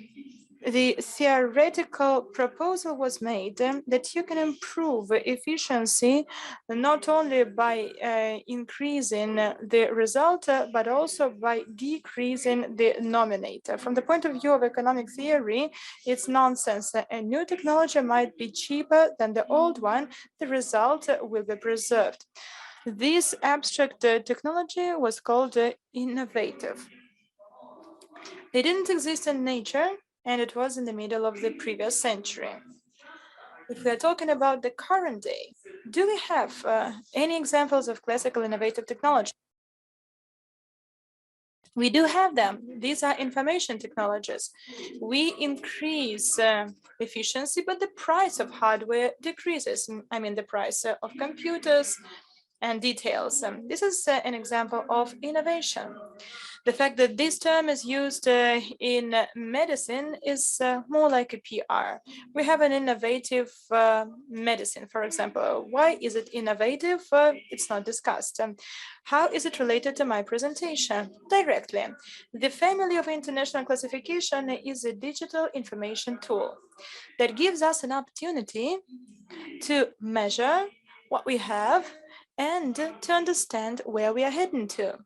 the theoretical proposal was made that you can improve efficiency not only by increasing the result, but also by decreasing the nominator. From the point of view of economic theory, it's nonsense. A new technology might be cheaper than the old one. The result will be preserved. This abstract technology was called innovative. It didn't exist in nature, and it was in the middle of the previous century. If we are talking about the current day, do we have any examples of classical innovative technology? We do have them. These are information technologies. We increase efficiency, but the price of hardware decreases. I mean, the price of computers and details. This is an example of innovation. The fact that this term is used in medicine is more like a PR. We have an innovative medicine, for example. Why is it innovative? It's not discussed. How is it related to my presentation? Directly. The family of international classification is a digital information tool that gives us an opportunity to measure what we have and to understand where we are heading to.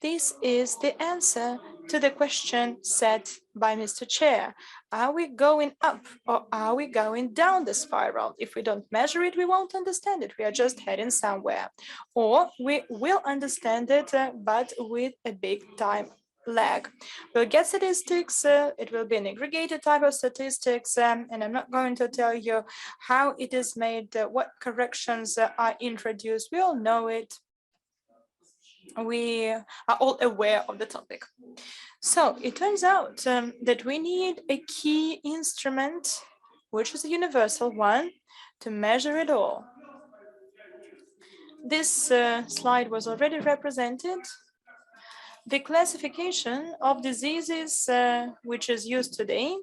This is the answer to the question set by Mr. Chair. Are we going up or are we going down the spiral? If we don't measure it, we won't understand it. We are just heading somewhere. Or we will understand it, but with a big time lag. We'll get statistics, it will be an aggregated type of statistics, and I'm not going to tell you how it is made, what corrections are introduced. We all know it. We are all aware of the topic. So it turns out that we need a key instrument, which is a universal one, to measure it all. This slide was already represented. The classification of diseases which is used today,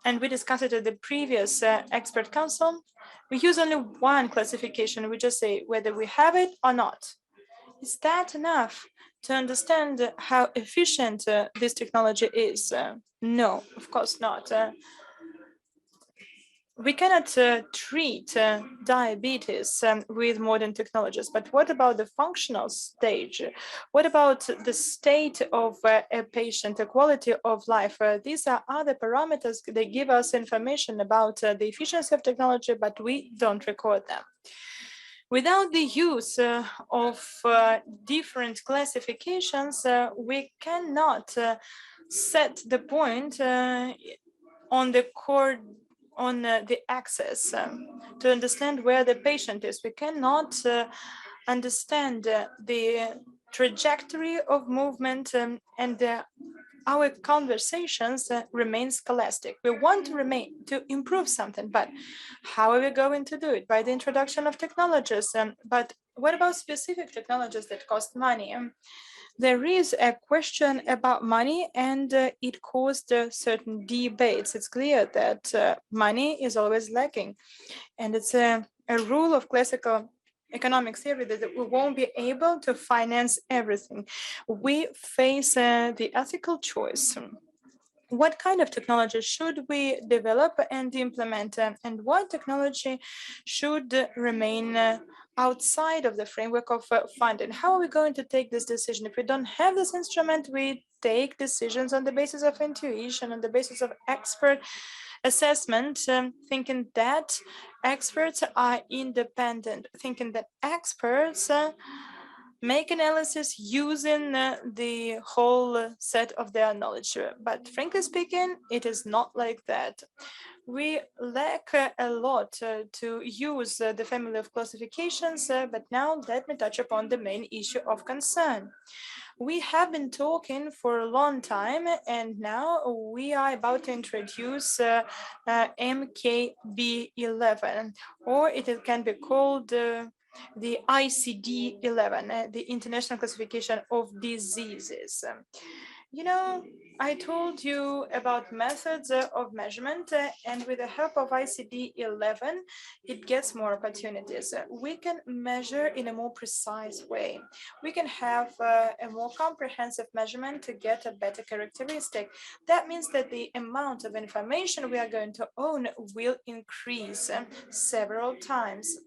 and we discussed it at the previous expert council, we use only one classification. We just say whether we have it or not. Is that enough to understand how efficient this technology is? No, of course not. We cannot treat diabetes with modern technologies, but what about the functional stage? What about the state of a patient, the quality of life? These are other parameters. They give us information about the efficiency of technology, but we don't record them. Without the use of different classifications, we cannot set the point on the core, on the axis to understand where the patient is. We cannot understand the trajectory of movement and our conversations remain scholastic. We want to improve something, but how are we going to do it? By the introduction of technologies. But what about specific technologies that cost money? There is a question about money, and it caused certain debates. It's clear that money is always lacking, and it's a rule of classical economic theory that we won't be able to finance everything. We face the ethical choice. What kind of technology should we develop and implement, and what technology should remain outside of the framework of funding? How are we going to take this decision? If we don't have this instrument, we take decisions on the basis of intuition, on the basis of expert assessment, thinking that experts are independent, thinking that experts make analysis using the whole set of their knowledge. But frankly speaking, it is not like that. We lack a lot to use the family of classifications, but now let me touch upon the main issue of concern. We have been talking for a long time, and now we are about to introduce MKB11, or it can be called the ICD-11, the International Classification of Diseases. You know, I told you about methods of measurement, and with the help of ICD-11, it gets more opportunities. We can measure in a more precise way. We can have a more comprehensive measurement to get a better characteristic. That means that the amount of information we are going to own will increase several times.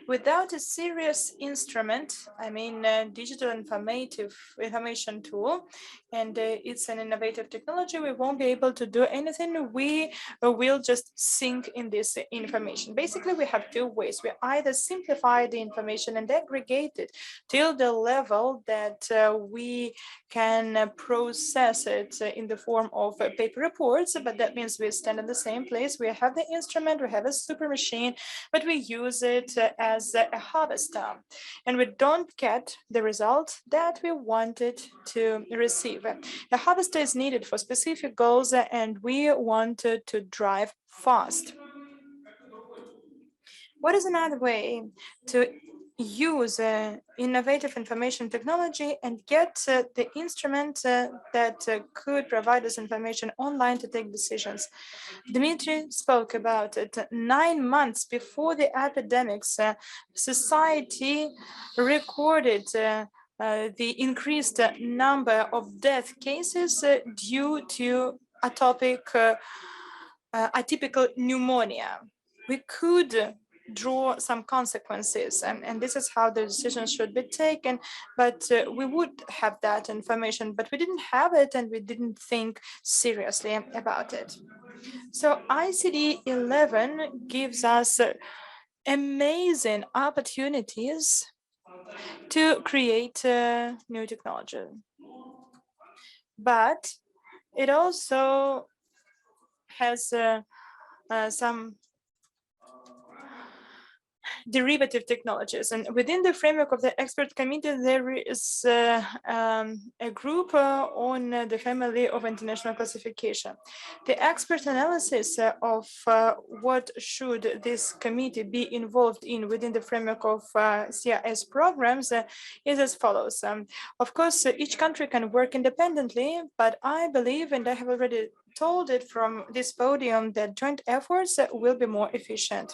Without a serious instrument, I mean digital information tool, and it's an innovative technology, we won't be able to do anything. We will just sink in this information. Basically, we have two ways. We either simplify the information and aggregate it till the level that we can process it in the form of paper reports, but that means we stand in the same place. We have the instrument, we have a super machine, but we use it as a harvester, and we don't get the result that we wanted to receive. A harvester is needed for specific goals, and we want to drive fast. What is another way to use innovative information technology and get the instrument that could provide us information online to take decisions? Dmitry spoke about it. 9 months before the epidemics, society recorded the increased number of death cases due to atypical pneumonia. We could draw some consequences, and this is how the decision should be taken, but we would have that information, but we didn't have it and we didn't think seriously about it. So ICD-11 gives us amazing opportunities to create new technology, but it also has some derivative technologies. And within the framework of the expert committee, there is a group on the family of international classification. The expert analysis of what should this committee be involved in within the framework of CIS programs is as follows. Of course, each country can work independently, but I believe, and I have already told it from this podium, that joint efforts will be more efficient.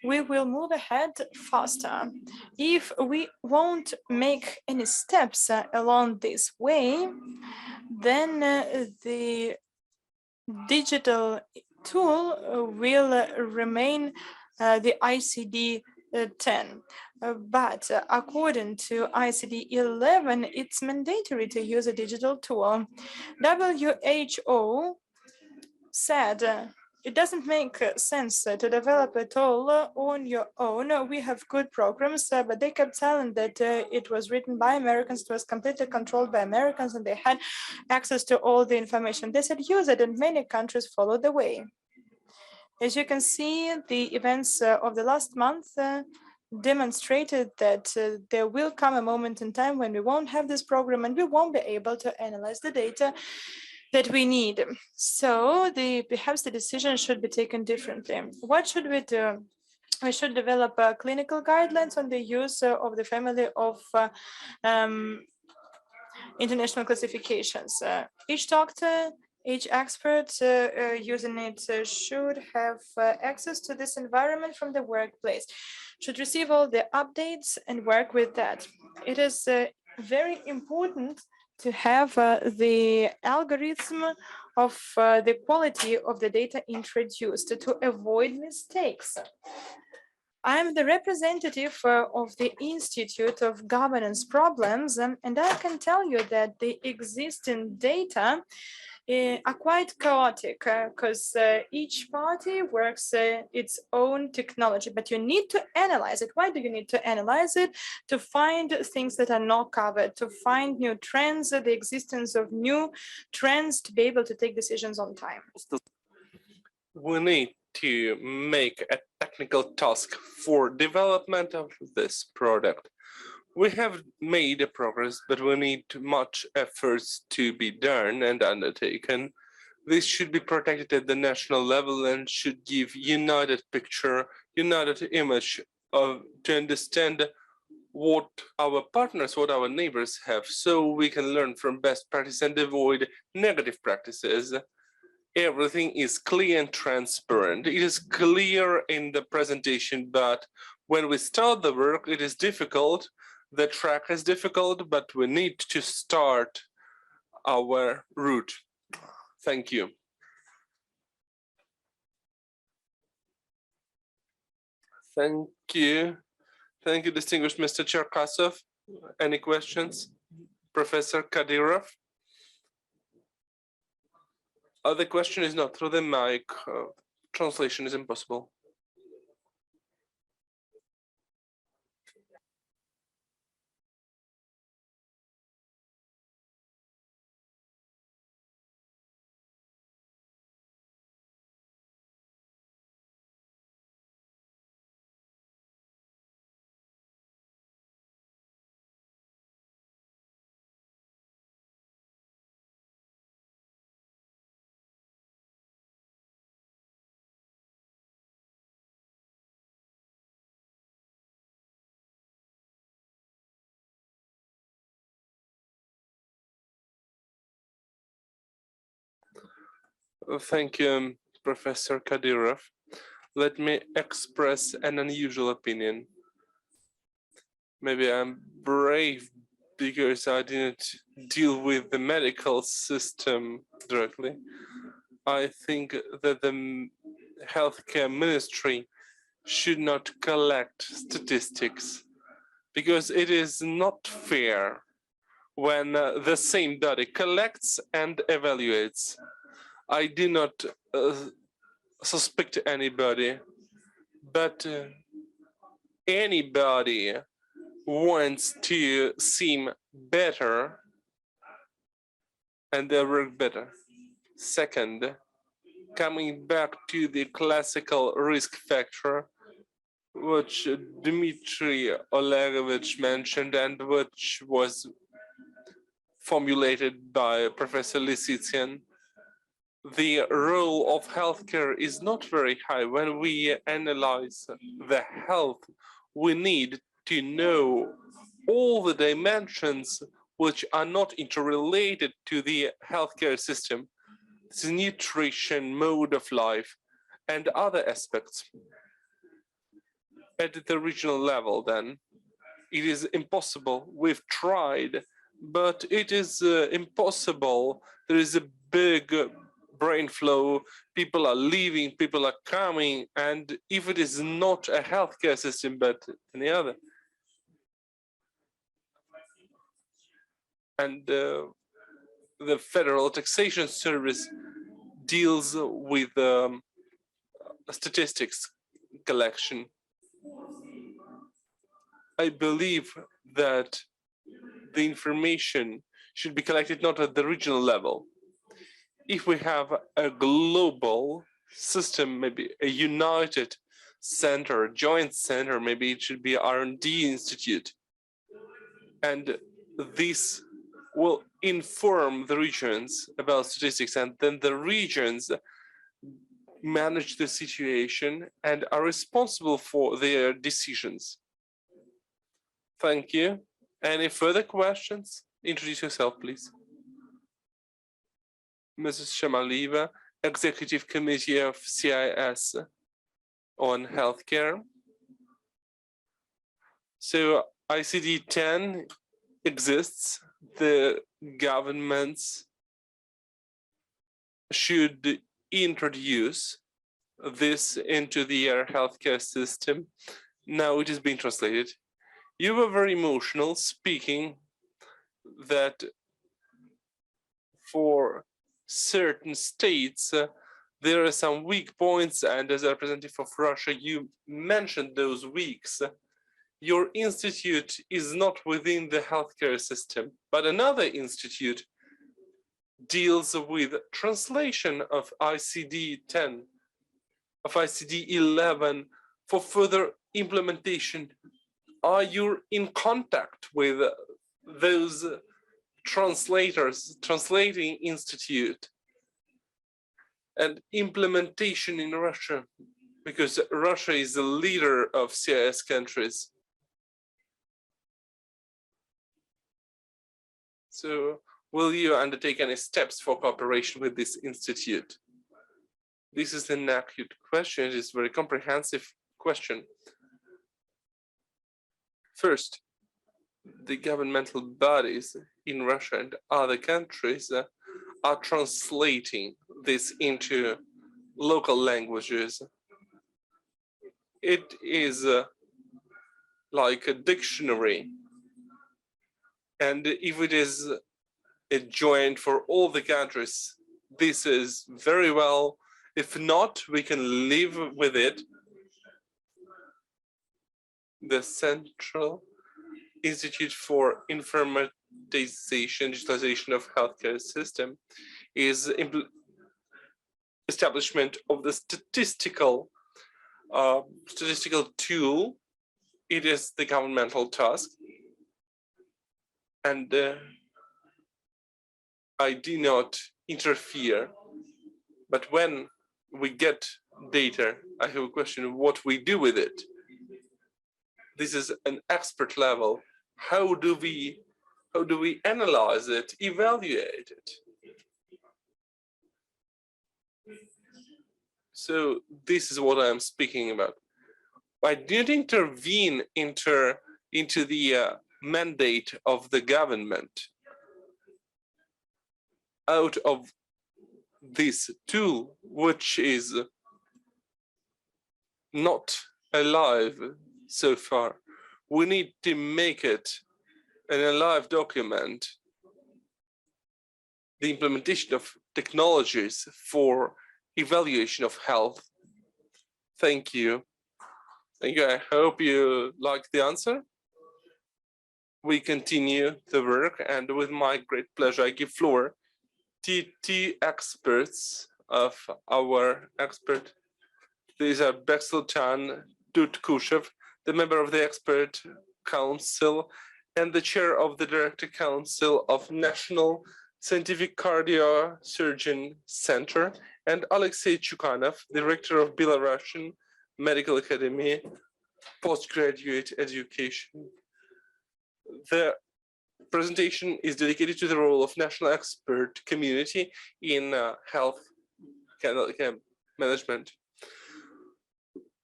We will move ahead faster. If we won't make any steps along this way, then the digital tool will remain the ICD 10. But according to ICD 11, it's mandatory to use a digital tool. WHO said it doesn't make sense to develop a tool on your own. We have good programs, but they kept telling that it was written by Americans, it was completely controlled by Americans, and they had access to all the information. They said use it, and many countries followed the way. As you can see, the events of the last month demonstrated that there will come a moment in time when we won't have this program and we won't be able to analyze the data that we need. So perhaps the decision should be taken differently. What should we do? We should develop clinical guidelines on the use of the family of international classifications. Each doctor, each expert using it should have access to this environment from the workplace, should receive all the updates and work with that. It is very important to have the algorithm of the quality of the data introduced to avoid mistakes. I'm the representative of the Institute of Governance Problems, and I can tell you that the existing data are quite chaotic because each party works its own technology, but you need to analyze it. Why do you need to analyze it? To find things that are not covered, to find new trends, the existence of new trends, to be able to take decisions on time. We need to make a technical task for development of this product. We have made a progress, but we need much efforts to be done and undertaken. This should be protected at the national level and should give united picture, united image of to understand what our partners, what our neighbors have, so we can learn from best practice and avoid negative practices. Everything is clear and transparent. It is clear in the presentation, but when we start the work, it is difficult. The track is difficult, but we need to start our route. Thank you. Thank you. Thank you, distinguished Mr. Cherkasov. Any questions? Professor Kadyrov? The question is not through the mic. Translation is impossible. Thank you, Professor Kadyrov. Let me express an unusual opinion. Maybe I'm brave because I didn't deal with the medical system directly. I think that the healthcare ministry should not collect statistics because it is not fair when the same body collects and evaluates. I do not suspect anybody, but anybody wants to seem better and they work better. Second, coming back to the classical risk factor, which Dmitry Olegovich mentioned and which was formulated by Professor Lisitsyn. The role of healthcare is not very high. When we analyze the health, we need to know all the dimensions which are not interrelated to the healthcare system. It's nutrition, mode of life, and other aspects. At the regional level, then, it is impossible. We've tried, but it is impossible. There is a big brain flow. People are leaving, people are coming, and if it is not a healthcare system, but any other, and the Federal Taxation Service deals with statistics collection. I believe that the information should be collected not at the regional level. If we have a global system, maybe a united center, a joint center, maybe it should be R&D institute. And this will inform the regions about statistics, and then the regions manage the situation and are responsible for their decisions. Thank you. Any further questions? Introduce yourself, please. Mrs. Shamaliva, Executive Committee of CIS on Healthcare. So ICD-10 exists. The governments should introduce this into their healthcare system. Now it is being translated. You were very emotional speaking that for certain states there are some weak points, and as a representative of Russia, you mentioned those weaks. Your institute is not within the healthcare system, but another institute deals with translation of ICD-10, of ICD-11 for further implementation. Are you in contact with those translators, translating institute and implementation in Russia? Because Russia is the leader of CIS countries. So will you undertake any steps for cooperation with this institute? This is an acute question. It is a very comprehensive question. First, the governmental bodies in Russia and other countries are translating this into local languages. It is like a dictionary. And if it is a joint for all the countries, this is very well. If not, we can live with it. The Central Institute for Informatization, Digitalization of Healthcare System is establishment of the statistical tool. It is the governmental task. And I do not interfere, but when we get data, I have a question: what we do with it? This is an expert level. How do we analyze it, evaluate it? So this is what I'm speaking about. I didn't intervene into the mandate of the government. Out of this tool, which is not alive so far, we need to make it an alive document. The implementation of technologies for evaluation of health. Thank you. Thank you. I hope you like the answer. We continue the work, and with my great pleasure, I give floor to experts of our expert. These are Beksultan, Dudkushev, the member of the Expert Council and the chair of the Director Council of National Scientific Cardiosurgeon Center, and Alexei Chukanov, director of Belarusian Medical Academy Postgraduate Education. The presentation is dedicated to the role of national expert community in health management.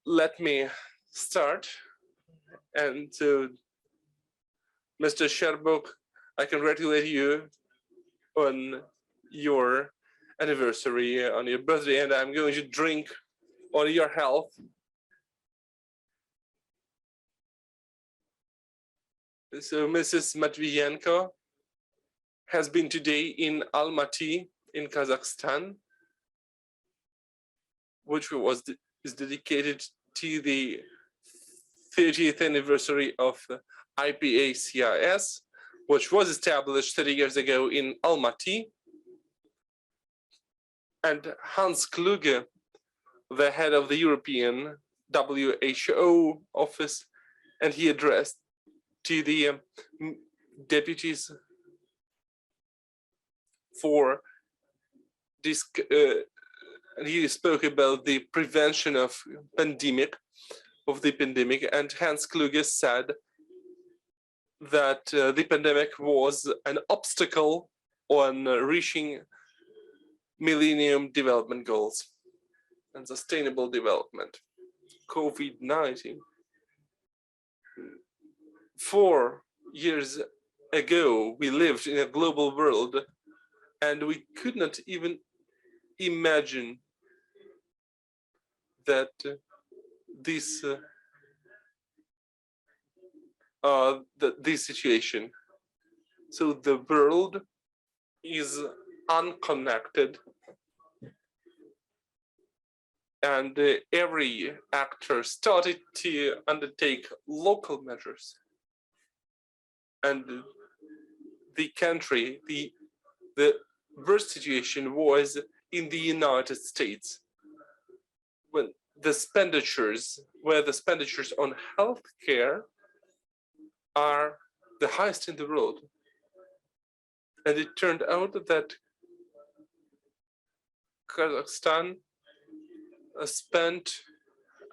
Let me start. And so, Mr. Sherbuk, I congratulate you on your anniversary, on your birthday, and I'm going to drink on your health. So Mrs. Matviyenko has been today in Almaty in Kazakhstan, which is dedicated to the 30th anniversary of IPA-CIS, which was established 30 years ago in Almaty. And Hans Kluge, the head of the European WHO office, and he addressed to the deputies for this, and he spoke about the prevention of the pandemic, and Hans Kluge said that the pandemic was an obstacle on reaching Millennium Development Goals and sustainable development. COVID-19. 4 years ago, we lived in a global world, and we could not even imagine that this situation. So the world is unconnected, and every actor started to undertake local measures. And the country, the worst situation was in the United States, when the expenditures on healthcare are the highest in the world. And it turned out that Kazakhstan spent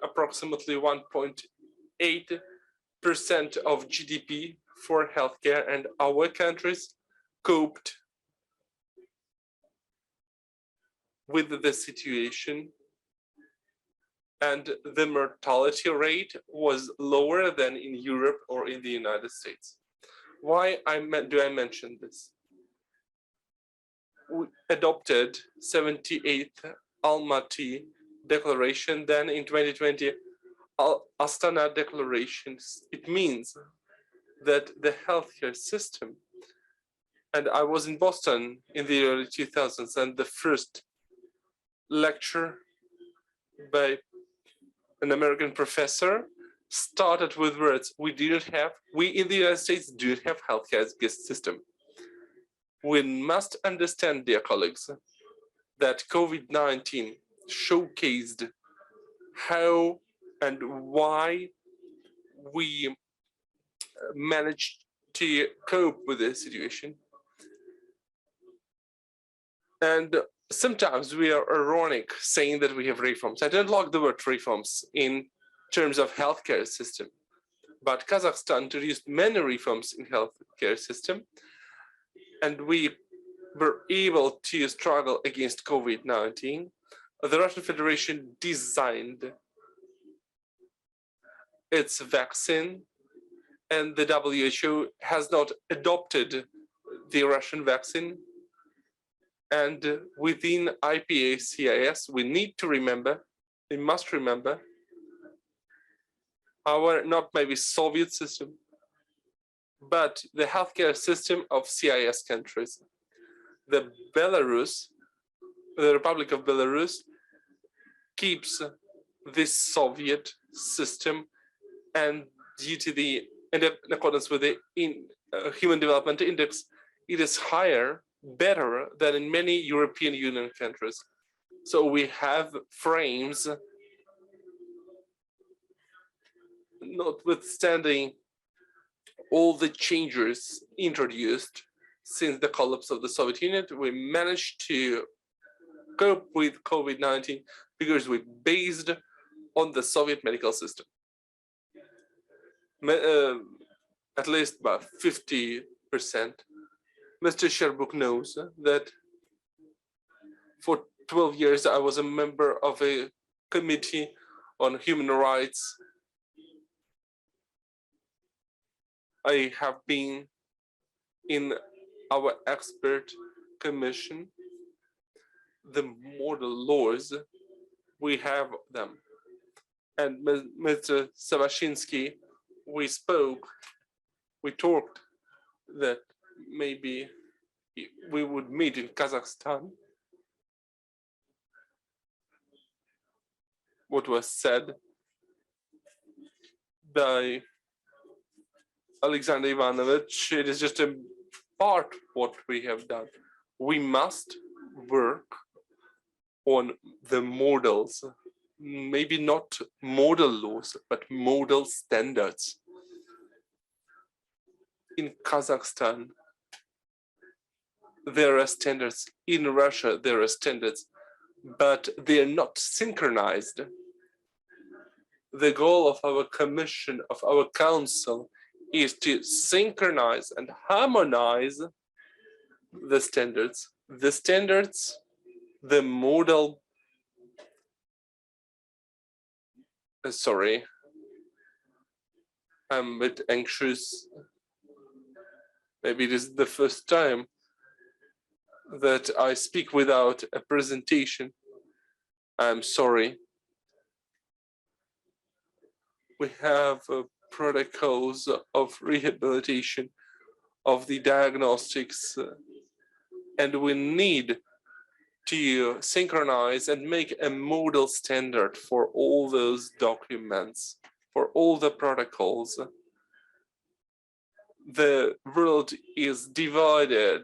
approximately 1.8% of GDP for healthcare, and our countries coped with the situation, and the mortality rate was lower than in Europe or in the United States. Why do I mention this? We adopted 78th Almaty Declaration, then in 2020 Astana declarations. It means that the healthcare system, and I was in Boston in the early 2000s, and the first lecture by an American professor started with words, we in the United States do not have healthcare system. We must understand, dear colleagues, that COVID-19 showcased how and why we managed to cope with this situation. And sometimes we are ironic saying that we have reforms. I don't like the word reforms in terms of healthcare system, but Kazakhstan introduced many reforms in healthcare system, and we were able to struggle against COVID-19. The Russian Federation designed its vaccine, and the WHO has not adopted the Russian vaccine. And within IPA-CIS, we must remember our, not maybe Soviet system, but the healthcare system of CIS countries. The Republic of Belarus keeps this Soviet system, and due to in accordance with the Human Development Index, it is better than in many European Union countries. So we have frames notwithstanding all the changes introduced since the collapse of the Soviet Union, we managed to cope with COVID-19 because we based on the Soviet medical system. At least by 50%. Mr. Sherbuk knows that for 12 years I was a member of a committee on human rights. I have been in our expert commission. The model laws, we have them. And Mr. Savashinsky, we talked that maybe we would meet in Kazakhstan. What was said by Alexander Ivanovich, it is just a part what we have done. We must work on the models, maybe not model laws, but model standards. In Kazakhstan, there are standards. In Russia, there are standards, but they are not synchronized. The goal of our commission, of our council, is to synchronize and harmonize the standards. The standards, the model, sorry, I'm a bit anxious. Maybe it is the first time that I speak without a presentation. I'm sorry. We have protocols of rehabilitation of the diagnostics, and we need to synchronize and make a model standard for all those documents, for all the protocols. The world is divided,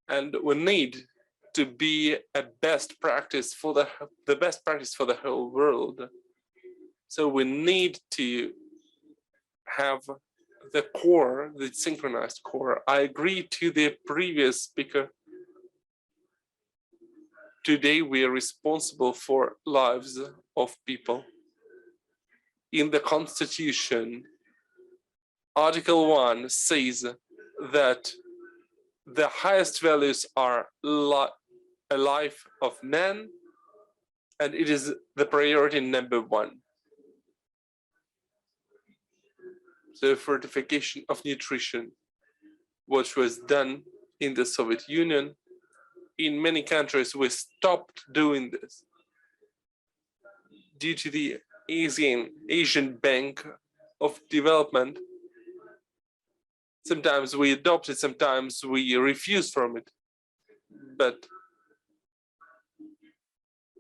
and we need to be a best practice for the best practice for the whole world. So we need to have the core, the synchronized core. I agree to the previous speaker. Today we are responsible for lives of people. In the Constitution, Article 1 says that the highest values are a life of man, and it is the priority number 1. The fortification of nutrition, which was done in the Soviet Union. In many countries, we stopped doing this due to the Asian Bank of Development. Sometimes we adopt it, sometimes we refuse from it. But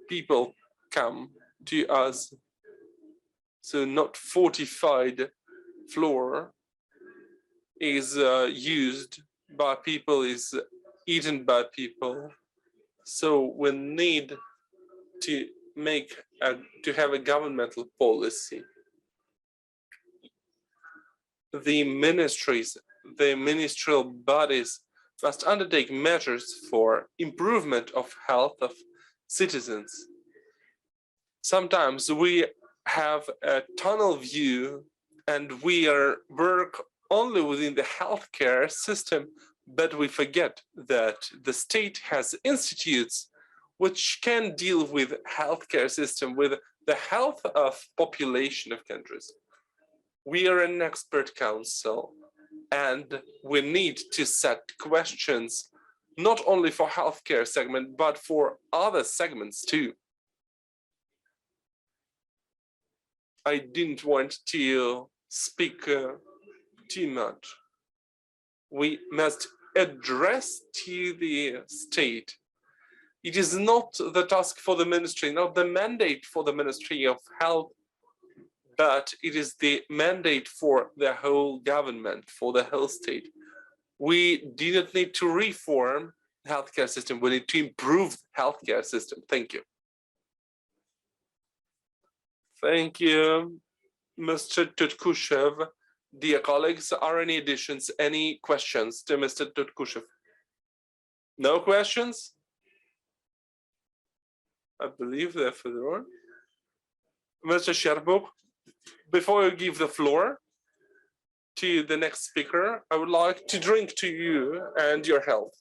people come to us, so not fortified flour is used by people, is eaten by people. So we need to have a governmental policy. The ministries, the ministerial bodies must undertake measures for improvement of health of citizens. Sometimes we have a tunnel view and we work only within the healthcare system, but we forget that the state has institutes which can deal with healthcare system, with the health of population of countries. We are an expert council, and we need to set questions not only for healthcare segment, but for other segments too. I didn't want to speak too much. We must address to the state. It is not the task for the ministry, not the mandate for the Ministry of Health, but it is the mandate for the whole government, for the whole state. We do not need to reform the healthcare system, we need to improve the healthcare system. Thank you. Thank you. Mr. Tutkushev. Dear colleagues, are any additions, any questions to Mr. Tutkushev? No questions? I believe they're for the floor. Mr. Sherbuk, before you give the floor to the next speaker, I would like to drink to you and your health.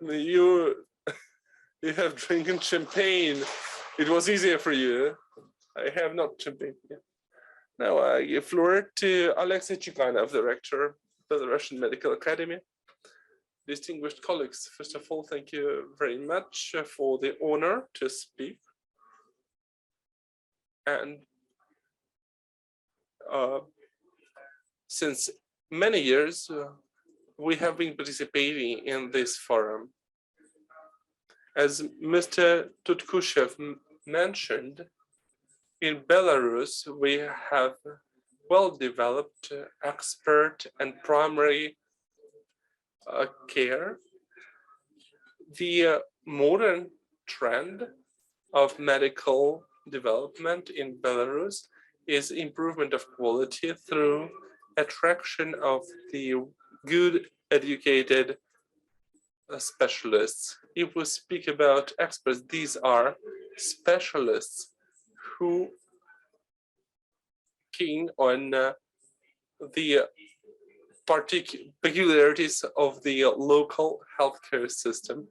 You have drinking champagne. It was easier for you. I have not champagne. Now I give floor to Alexei Chikanov, Director of the Russian Medical Academy. Distinguished colleagues, first of all, thank you very much for the honor to speak. And since many years, we have been participating in this forum. As Mr. Tutkushev mentioned, in Belarus, we have well-developed expert and primary care. The modern trend of medical development in Belarus is improvement of quality through attraction of the good educated specialists. If we speak about experts, these are specialists who keen on the peculiarities of the local healthcare system.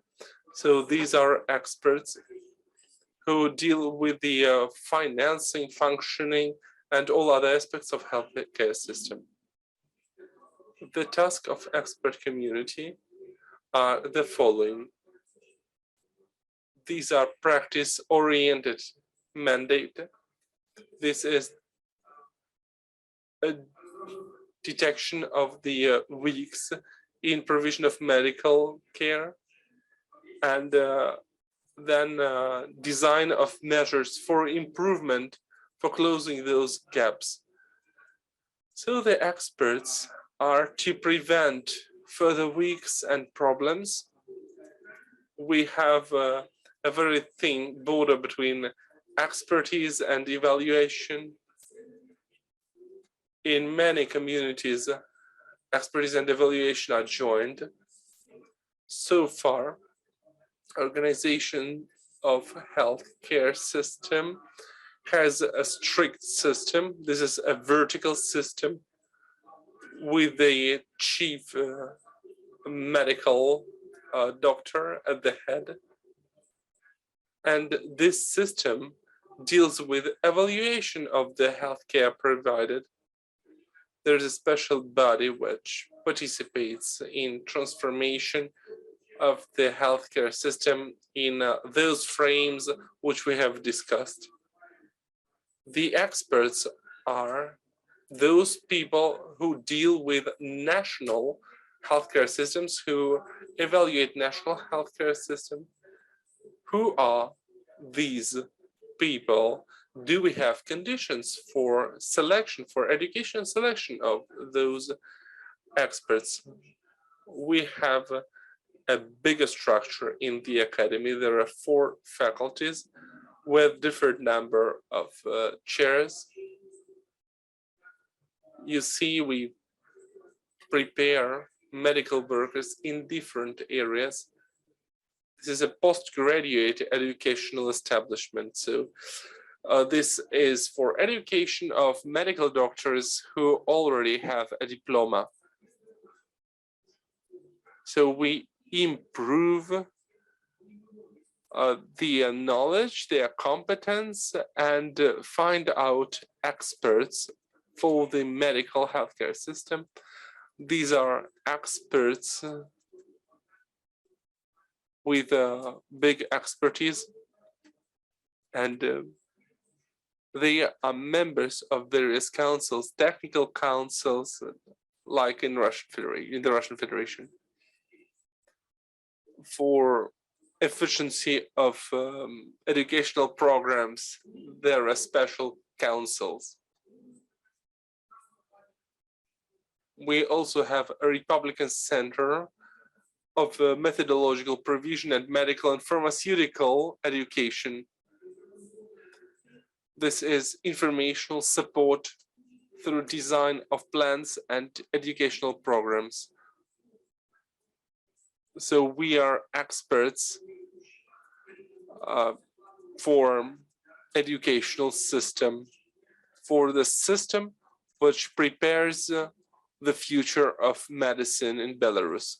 So these are experts who deal with the financing, functioning, and all other aspects of healthcare system. The task of expert community are the following. These are practice-oriented mandate. This is a detection of the weaks in provision of medical care, and then design of measures for improvement, for closing those gaps. So the experts are to prevent further weaks and problems. We have a very thin border between expertise and evaluation. In many communities, expertise and evaluation are joined. So far, organization of healthcare system has a strict system. This is a vertical system with the chief medical doctor at the head. And this system deals with evaluation of the healthcare provided. There's a special body which participates in transformation of the healthcare system in those frames which we have discussed. The experts are those people who deal with national healthcare systems, who evaluate national healthcare system. Who are these people? Do we have conditions for selection, for education selection of those experts? We have a bigger structure in the academy. There are 4 faculties with different number of chairs. You see, we prepare medical workers in different areas. This is a postgraduate educational establishment. So this is for education of medical doctors who already have a diploma. So we improve the knowledge, their competence, and find out experts for the medical healthcare system. These are experts with big expertise, and they are members of various councils, technical councils, like in the Russian Federation. For efficiency of educational programs, there are special councils. We also have a Republican Center of methodological provision and medical and pharmaceutical education. This is informational support through design of plans and educational programs. So we are experts for educational system, for the system which prepares the future of medicine in Belarus.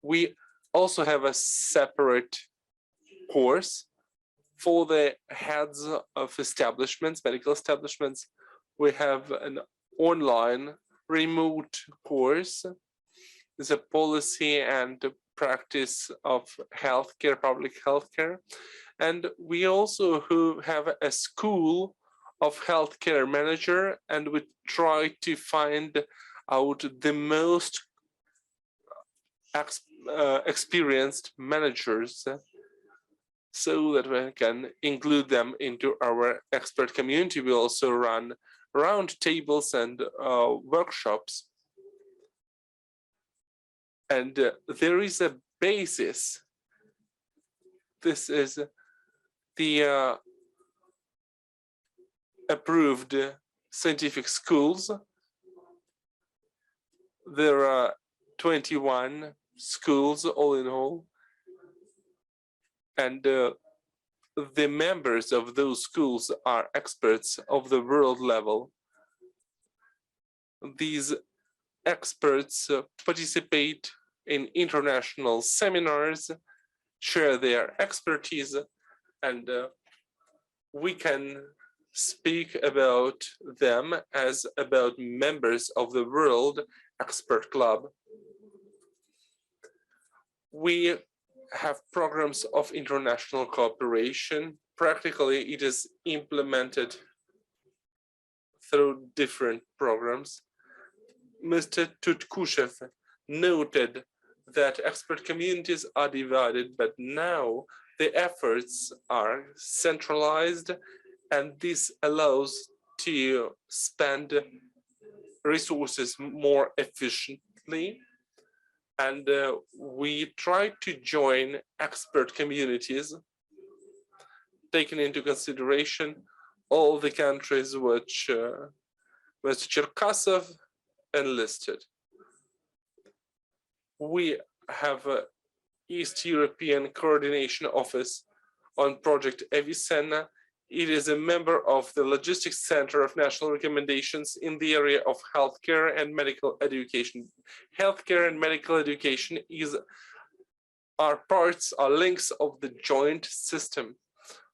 We also have a separate course for the heads of establishments, medical establishments. We have an online remote course. It's a policy and practice of healthcare, public healthcare. And we also have a school of healthcare manager, and we try to find out the most experienced managers so that we can include them into our expert community. We also run round tables and workshops. And there is a basis. This is the approved scientific schools. There are 21 schools all in all. And the members of those schools are experts of the world level. These experts participate in international seminars, share their expertise, and we can speak about them as about members of the World Expert Club. We have programs of international cooperation. Practically, it is implemented through different programs. Mr. Tutkushev noted that expert communities are divided, but now the efforts are centralized, and this allows to spend resources more efficiently. And we try to join expert communities, taking into consideration all the countries which Mr. Cherkasov enlisted. We have an East European Coordination Office on Project Avicenna. It is a member of the Logistics Center of National Recommendations in the area of healthcare and medical education. Healthcare and medical education are links of the joint system.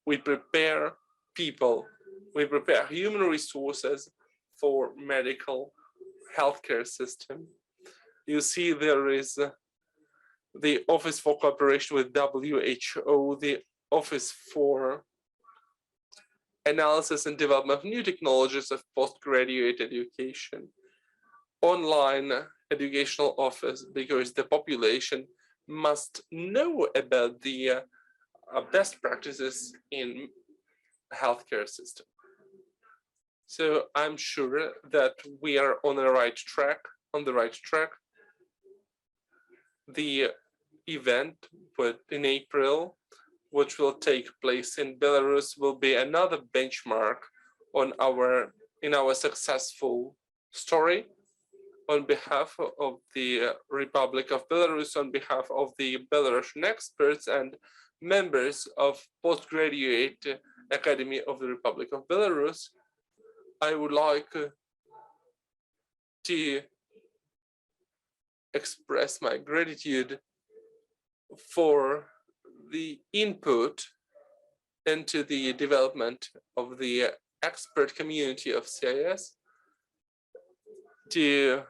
We prepare people, we prepare human resources for medical healthcare system. You see there is the Office for Cooperation with WHO, the Office for Analysis and Development of New Technologies of Postgraduate Education, online educational office, because the population must know about the best practices in healthcare system. So I'm sure that we are on the right track. The event in April, which will take place in Belarus, will be another benchmark in our successful story. On behalf of the Republic of Belarus, on behalf of the Belarusian experts and members of Postgraduate Academy of the Republic of Belarus, I would like to express my gratitude for the input into the development of the expert community of CIS, to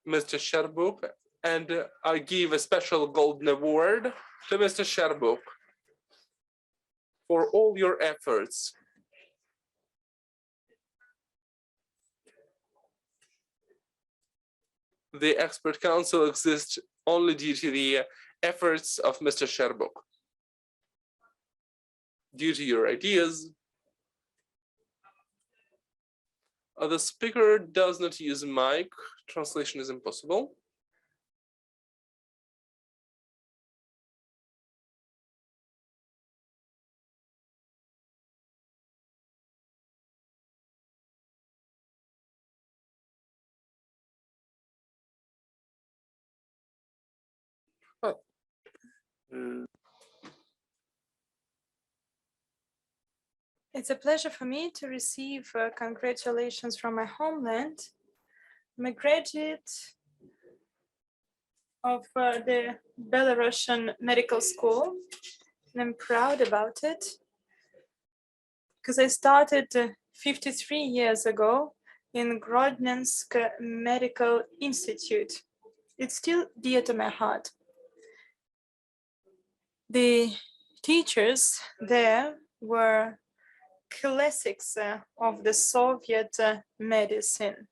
Mr. Sherbuk, and I give a special golden award to Mr. Sherbuk for all your efforts. The expert council exists only due to the efforts of Mr. Sherbuk. Due to your ideas, the speaker does not use mic. Translation is impossible. It's a pleasure for me to receive congratulations from my homeland. I'm a graduate of the Belarusian Medical School, and I'm proud about it because I started 53 years ago in Grodnensk Medical Institute. It's still dear to my heart. The teachers there were classics of the Soviet medicine,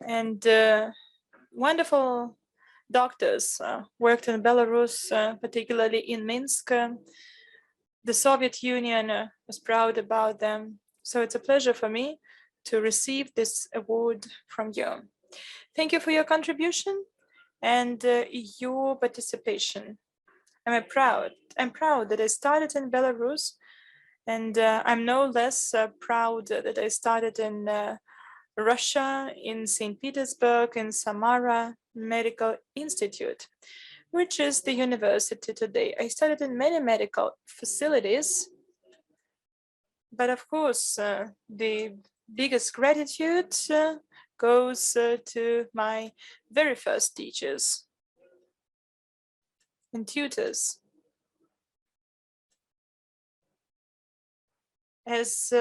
and wonderful doctors worked in Belarus, particularly in Minsk. The Soviet Union was proud about them. So it's a pleasure for me to receive this award from you. Thank you for your contribution and your participation. I'm proud that I started in Belarus, and I'm no less proud that I started in Russia, in St. Petersburg, in Samara Medical Institute, which is the university today. I studied in many medical facilities, but of course, the biggest gratitude goes to my very first teachers and tutors. As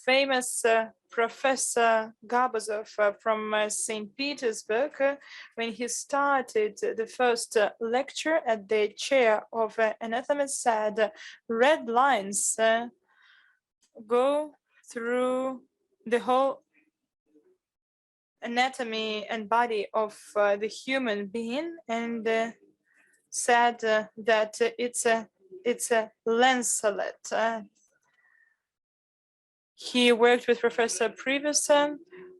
famous Professor Gabazov from St. Petersburg, when he started the first lecture at the chair of anatomy, said, red lines go through the whole anatomy and body of the human being, and said that it's a lancelet. He worked with Professor Previous,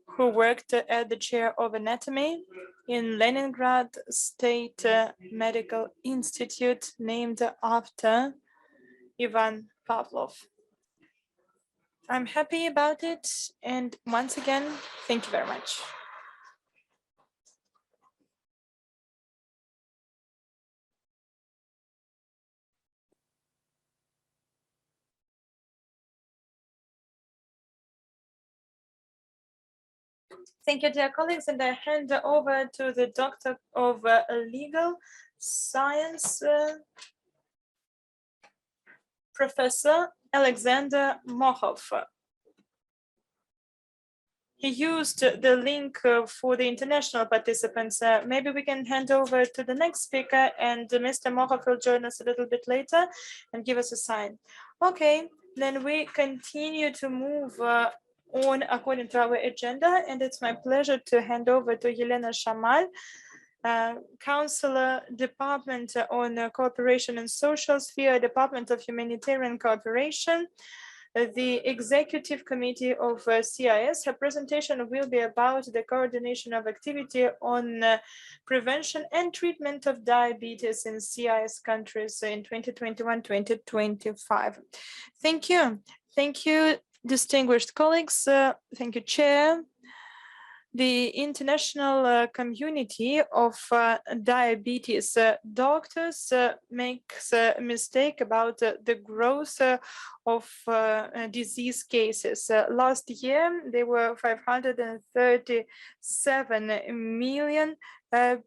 who worked at the chair of anatomy in Leningrad State Medical Institute, named after Ivan Pavlov. I'm happy about it, and once again, thank you very much. Thank you, dear colleagues, and I hand over to the Doctor of Legal Science, Professor Alexander Mohov. He used the link for the international participants. Maybe we can hand over to the next speaker, and Mr. Mohov will join us a little bit later and give us a sign. Okay, then we continue to move on according to our agenda, and it's my pleasure to hand over to Elena Shamal, Counselor, Department on Cooperation and Social Sphere, Department of Humanitarian Cooperation, the Executive Committee of CIS. Her presentation will be about the coordination of activity on prevention and treatment of diabetes in CIS countries in 2021-2025. Thank you. Thank you, distinguished colleagues. Thank you, Chair. The international community of diabetes doctors makes a mistake about the growth of disease cases. Last year, there were 537 million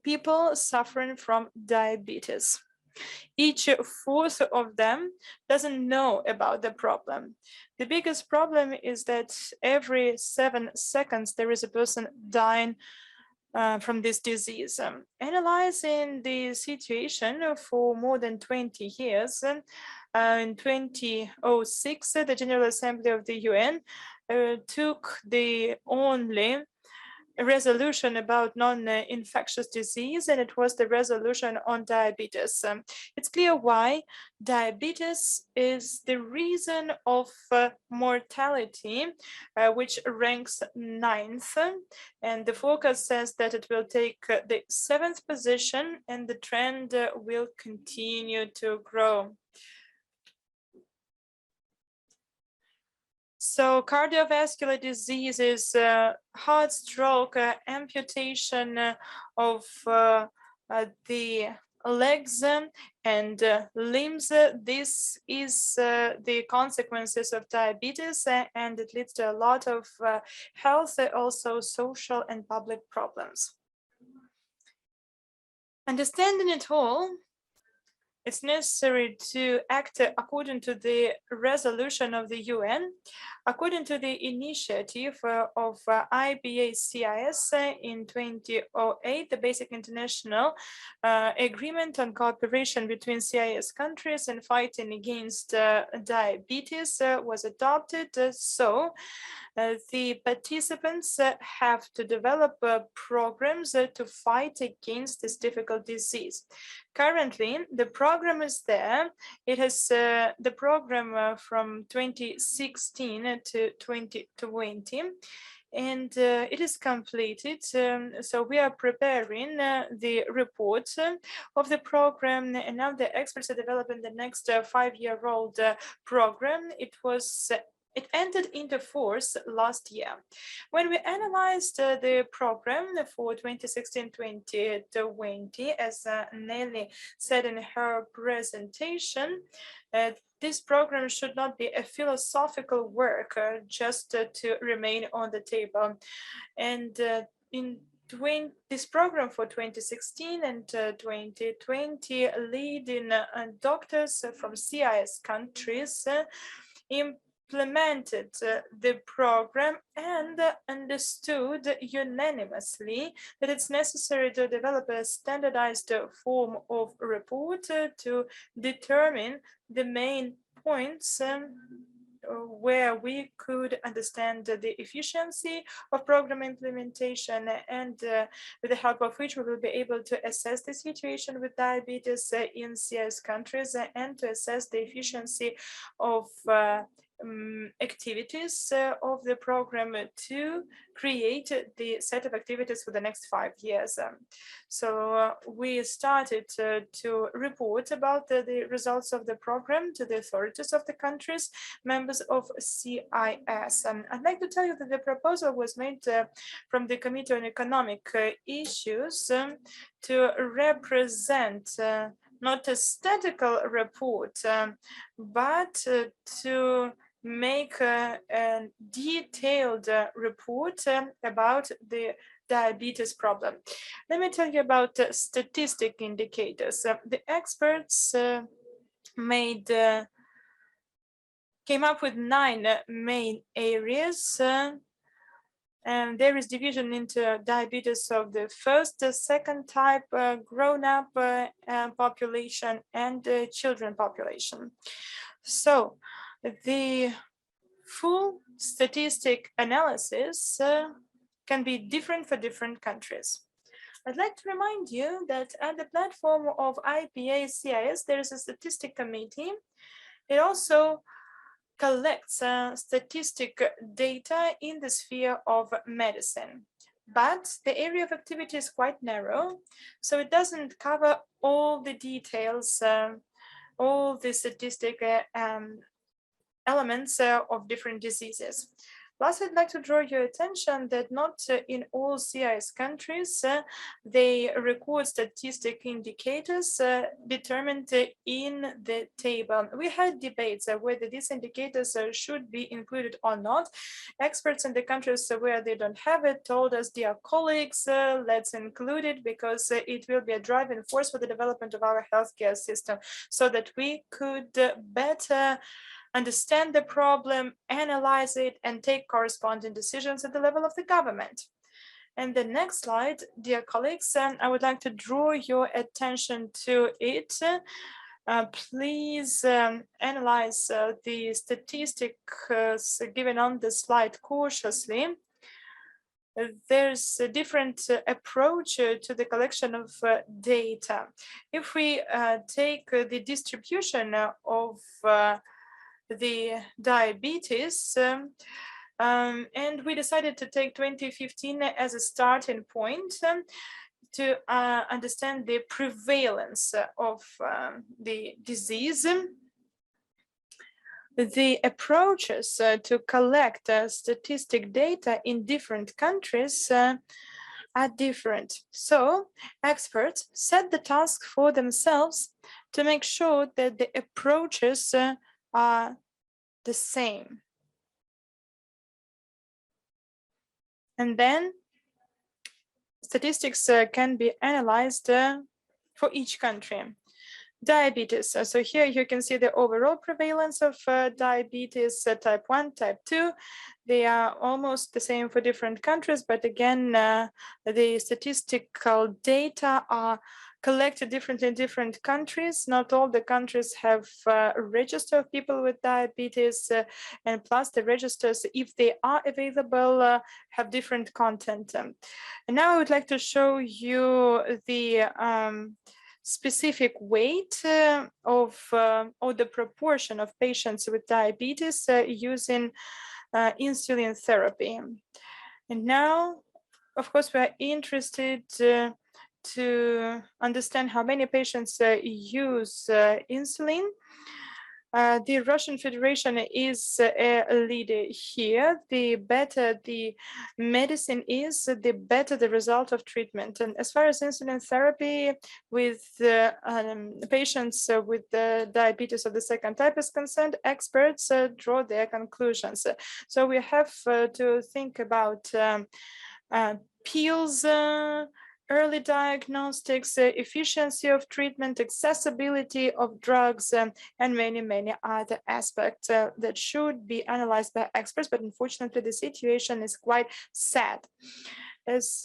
people suffering from diabetes. Each fourth of them doesn't know about the problem. The biggest problem is that every 7 seconds there is a person dying from this disease. Analyzing the situation for more than 20 years, in 2006, the General Assembly of the UN took the only resolution about non-infectious disease, and it was the resolution on diabetes. It's clear why diabetes is the reason of mortality, which ranks 9th, and the forecast says that it will take the 7th position, and the trend will continue to grow. So cardiovascular diseases, heart stroke, amputation of the legs and limbs. This is the consequences of diabetes, and it leads to a lot of health, also social and public problems. Understanding it all, it's necessary to act according to the resolution of the UN, according to the initiative of IPA-CIS in 2008, the Basic International Agreement on Cooperation between CIS countries in fighting against diabetes was adopted. The participants have to develop programs to fight against this difficult disease. Currently, the program is there. It has the program from 2016 to 2020. And it is completed. So we are preparing the report of the program, and now the experts are developing the next 5-year-old program. It entered into force last year. When we analyzed the program for 2016-2020, as Nelly said in her presentation, this program should not be a philosophical work just to remain on the table. And this program for 2016 and 2020, leading doctors from CIS countries implemented the program and understood unanimously that it's necessary to develop a standardized form of report to determine the main points where we could understand the efficiency of program implementation, and with the help of which we will be able to assess the situation with diabetes in CIS countries and to assess the efficiency of activities of the program to create the set of activities for the next 5 years. So we started to report about the results of the program to the authorities of the countries, members of CIS. I'd like to tell you that the proposal was made from the Committee on Economic Issues to represent not a statistical report, but to make a detailed report about the diabetes problem. Let me tell you about statistic indicators. The experts came up with 9 main areas. And there is division into diabetes of the first, second type, grown-up population, and children population. So the full statistic analysis can be different for different countries. I'd like to remind you that at the platform of IPA-CIS, there is a statistic committee. It also collects statistic data in the sphere of medicine. But the area of activity is quite narrow, so it doesn't cover all the details, all the statistic elements of different diseases. Last, I'd like to draw your attention that not in all CIS countries they record statistic indicators determined in the table. We had debates whether these indicators should be included or not. Experts in the countries where they don't have it told us, dear colleagues, let's include it because it will be a driving force for the development of our healthcare system, so that we could better understand the problem, analyze it, and take corresponding decisions at the level of the government. And the next slide, dear colleagues, I would like to draw your attention to it. Please analyze the statistics given on the slide cautiously. There's a different approach to the collection of data. If we take the distribution of the diabetes, and we decided to take 2015 as a starting point to understand the prevalence of the disease. The approaches to collect statistic data in different countries are different. So experts set the task for themselves to make sure that the approaches are the same. And then statistics can be analyzed for each country. Diabetes. So here you can see the overall prevalence of diabetes type 1, type 2. They are almost the same for different countries, but again, the statistical data are collected differently in different countries. Not all the countries have a register of people with diabetes, and plus the registers, if they are available, have different content. And now I would like to show you the specific weight of or the proportion of patients with diabetes using insulin therapy. And now, of course, we are interested to understand how many patients use insulin. The Russian Federation is a leader here. The better the medicine is, the better the result of treatment. And as far as insulin therapy with patients with diabetes of the second type is concerned, experts draw their conclusions. So we have to think about pills, early diagnostics, efficiency of treatment, accessibility of drugs, and many, many other aspects that should be analyzed by experts. But unfortunately, the situation is quite sad. As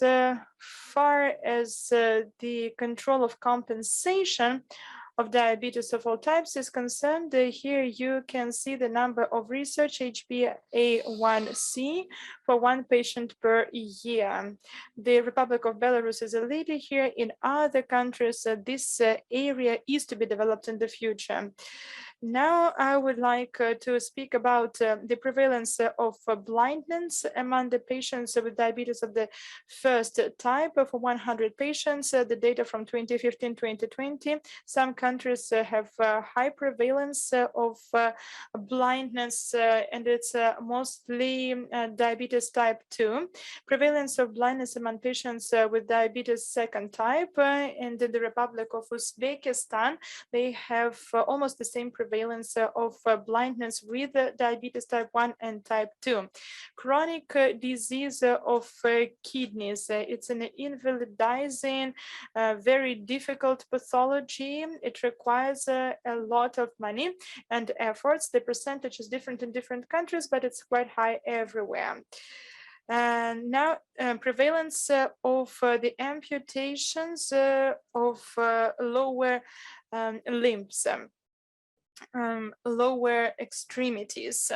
far as the control of compensation of diabetes of all types is concerned, here you can see the number of research HbA1c for one patient per year. The Republic of Belarus is a leader here. In other countries, this area is to be developed in the future. Now I would like to speak about the prevalence of blindness among the patients with diabetes of the first type. For 100 patients, the data from 2015-2020, some countries have high prevalence of blindness, and it's mostly diabetes type 2. Prevalence of blindness among patients with diabetes second type, and in the Republic of Uzbekistan, they have almost the same prevalence of blindness with diabetes type 1 and type 2. Chronic disease of kidneys. It's an invalidizing, very difficult pathology. It requires a lot of money and efforts. The percentage is different in different countries, but it's quite high everywhere. And now prevalence of the amputations of lower limbs. Lower extremities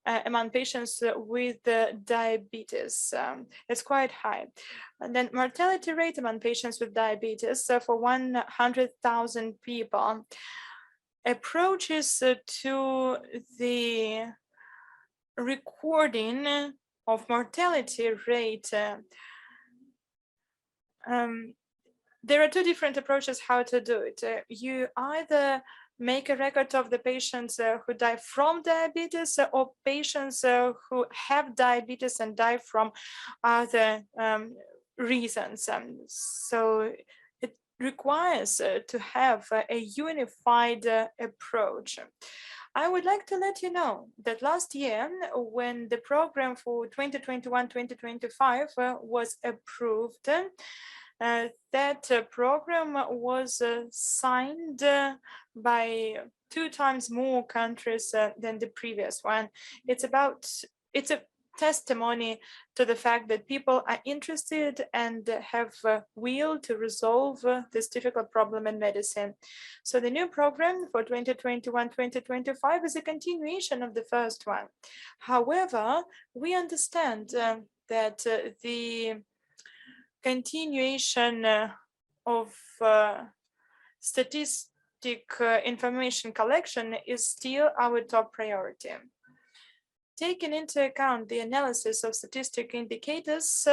among patients with diabetes. It's quite high. And then mortality rate among patients with diabetes for 100,000 people. Approaches to the recording of mortality rate. There are two different approaches how to do it. You either make a record of the patients who die from diabetes or patients who have diabetes and die from other reasons. So it requires to have a unified approach. I would like to let you know that last year, when the program for 2021-2025 was approved, that program was signed by 2 times more countries than the previous one. It's a testimony to the fact that people are interested and have a will to resolve this difficult problem in medicine. So the new program for 2021-2025 is a continuation of the first one. However, we understand that the continuation of statistic information collection is still our top priority. Taking into account the analysis of statistic indicators,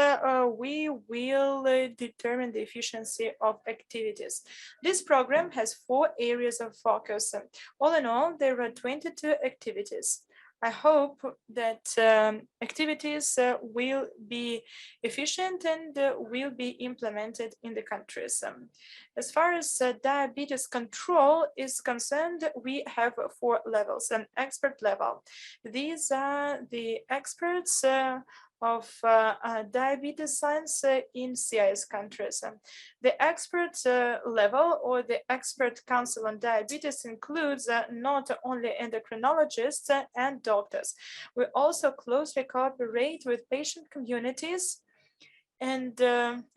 we will determine the efficiency of activities. This program has 4 areas of focus. All in all, there are 22 activities. I hope that activities will be efficient and will be implemented in the countries. As far as diabetes control is concerned, we have 4 levels. An expert level. These are the experts of diabetes science in CIS countries. The expert level or the expert council on diabetes includes not only endocrinologists and doctors. We also closely cooperate with patient communities, and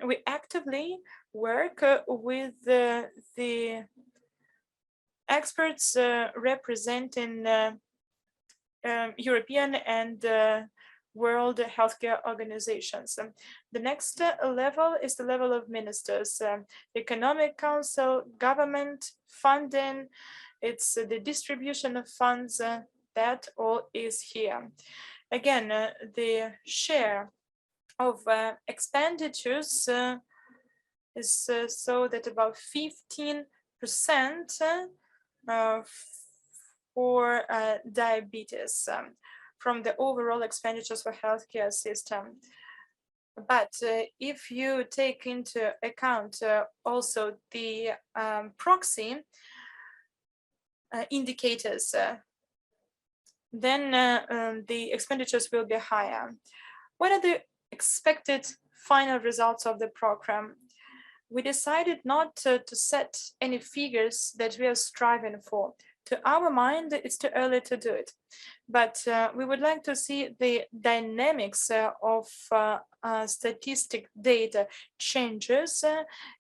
we actively work with the experts representing European and World Healthcare Organizations. The next level is the level of ministers, economic council, government, funding, it's the distribution of funds, that all is here. Again, the share of expenditures is so that about 15% for diabetes from the overall expenditures for healthcare system. But if you take into account also the proxy indicators, then the expenditures will be higher. What are the expected final results of the program? We decided not to set any figures that we are striving for. To our mind, it's too early to do it. But we would like to see the dynamics of statistic data changes,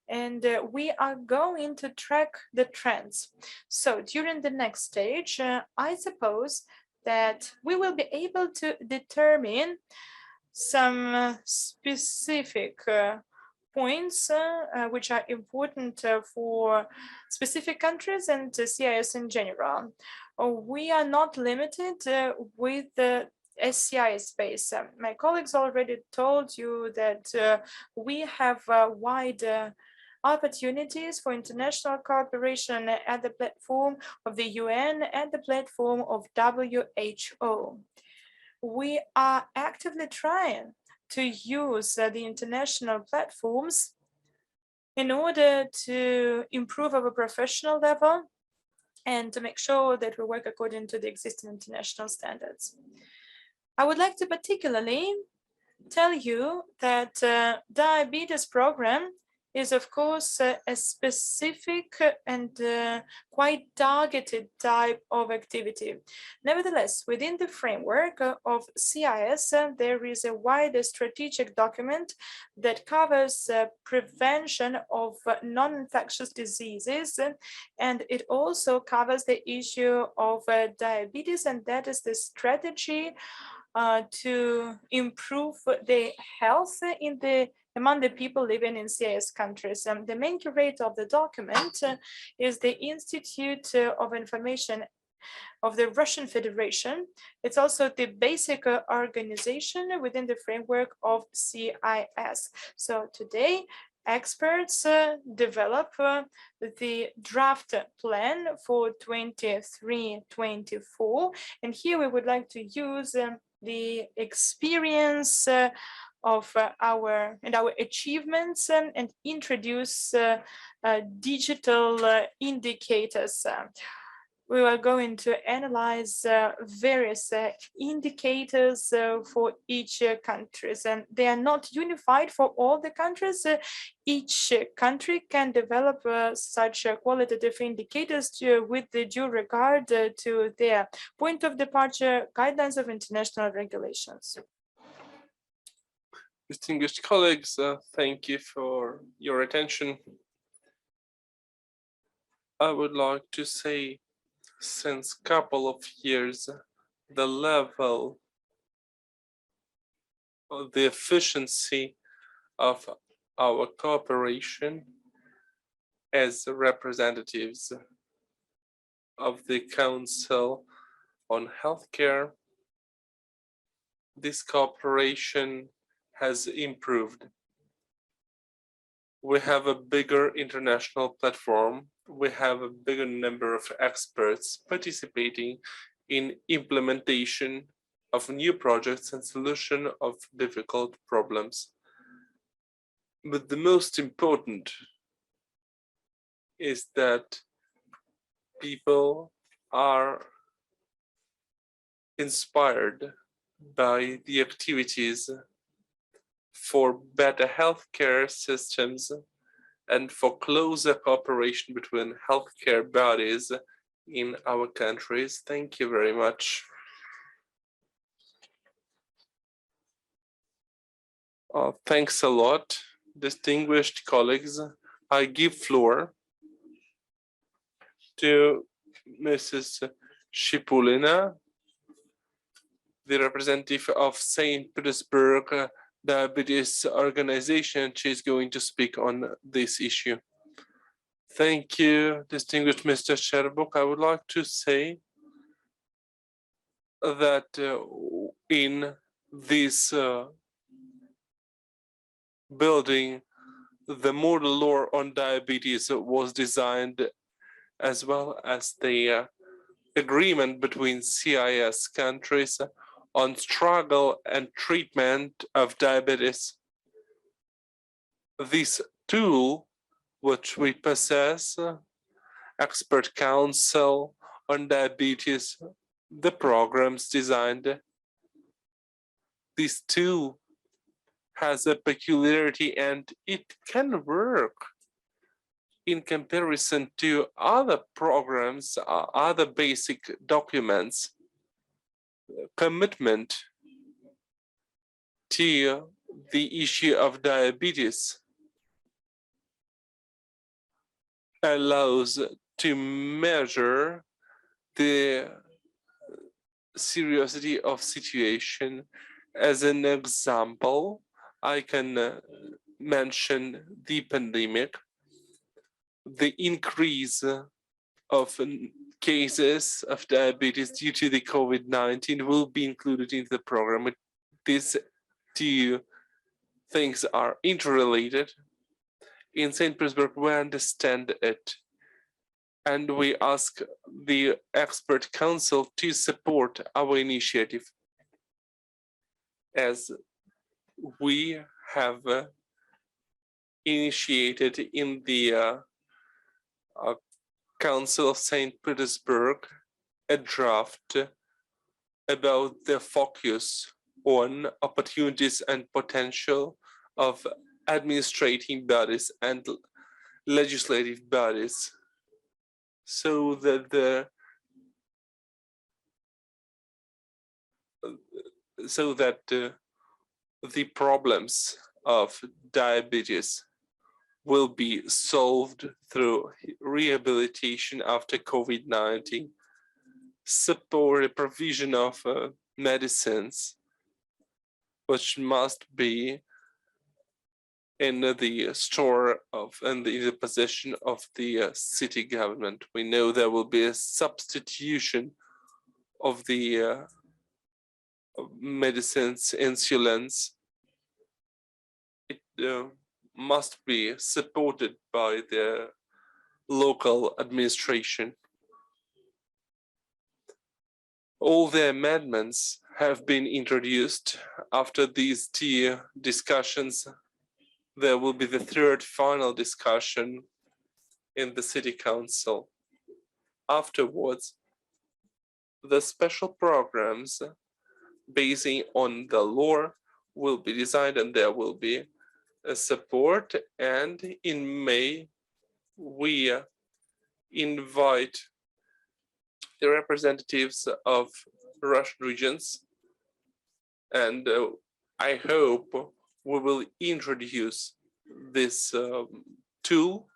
and we are going to track the trends. So during the next stage, I suppose that we will be able to determine some specific points which are important for specific countries and CIS in general. We are not limited with the SCI space. My colleagues already told you that we have wide opportunities for international cooperation at the platform of the UN and the platform of WHO. We are actively trying to use the international platforms in order to improve our professional level and to make sure that we work according to the existing international standards. I would like to particularly tell you that diabetes program is of course a specific and quite targeted type of activity. Nevertheless, within the framework of CIS, there is a wider strategic document that covers prevention of non-infectious diseases, and it also covers the issue of diabetes, and that is the strategy to improve the health among the people living in CIS countries. The main curator of the document is the Institute of Information of the Russian Federation. It's also the basic organization within the framework of CIS. So today, experts develop the draft plan for 23-24, and here we would like to use the experience of our achievements and introduce digital indicators. We are going to analyze various indicators for each country, and they are not unified for all the countries. Each country can develop such qualitative indicators with the due regard to their point of departure, guidelines of international regulations. Distinguished colleagues, thank you for your attention. I would like to say, since a couple of years, the level of the efficiency of our cooperation as representatives of the Council on Healthcare, this cooperation has improved. We have a bigger international platform. We have a bigger number of experts participating in implementation of new projects and solution of difficult problems. But the most important is that people are inspired by the activities for better healthcare systems and for closer cooperation between healthcare bodies in our countries. Thank you very much. Thanks a lot, distinguished colleagues. I give floor to Mrs. Shipulina, the representative of St. Petersburg Diabetes Organization. She's going to speak on this issue. Thank you, distinguished Mr. Sherbuk. I would like to say that in this building, the model law on diabetes was designed, as well as the agreement between CIS countries on struggle and treatment of diabetes. This tool, which we possess, expert council on diabetes, the programs designed, this tool has a peculiarity and it can work in comparison to other programs, other basic documents. Commitment to the issue of diabetes allows to measure the seriousity of situation. As an example, I can mention the pandemic, the increase of cases of diabetes due to the COVID-19 will be included in the program. These two things are interrelated. In St. Petersburg, we understand it, and we ask the expert council to support our initiative, as we have initiated in the Council of St. Petersburg a draft about the focus on opportunities and potential of administrative bodies and legislative bodies, so that the problems of diabetes will be solved through rehabilitation after COVID-19, support the provision of medicines, which must be in the store of and in the possession of the city government. We know there will be a substitution of the medicines, insulins. It must be supported by the local administration. All the amendments have been introduced. After these two discussions, there will be the third final discussion in the city council. Afterwards, the special programs basing on the law will be designed, and there will be a support. And in May, we invite the representatives of Russian regions, and I hope we will introduce this tool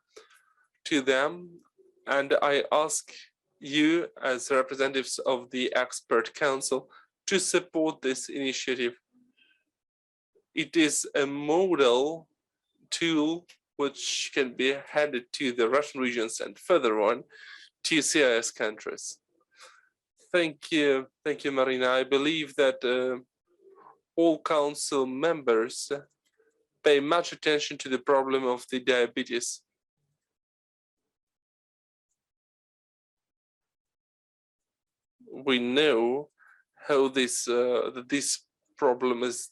to them. And I ask you, as representatives of the expert council, to support this initiative. It is a model tool which can be handed to the Russian regions and further on to CIS countries. Thank you, Marina. I believe that all council members pay much attention to the problem of the diabetes. we know how this problem is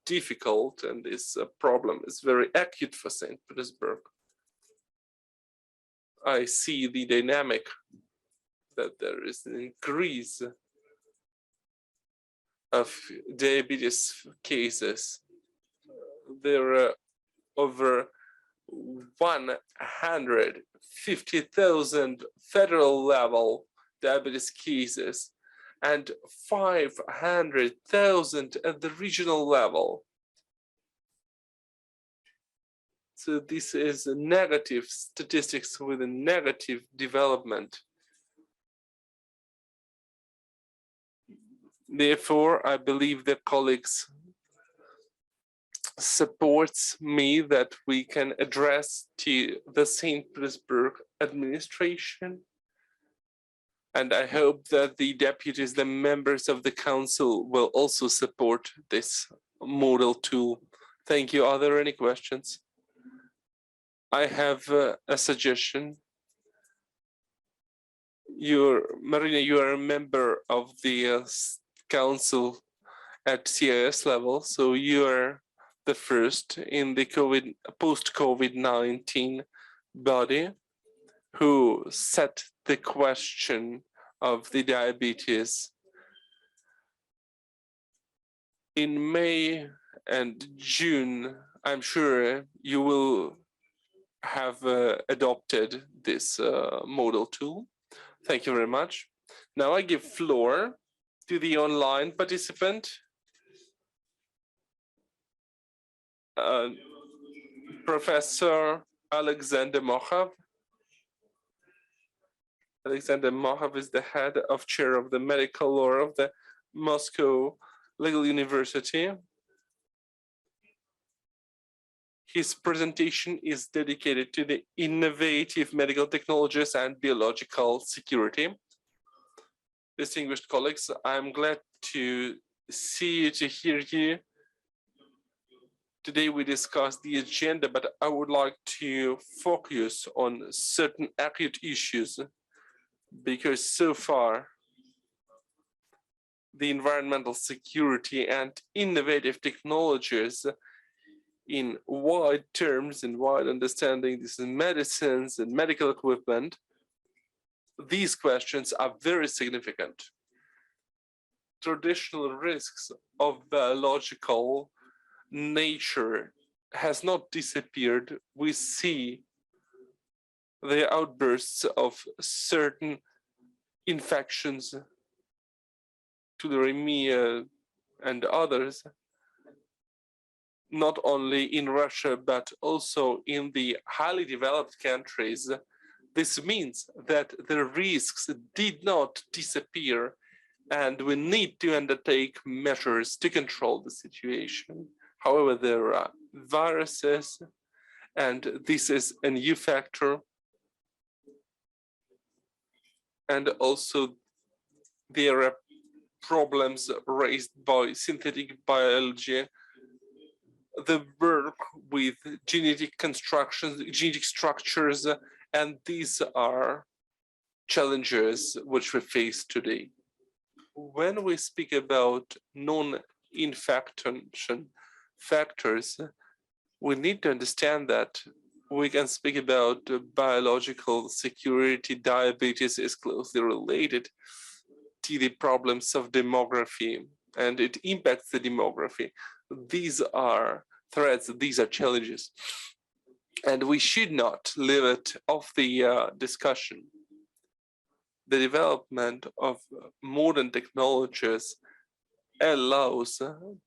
difficult, and this problem is very acute for St. Petersburg. I see the dynamic that there is an increase of diabetes cases. There are over 150,000 federal level diabetes cases and 500,000 at the regional level. So this is a negative statistics with a negative development. Therefore, I believe that colleagues supports me that we can address to the St. Petersburg administration. And I hope that the deputies, the members of the council, will also support this model tool. Thank you. Are there any questions? I have a suggestion. Marina, you are a member of the council at CIS level, so you are the first in the post-COVID-19 body who set the question of the diabetes. In May and June, I'm sure you will have adopted this model tool. Thank you very much. Now I give floor to the online participant, Professor Alexander Mochav. Alexander Mochav is the head of chair of the medical law of the Moscow Legal University. His presentation is dedicated to the innovative medical technologies and biological security. Distinguished colleagues, I'm glad to see you, to hear you. Today we discussed the agenda, but I would like to focus on certain acute issues, because so far the environmental security and innovative technologies in wide terms and wide understanding, this is medicines and medical equipment, these questions are very significant. Traditional risks of biological nature has not disappeared. We see the outbursts of certain infections, tularemia and others, not only in Russia, but also in the highly developed countries. This means that the risks did not disappear, and we need to undertake measures to control the situation. However, there are viruses, and this is a new factor. And also there are problems raised by synthetic biology, the work with genetic constructions, genetic structures, and these are challenges which we face today. When we speak about non-infection factors, we need to understand that we can speak about biological security. Diabetes is closely related to the problems of demography, and it impacts the demography. These are threats, these are challenges, and we should not leave it off the discussion. The development of modern technologies allows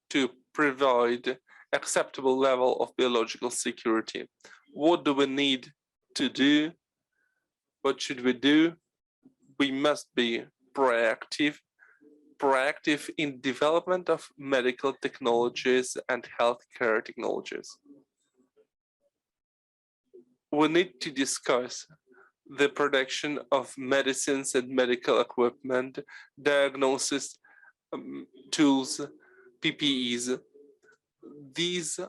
to provide acceptable level of biological security. What do we need to do? What should we do? We must be proactive in development of medical technologies and healthcare technologies. We need to discuss the production of medicines and medical equipment, diagnosis tools, PPEs. These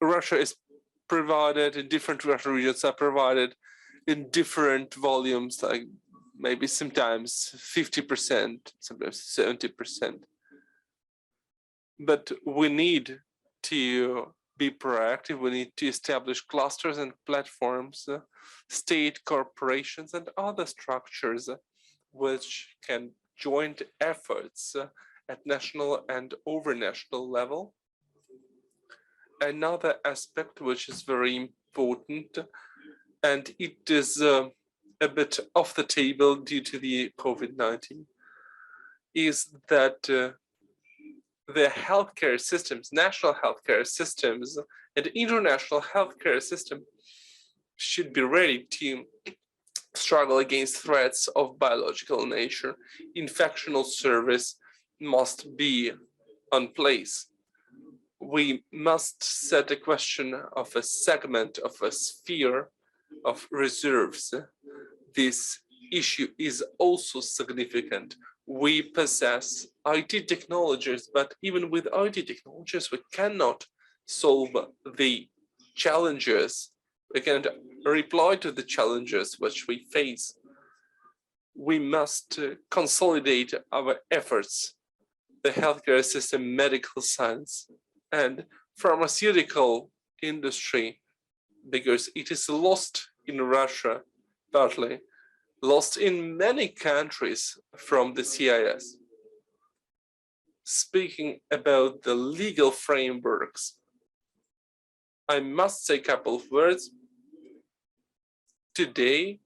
Russia is provided in different regions, are provided in different volumes, like maybe sometimes 50%, sometimes 70%. But we need to be proactive. We need to establish clusters and platforms, state corporations and other structures which can join efforts at national and overnational level. Another aspect which is very important, and it is a bit off the table due to the COVID-19, is that the healthcare systems, national healthcare systems and international healthcare system should be ready to struggle against threats of biological nature. Infectional service must be on place. We must set a question of a segment, of a sphere of reserves. This issue is also significant. We possess IT technologies, but even with IT technologies, we cannot solve the challenges. We cannot reply to the challenges which we face. We must consolidate our efforts, the healthcare system, medical science, and pharmaceutical industry, because it is lost in Russia, partly lost in many countries from the CIS. Speaking about the legal frameworks, I must say a couple of words. Today,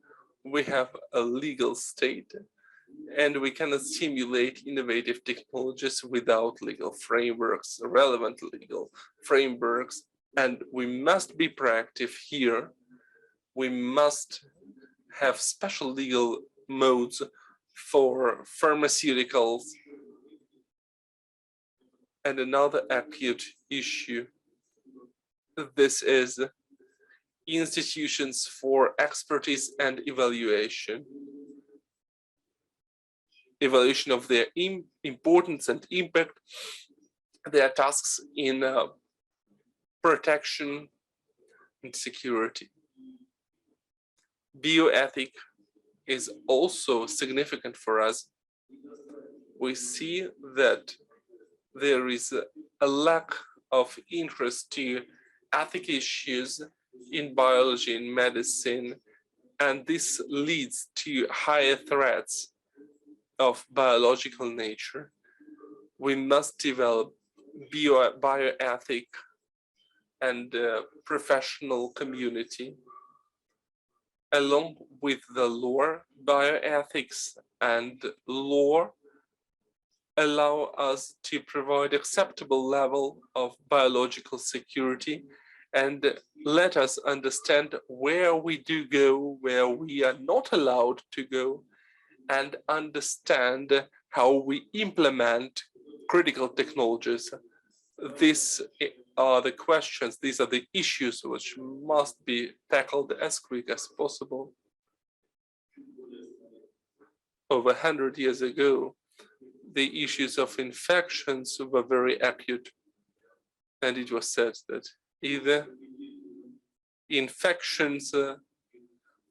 we have a legal state, and we cannot simulate innovative technologies without legal frameworks, relevant legal frameworks, and we must be proactive here. We must have special legal modes for pharmaceuticals. And another acute issue, this is institutions for expertise and evaluation of their importance and impact, their tasks in protection and security. Bioethic is also significant for us. We see that there is a lack of interest to ethical issues in biology, in medicine, and this leads to higher threats of biological nature. We must develop bioethic and professional community. Along with the law, bioethics and law allow us to provide acceptable level of biological security and let us understand where we do go, where we are not allowed to go, and understand how we implement critical technologies. These are the questions, these are the issues which must be tackled as quick as possible. Over 100 years ago, the issues of infections were very acute, and it was said that either infections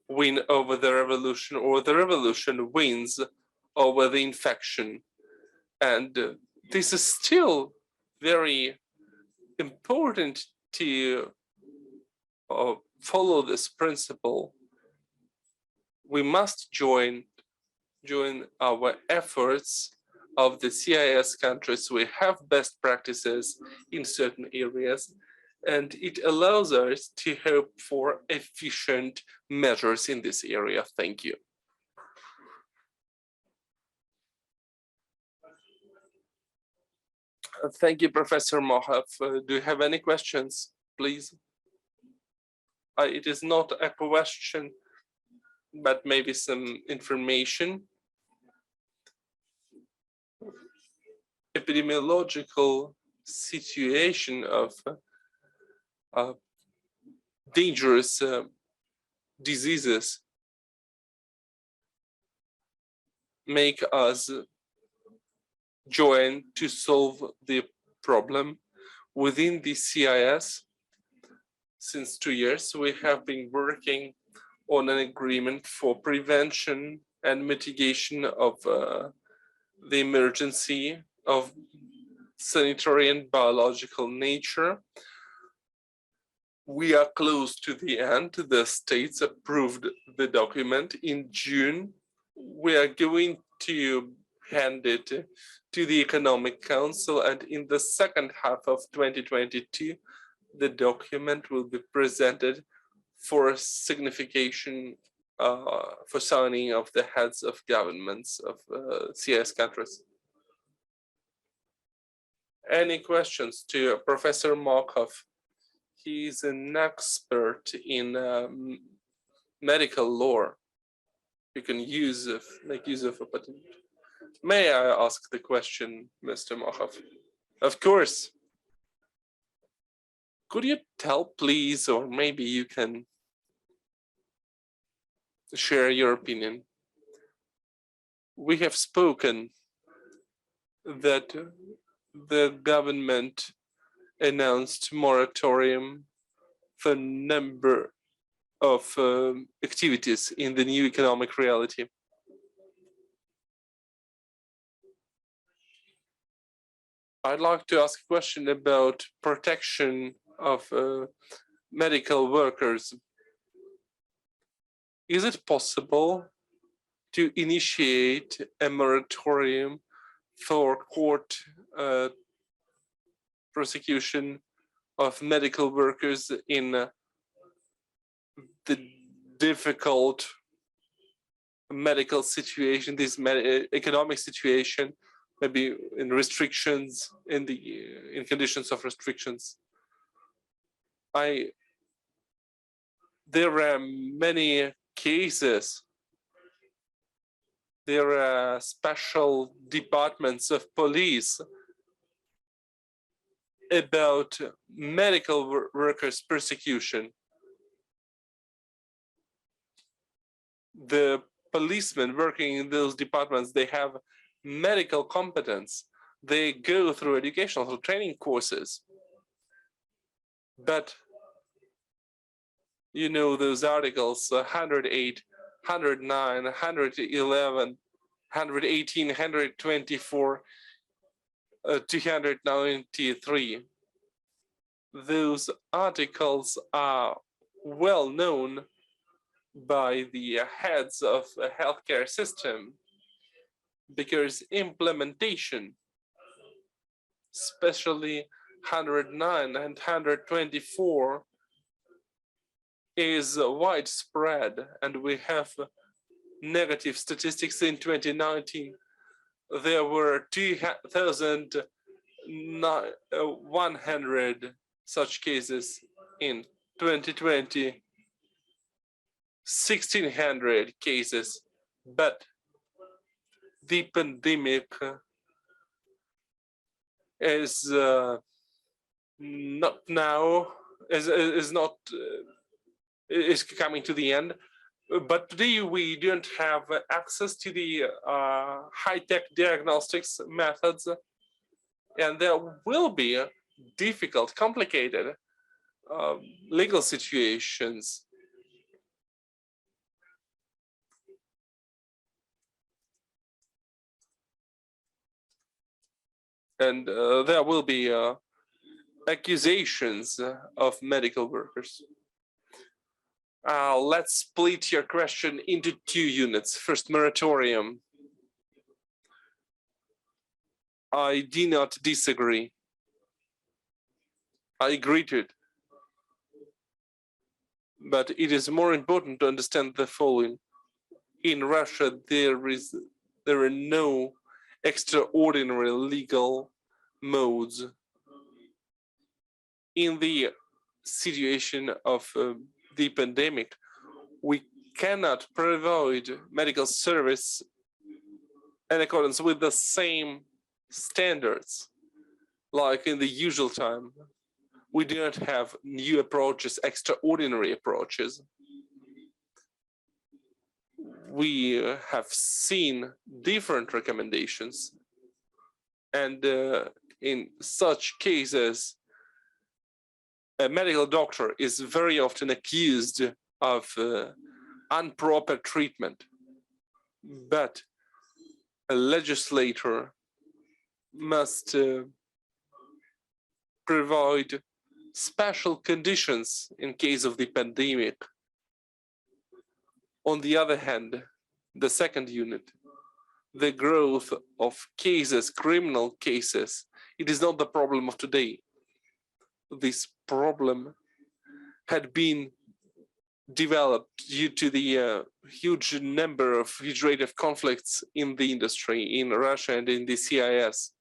win over the revolution or the revolution wins over the infection. And this is still very important to follow this principle. We must join our efforts of the CIS countries. We have best practices in certain areas, and it allows us to hope for efficient measures in this area. Thank you. Thank you, Professor Mohav. Do you have any questions, please? It is not a question, but maybe some information. Epidemiological situation of dangerous diseases make us join to solve the problem within the CIS. since 2 years, we have been working on an agreement for prevention and mitigation of the emergency of sanitary and biological nature. We are close to the end. The states approved the document in June. We are going to hand it to the Economic Council, and in the second half of 2022, the document will be presented for signification, for signing of the heads of governments of CIS countries. Any questions to Professor Markov? He's an expert in medical law. You can make use of a patent. May I ask the question, Mr. Markov? Of course. Could you tell, please, or maybe you can share your opinion? We have spoken that the government announced moratorium for a number of activities in the new economic reality. I'd like to ask a question about protection of medical workers. Is it possible to initiate a moratorium for court prosecution of medical workers in the difficult medical situation, this economic situation, maybe in restrictions, in conditions of restrictions? There are many cases. There are special departments of police about medical workers' persecution. The policemen working in those departments, they have medical competence. They go through educational training courses. But you know those articles 108, 109, 111, 118, 124, 293. Those articles are well known by the heads of a healthcare system, because implementation, especially 109 and 124, is widespread, and we have negative statistics. In 2019. There were 2,100 such cases. In 2020, 1,600 cases, but the pandemic is not now, is coming to the end. But today we don't have access to the high-tech diagnostics methods, and there will be difficult, complicated legal situations. And there will be accusations of medical workers. Let's split your question into 2 units. First, moratorium. I do not disagree. I agree to it. But it is more important to understand the following. In Russia, there are no extraordinary legal modes. In the situation of the pandemic, we cannot provide medical service in accordance with the same standards like in the usual time. We do not have new approaches, extraordinary approaches. We have seen different recommendations, and in such cases a medical doctor is very often accused of improper treatment, but a legislator must provide special conditions in case of the pandemic. On the other hand, the second unit, the growth of cases, criminal cases, it is not the problem of today. This problem had been developed due to the huge rate of conflicts in the industry in Russia and in the CIS.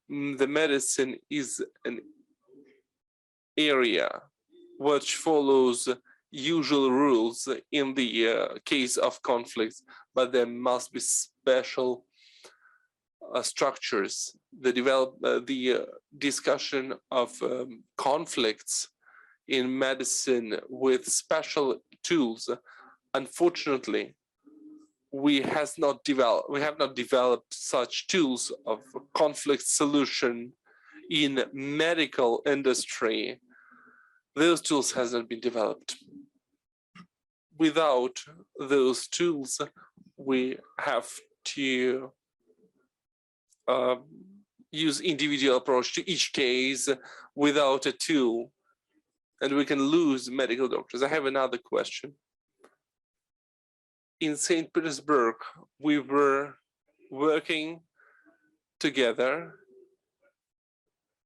The medicine is an area which follows usual rules in the case of conflicts, but there must be special structures. The discussion of conflicts in medicine with special tools. Unfortunately, we have not developed such tools of conflict solution in medical industry. Those tools hasn't been developed. Without those tools, we have to use individual approach to each case without a tool, and we can lose medical doctors. I have another question. In St. Petersburg, we were working together,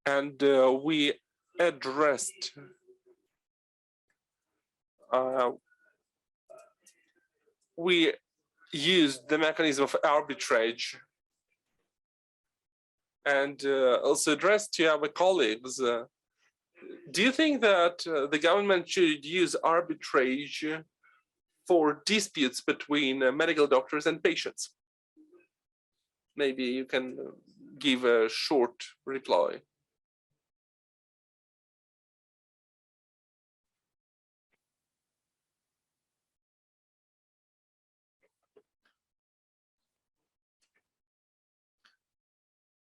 and we addressed we used the mechanism of arbitrage, and also addressed to our colleagues. Do you think that the government should use arbitrage for disputes between medical doctors and patients? Maybe you can give a short reply.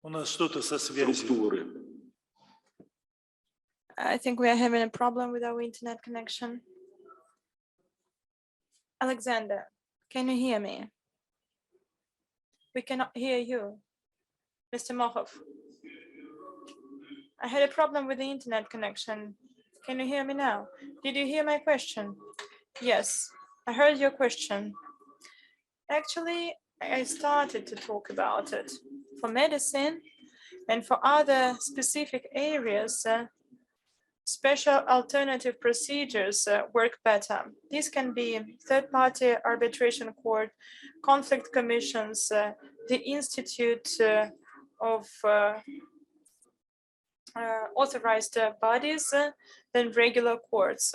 У нас что-то со связью. I think we are having a problem with our internet connection. Alexander, can you hear me? We cannot hear you. Mr. Mohov. I had a problem with the internet connection. Can you hear me now? Did you hear my question? Yes, I heard your question. Actually, I started to talk about it. For medicine and for other specific areas, special alternative procedures work better. These can be third-party arbitration court, conflict commissions, the institute of authorized bodies, then regular courts.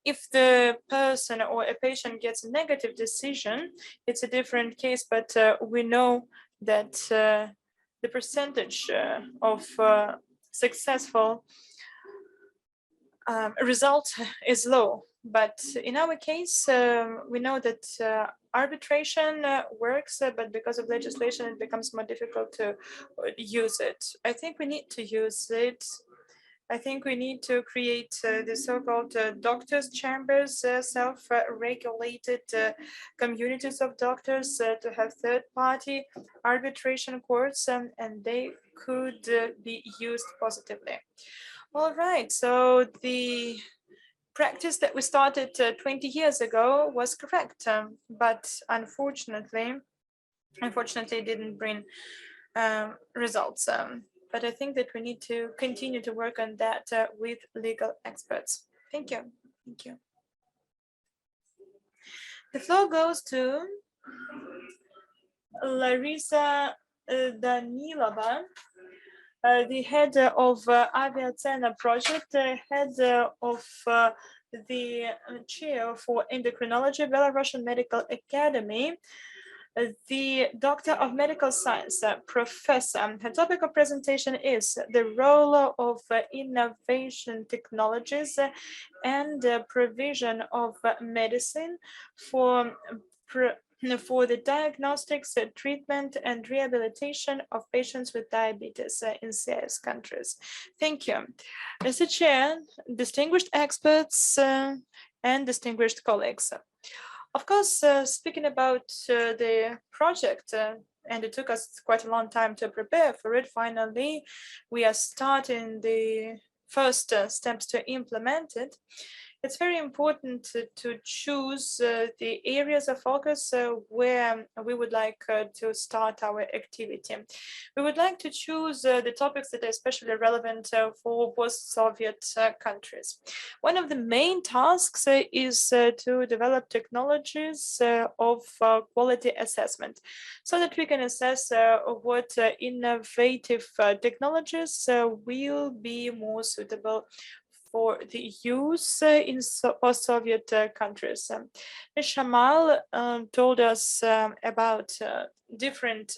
If the person or a patient gets a negative decision, it's a different case, but we know that the percentage of successful result is low. But in our case, we know that arbitration works, but because of legislation, it becomes more difficult to use it. I think we need to use it. I think we need to create the so-called doctors' chambers, self-regulated communities of doctors to have third-party arbitration courts, and they could be used positively. All right, so the practice that we started 20 years ago was correct, but unfortunately it didn't bring results. But I think that we need to continue to work on that with legal experts. Thank you. Thank you. The floor goes to Larisa Danilova, the head of Aviacena project, head of the chair for endocrinology, Belarusian Medical Academy, the Doctor of Medical Science, Professor. Her topic of presentation is the role of innovation technologies and provision of medicine for for the diagnostics, treatment, and rehabilitation of patients with diabetes in CIS countries. Thank you. Mr. Chair, distinguished experts, and distinguished colleagues. Of course, speaking about the project, and it took us quite a long time to prepare for it, finally, we are starting the first steps to implement it. It's very important to choose the areas of focus where we would like to start our activity. We would like to choose the topics that are especially relevant for post-Soviet countries. One of the main tasks is to develop technologies of quality assessment so that we can assess what innovative technologies will be more suitable for the use in post-Soviet countries. Ms. Shamal told us about different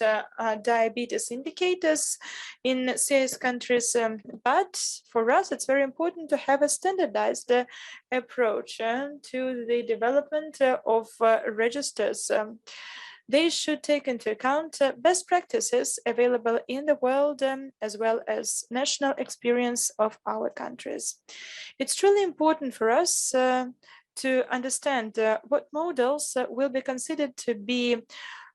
diabetes indicators in CIS countries, but for us it's very important to have a standardized approach to the development of registers. They should take into account best practices available in the world as well as national experience of our countries. It's truly important for us to understand what models will be considered to be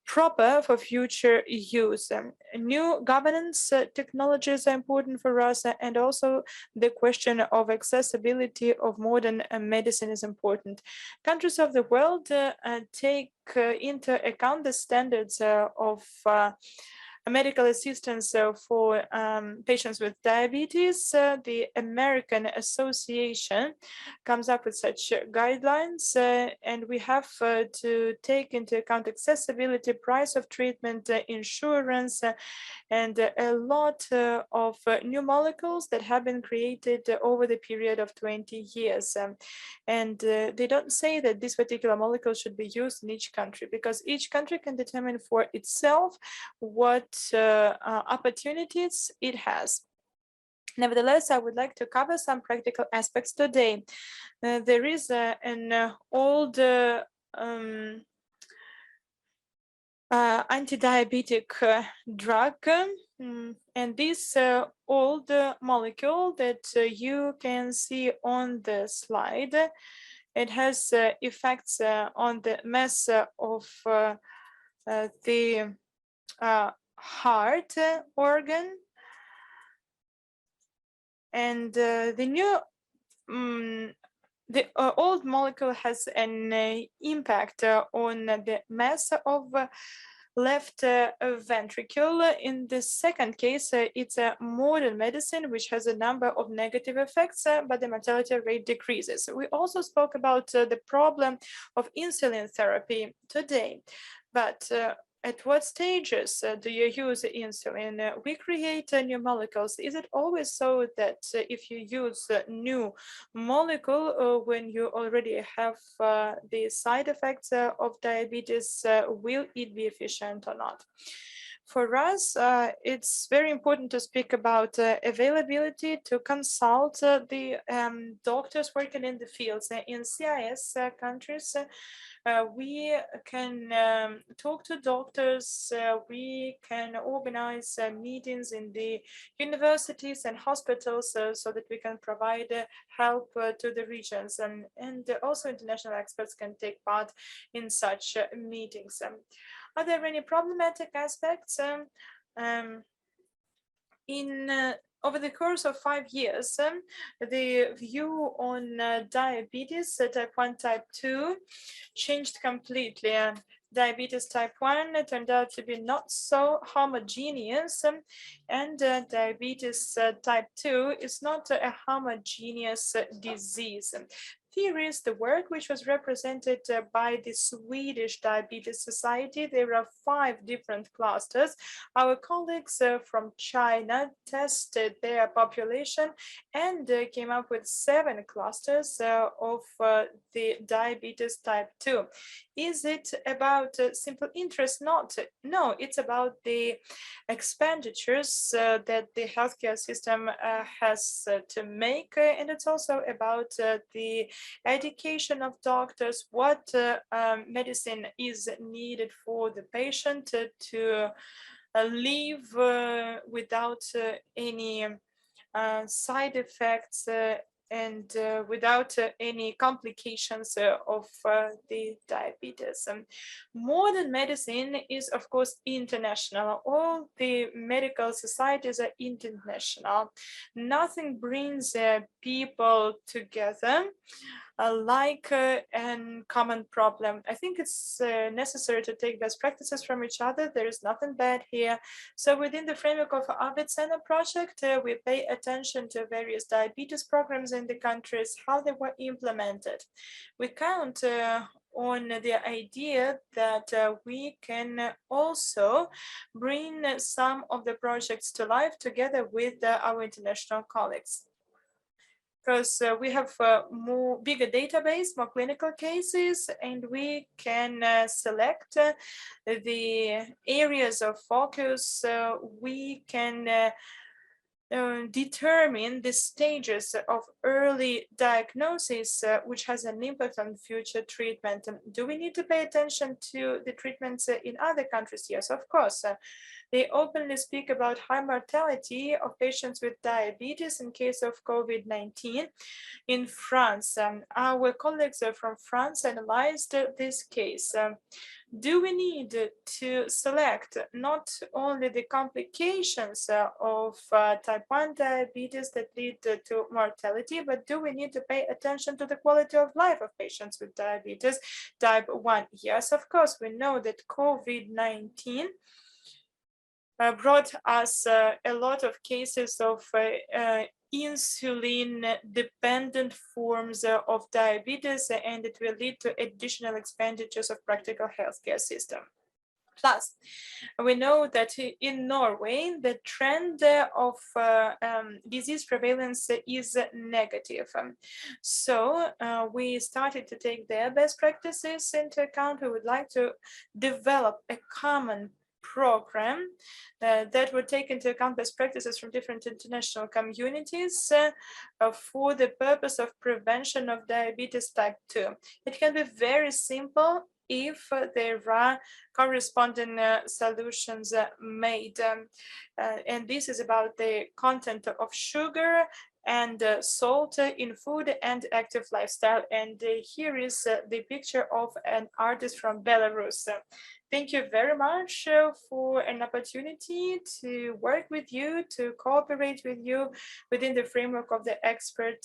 proper for future use. New governance technologies are important for us, and also the question of accessibility of modern medicine is important. Countries of the world take into account the standards of medical assistance for patients with diabetes. The American Association comes up with such guidelines, and we have to take into account accessibility, price of treatment, insurance, and a lot of new molecules that have been created over the period of 20 years. And they don't say that this particular molecule should be used in each country, because each country can determine for itself what opportunities it has. Nevertheless, I would like to cover some practical aspects today. There is an old anti-diabetic drug, and this old molecule that you can see on the slide, it has effects on the mass of the heart organ, and the new the old molecule has an impact on the mass of left ventricle. In the second case, it's a modern medicine which has a number of negative effects, but the mortality rate decreases. We also spoke about the problem of insulin therapy today, but at what stages do you use insulin? We create new molecules. Is it always so that if you use a new molecule when you already have the side effects of diabetes, will it be efficient or not? For us, it's very important to speak about availability to consult the doctors working in the fields. In CIS countries, we can talk to doctors, we can organize meetings in the universities and hospitals so that we can provide help to the regions, and also international experts can take part in such meetings. Are there any problematic aspects? Over the course of 5 years, the view on diabetes type 1, type 2 changed completely. Diabetes type 1 turned out to be not so homogeneous, and diabetes type 2 is not a homogeneous disease. Here is the work which was represented by the Swedish Diabetes Society. There are 5 different clusters. Our colleagues from China tested their population and came up with 7 clusters of the diabetes type 2. Is it about simple interest? No, it's about the expenditures that the healthcare system has to make, and it's also about the education of doctors, what medicine is needed for the patient to live without any side effects and without any complications of the diabetes. Modern medicine is, of course, international. All the medical societies are international. Nothing brings people together like a common problem. I think it's necessary to take best practices from each other. There is nothing bad here. So within the framework of our Center project, we pay attention to various diabetes programs in the countries, how they were implemented. We count on the idea that we can also bring some of the projects to life together with our international colleagues, because we have more bigger database, more clinical cases, and we can select the areas of focus. We can determine the stages of early diagnosis, which has an impact on future treatment. Do we need to pay attention to the treatments in other countries? Yes, of course. They openly speak about high mortality of patients with diabetes in case of COVID-19 in France. Our colleagues from France analyzed this case. Do we need to select not only the complications of type 1 diabetes that lead to mortality, but do we need to pay attention to the quality of life of patients with diabetes type 1? Yes, of course, we know that COVID-19 brought us a lot of cases of insulin-dependent forms of diabetes, and it will lead to additional expenditures of practical healthcare system. Plus, we know that in Norway, the trend of disease prevalence is negative. So we started to take their best practices into account. We would like to develop a common program that would take into account best practices from different international communities for the purpose of prevention of diabetes type 2. It can be very simple if there are corresponding solutions made. And this is about the content of sugar and salt in food and active lifestyle. And here is the picture of an artist from Belarus. Thank you very much for an opportunity to work with you, to cooperate with you within the framework of the expert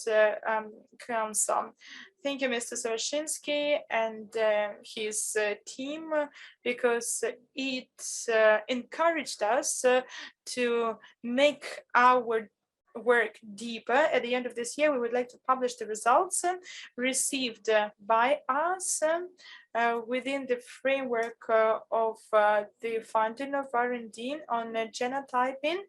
council. Thank you, Mr. Sawashinsky and his team, because it encouraged us to make our work deeper. At the end of this year, we would like to publish the results received by us within the framework of the funding of R&D on genotyping.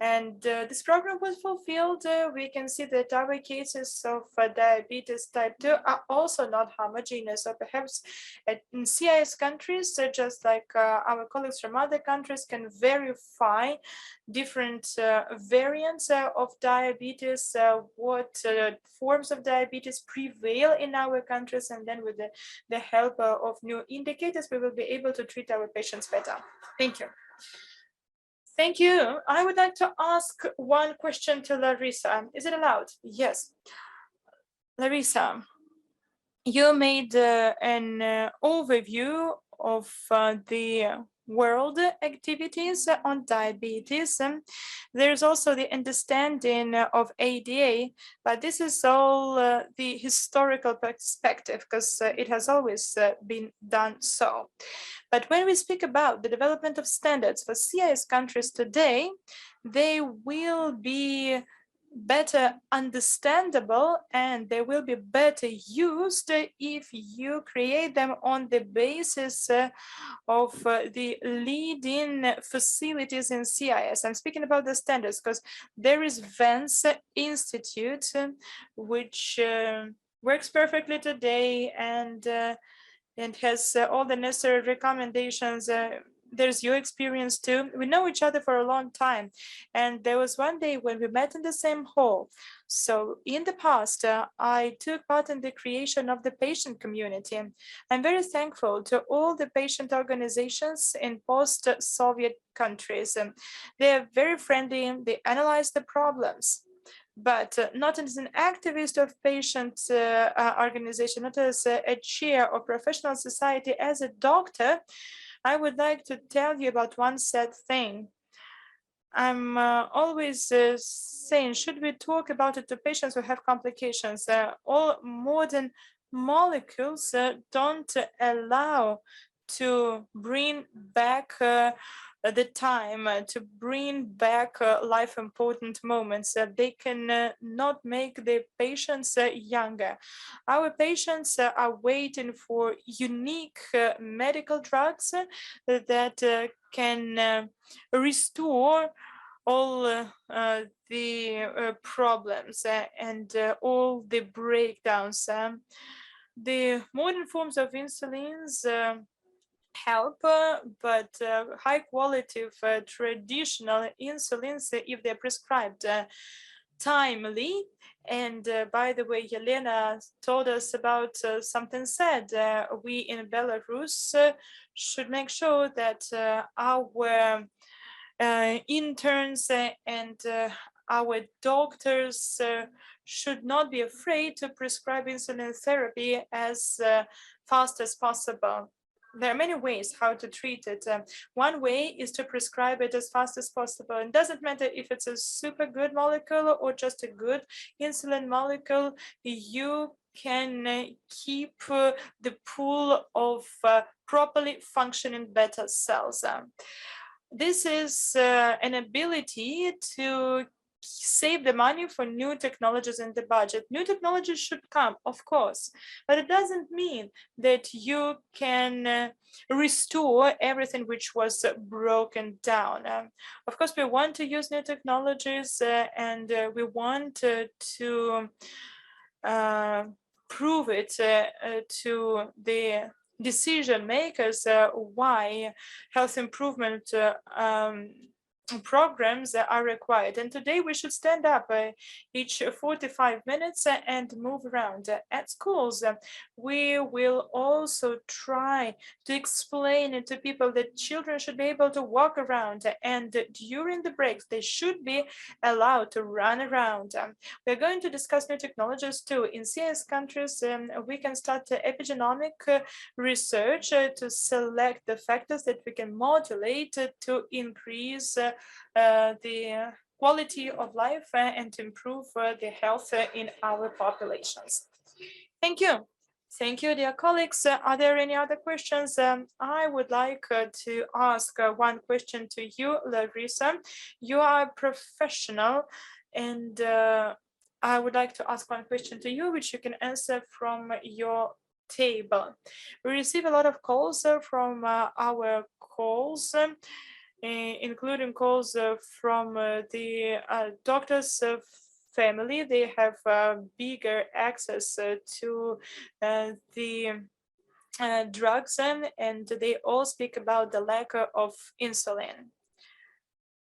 And this program was fulfilled. We can see that our cases of diabetes type 2 are also not homogeneous. So perhaps in CIS countries, just like our colleagues from other countries, can verify different variants of diabetes, what forms of diabetes prevail in our countries, and then with the help of new indicators, we will be able to treat our patients better. Thank you. Thank you. I would like to ask one question to Larissa. Is it allowed? Yes. Larissa, you made an overview of the world activities on diabetes. There's also the understanding of ADA, but this is all the historical perspective, because it has always been done so. But when we speak about the development of standards for CIS countries today, they will be better understandable and they will be better used if you create them on the basis of the leading facilities in CIS. I'm speaking about the standards because there is Vance Institute, which works perfectly today and has all the necessary recommendations there's your experience too. We know each other for a long time. And there was one day when we met in the same hall. So in the past, I took part in the creation of the patient community. I'm very thankful to all the patient organizations in post-Soviet countries. They are very friendly. They analyze the problems. But not as an activist of patient organization, not as a chair of professional society, as a doctor, I would like to tell you about one sad thing. I'm always saying, should we talk about it to patients who have complications? All modern molecules don't allow to bring back the time, to bring back life important moments. They can not make the patients younger. Our patients are waiting for unique medical drugs that can restore all the problems and all the breakdowns. The modern forms of insulins help, but high quality of traditional insulins, if they're prescribed timely. And by the way, Yelena told us about something sad. We in Belarus should make sure that our interns and our doctors should not be afraid to prescribe insulin therapy as fast as possible. There are many ways how to treat it. One way is to prescribe it as fast as possible. It doesn't matter if it's a super good molecule or just a good insulin molecule. You can keep the pool of properly functioning beta cells. This is an ability to save the money for new technologies in the budget. New technologies should come, of course, but it doesn't mean that you can restore everything which was broken down. Of course, we want to use new technologies and we want to prove it to the decision makers why health improvement programs are required. And today we should stand up each 45 minutes and move around. At schools, we will also try to explain it to people that children should be able to walk around, and during the breaks they should be allowed to run around. We're going to discuss new technologies too. In CIS countries, we can start epigenomic research to select the factors that we can modulate to increase the quality of life and to improve the health in our populations. Thank you. Thank you, dear colleagues. Are there any other questions? I would like to ask one question to you, Larissa. You are a professional, and I would like to ask one question to you, which you can answer from your table. We receive a lot of calls from our calls, including calls from the doctors' family. They have bigger access to the drugs, and they all speak about the lack of insulin.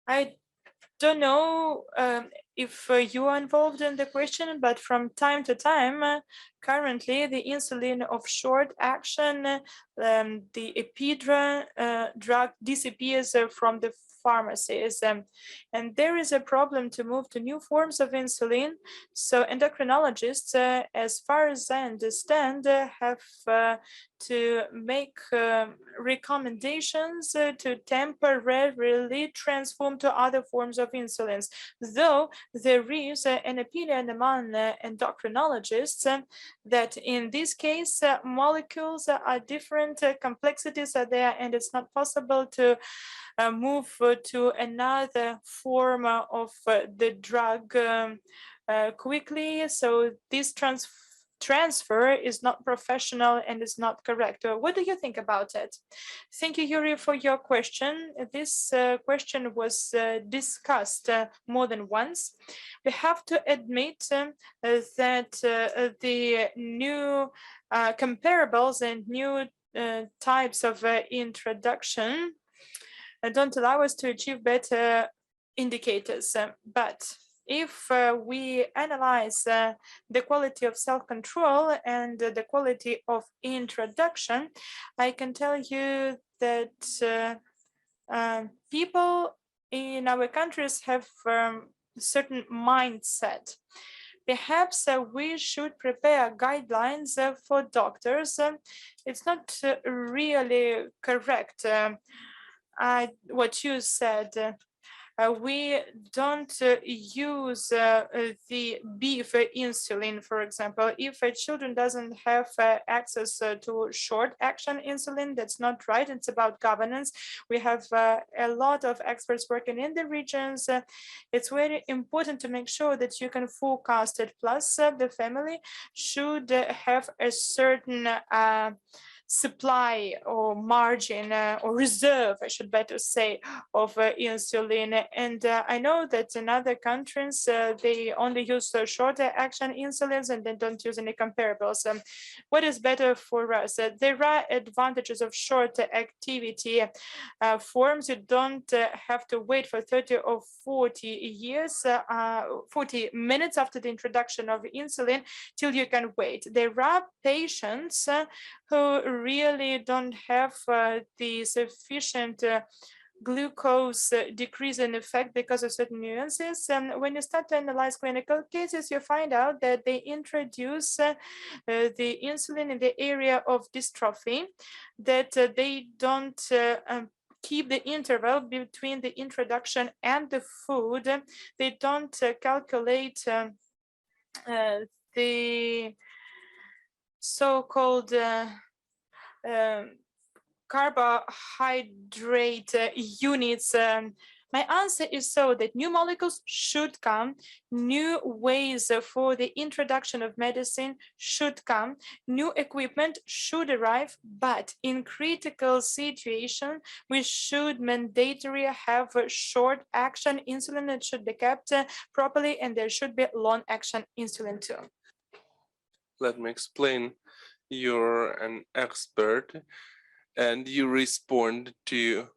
I don't know if you are involved in the question, but from time to time, currently the insulin of short action, the Epidra drug disappears from the pharmacies, and there is a problem to move to new forms of insulin. So endocrinologists, as far as I understand, have to make recommendations to temporarily transform to other forms of insulins, though there is an opinion among endocrinologists that in this case molecules are different, complexities are there, and it's not possible to move to another form of the drug quickly. So this transfer is not professional and is not correct. What do you think about it? Thank you, Yuri, for your question. This question was discussed more than once. We have to admit that the new comparables and new types of introduction don't allow us to achieve better indicators. But if we analyze the quality of self-control and the quality of introduction, I can tell you that people in our countries have a certain mindset. Perhaps we should prepare guidelines for doctors. It's not really correct what you said. We don't use the beef insulin, for example. If a children doesn't have access to short action insulin, that's not right. It's about governance. We have a lot of experts working in the regions. It's very important to make sure that you can forecast it. Plus, the family should have a certain supply or margin or reserve, I should better say, of insulin. And I know that in other countries, they only use shorter action insulins and they don't use any comparables. What is better for us? There are advantages of shorter activity forms. You don't have to wait for 30 or 40 years, 40 minutes after the introduction of insulin till you can wait. There are patients who really don't have the sufficient glucose decreasing effect because of certain nuances. And when you start to analyze clinical cases, you find out that they introduce the insulin in the area of dystrophy, that they don't keep the interval between the introduction and the food. They don't calculate the so-called carbohydrate units. My answer is so that new molecules should come, new ways for the introduction of medicine should come, new equipment should arrive, but in critical situation, we should mandatory have a short action insulin that should be kept properly, and there should be long action insulin too. Let me explain. You're an expert and you respond to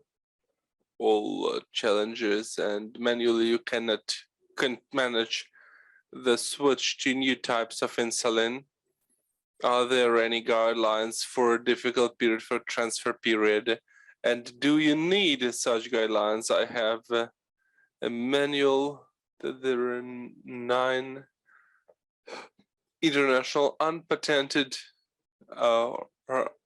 all challenges, and manually you cannot manage the switch to new types of insulin. Are there any guidelines for a difficult period, for transfer period? And do you need such guidelines? I have a manual that there are 9 international unpatented or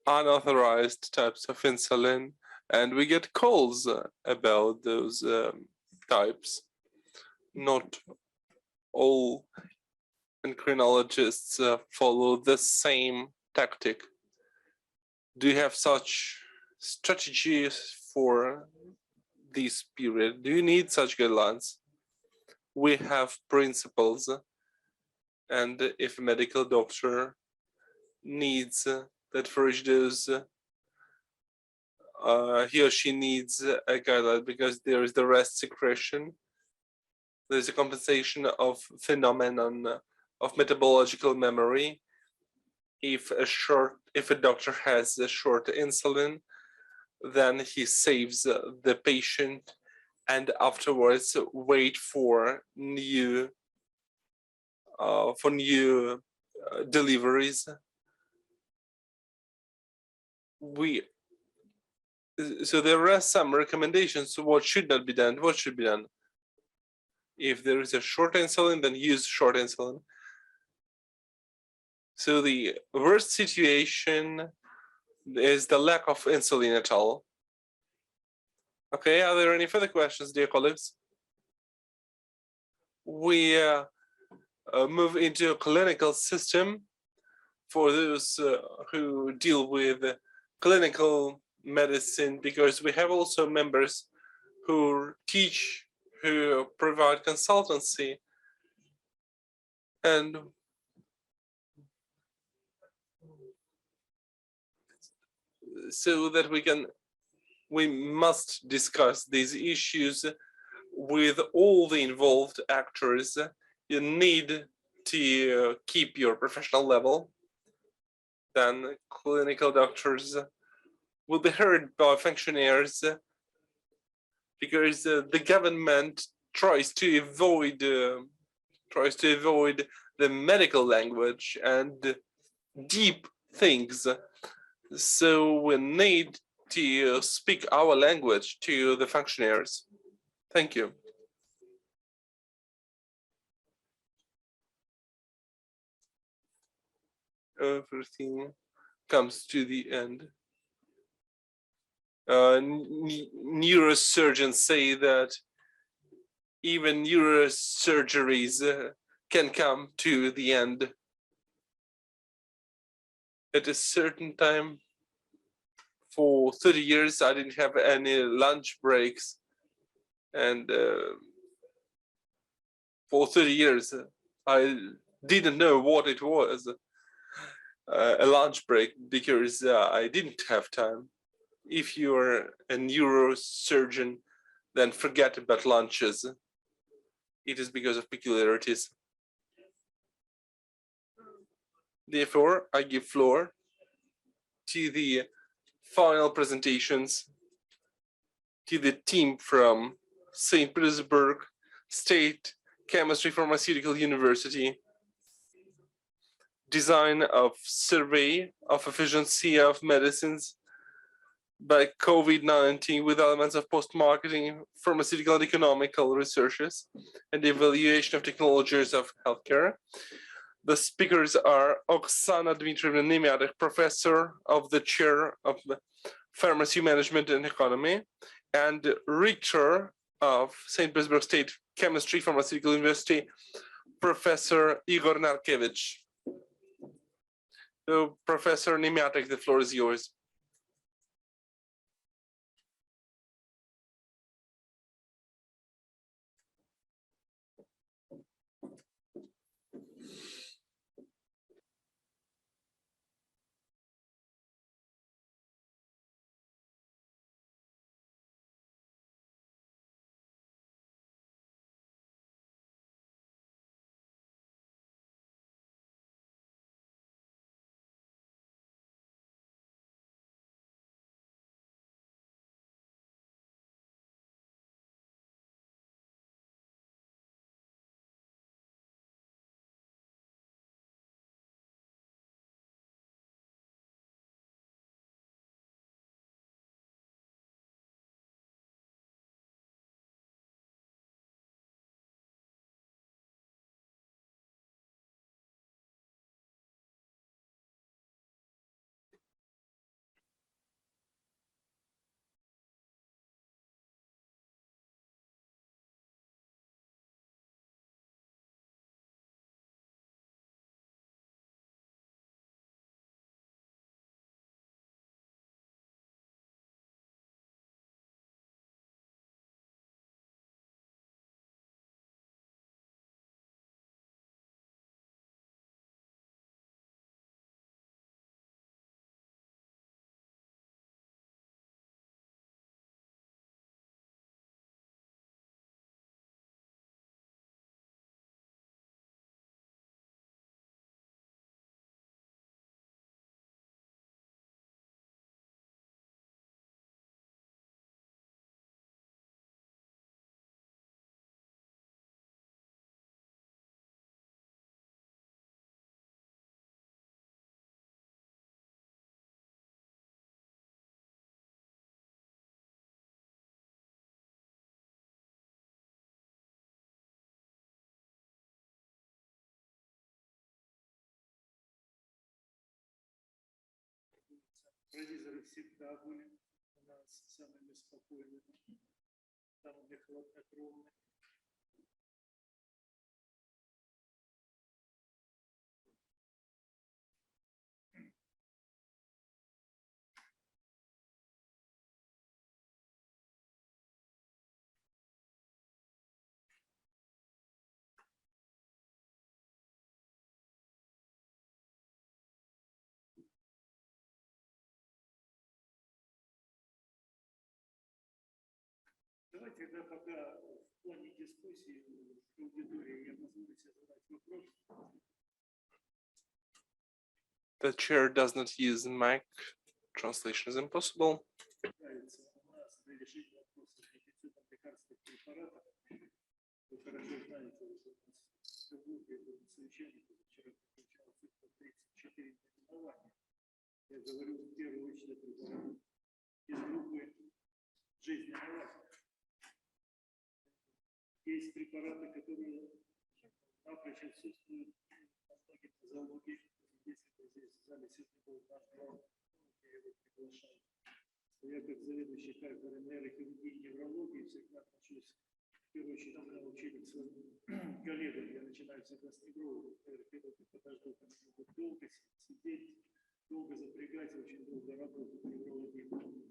unauthorized types of insulin, and we get calls about those types. Not all endocrinologists follow the same tactic. Do you have such strategies for this period? Do you need such guidelines? We have principles, and if a medical doctor needs that first dose, he or she needs a guideline because there is the rest secretion. There's a compensation of phenomenon of metabological memory. If a doctor has a short insulin, then he saves the patient and afterwards wait for new deliveries. So there are some recommendations. What should not be done? What should be done? If there is a short insulin, then use short insulin. So the worst situation is the lack of insulin at all. Okay, are there any further questions, dear colleagues? We move into a clinical system for those who deal with clinical medicine, because we have also members who teach, who provide consultancy, and so that we must discuss these issues with all the involved actors. You need to keep your professional level. Then clinical doctors will be heard by functionaries because the government tries to avoid the medical language and deep things. So we need to speak our language to the functionaries. Thank you. Everything comes to the end. Neurosurgeons say that even neurosurgeries can come to the end. At a certain time, for 30 years, I didn't have any lunch breaks. And for 30 years, I didn't know what it was, a lunch break, because I didn't have time. If you're a neurosurgeon, then forget about lunches. It is because of peculiarities. Therefore, I give floor to the final presentations to the team from St. Petersburg State Chemistry Pharmaceutical University. Design of survey of efficiency of medicines by COVID-19 with elements of post-marketing, pharmaceutical and economical researches, and the evaluation of technologies of healthcare. The speakers are Oksana Dmitrievna Nemyatek, professor of the chair of Pharmacy Management and Economy, and rector of St. Petersburg State Chemistry Pharmaceutical University, Professor Igor Narkevich. So, Professor Nemyatek, the floor is yours. Провизоры всегда были у нас самыми спокойными, самыми хладнокровными. Давайте тогда пока в плане дискуссии с аудиторией я позволю себе задать вопрос. The chair does not use mic. Translation is impossible. У нас для решения вопроса с дефицитом хорошо знаете, вот у нас в Петербурге было совещание, вчера включалось 34 наименования. Я говорю в первую очередь о препаратах из группы жизненного лака. Есть препараты, которые напрочь отсутствуют на многих нозологиях. Если бы здесь в зале сегодня был наш главный, я его приглашаю. Я как заведующий кафедрой нейрохирургии и неврологии всегда отношусь, в первую очередь, когда учили к своим коллегам, я начинаю всегда с неврологов. Нейрохирурги подождут, они будут долго сидеть, долго запрягать, очень долго работать. Неврологи более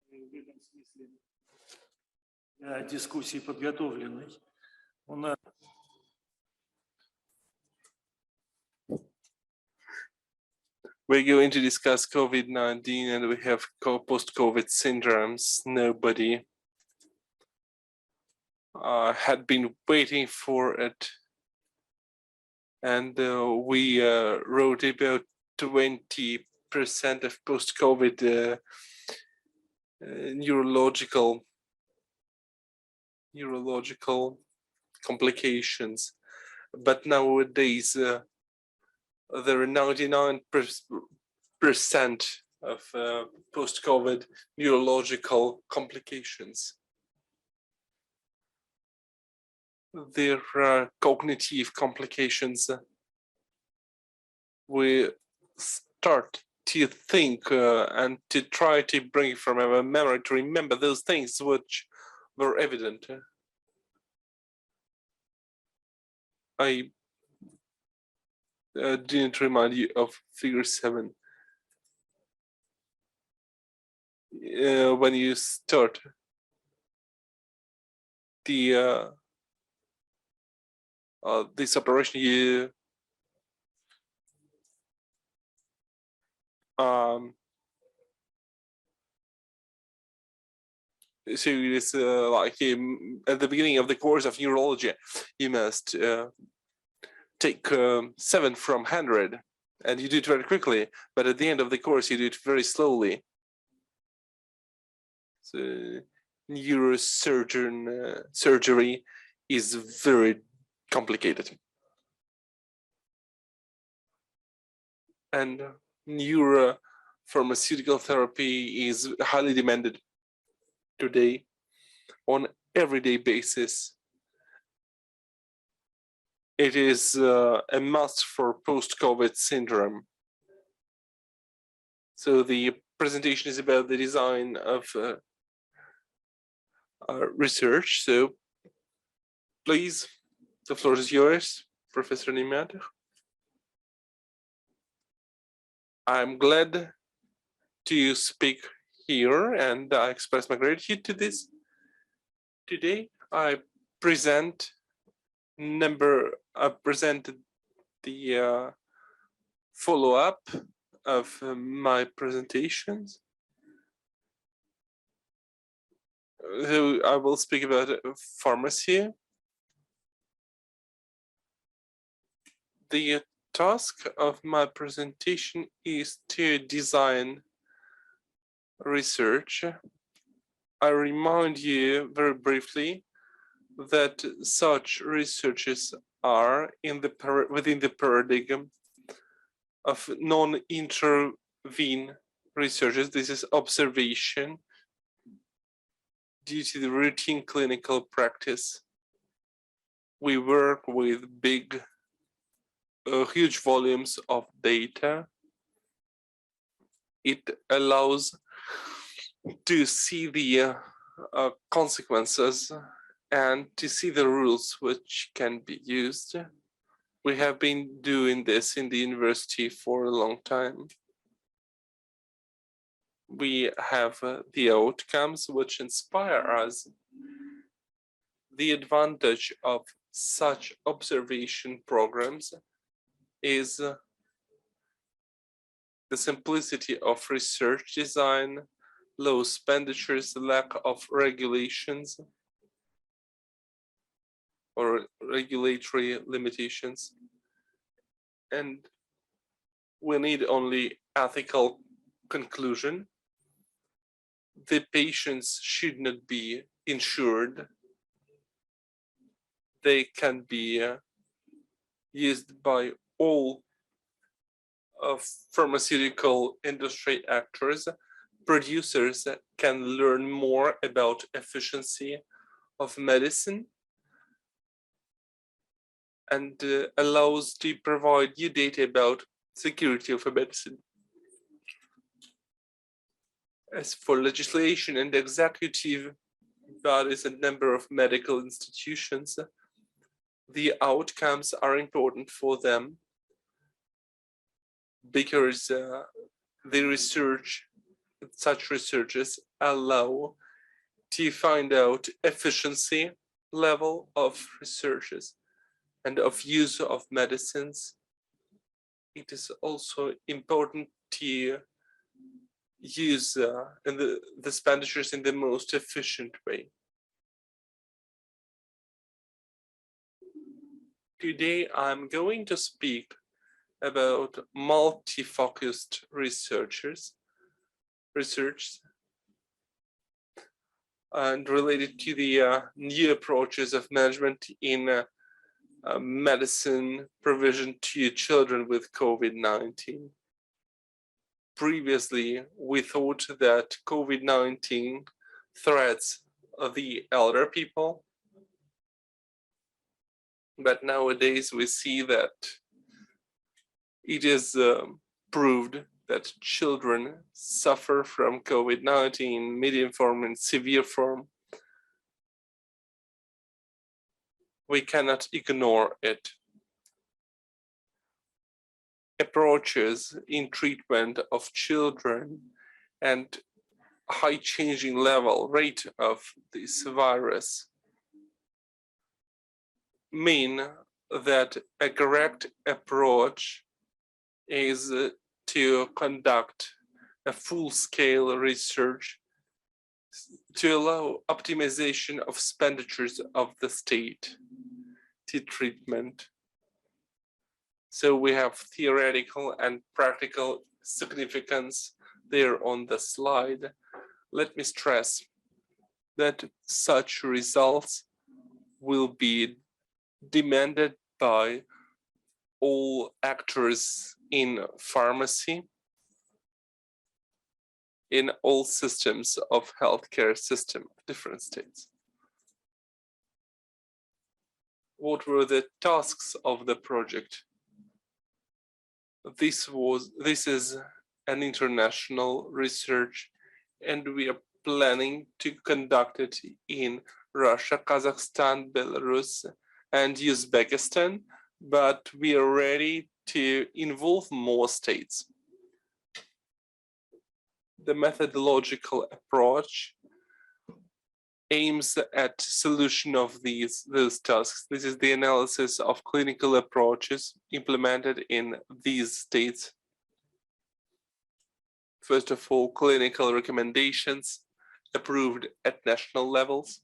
в этом смысле для дискуссии подготовленной. У нас we're going to discuss COVID-19 and we have post-COVID syndromes. Nobody had been waiting for it. And we wrote about 20% of post-COVID neurological complications. But nowadays, there are 99% of post-COVID neurological complications. There are cognitive complications. We start to think and to try to bring from our memory to remember those things which were evident. I didn't remind you of figure 7. When you start the this operation, you so it's like at the beginning of the course of neurology, you must take 7 from 100, and you do it very quickly. But at the end of the course, you do it very slowly. So neurosurgeon surgery is very complicated, and neuropharmaceutical therapy is highly demanded today on everyday basis. It is a must for post-COVID syndrome. So the presentation is about the design of research. So please, the floor is yours, Professor Niemeyer. I'm glad to speak here, and I express my gratitude to this. Today, I presented the follow-up of my presentations. So I will speak about pharmacy. The task of my presentation is to design research. I remind you very briefly that such researches are within the paradigm of non-intervene researches. This is observation due to the routine clinical practice. We work with huge volumes of data. It allows to see the consequences and to see the rules which can be used. We have been doing this in the university for a long time. We have the outcomes which inspire us. The advantage of such observation programs is the simplicity of research design, low expenditures, lack of regulations or regulatory limitations, and we need only ethical conclusion. The patients should not be insured. they can be used by all of pharmaceutical industry actors. Producers can learn more about efficiency of medicine and allows to provide you data about security of a medicine. As for legislation and executive bodies and number of medical institutions, the outcomes are important for them because the research, such researches allow to find out efficiency level of researches and of use of medicines. It is also important to use the expenditures in the most efficient way. Today, I'm going to speak about multi-focused research and related to the new approaches of management in medicine provision to children with COVID-19. Previously, we thought that COVID-19 threats the elder people, but nowadays we see that it is proved that children suffer from COVID-19, medium form and severe form. We cannot ignore it. Approaches in treatment of children and high changing level rate of this virus mean that a correct approach is to conduct a full-scale research to allow optimization of expenditures of the state to treatment. So we have theoretical and practical significance there on the slide. Let me stress that such results will be demanded by all actors in pharmacy, in all systems of healthcare system of different states. What were the tasks of the project? This is an international research, and we are planning to conduct it in Russia, Kazakhstan, Belarus, and Uzbekistan, but we are ready to involve more states. The methodological approach aims at solution of these tasks. This is the analysis of clinical approaches implemented in these states. First of all, clinical recommendations approved at national levels.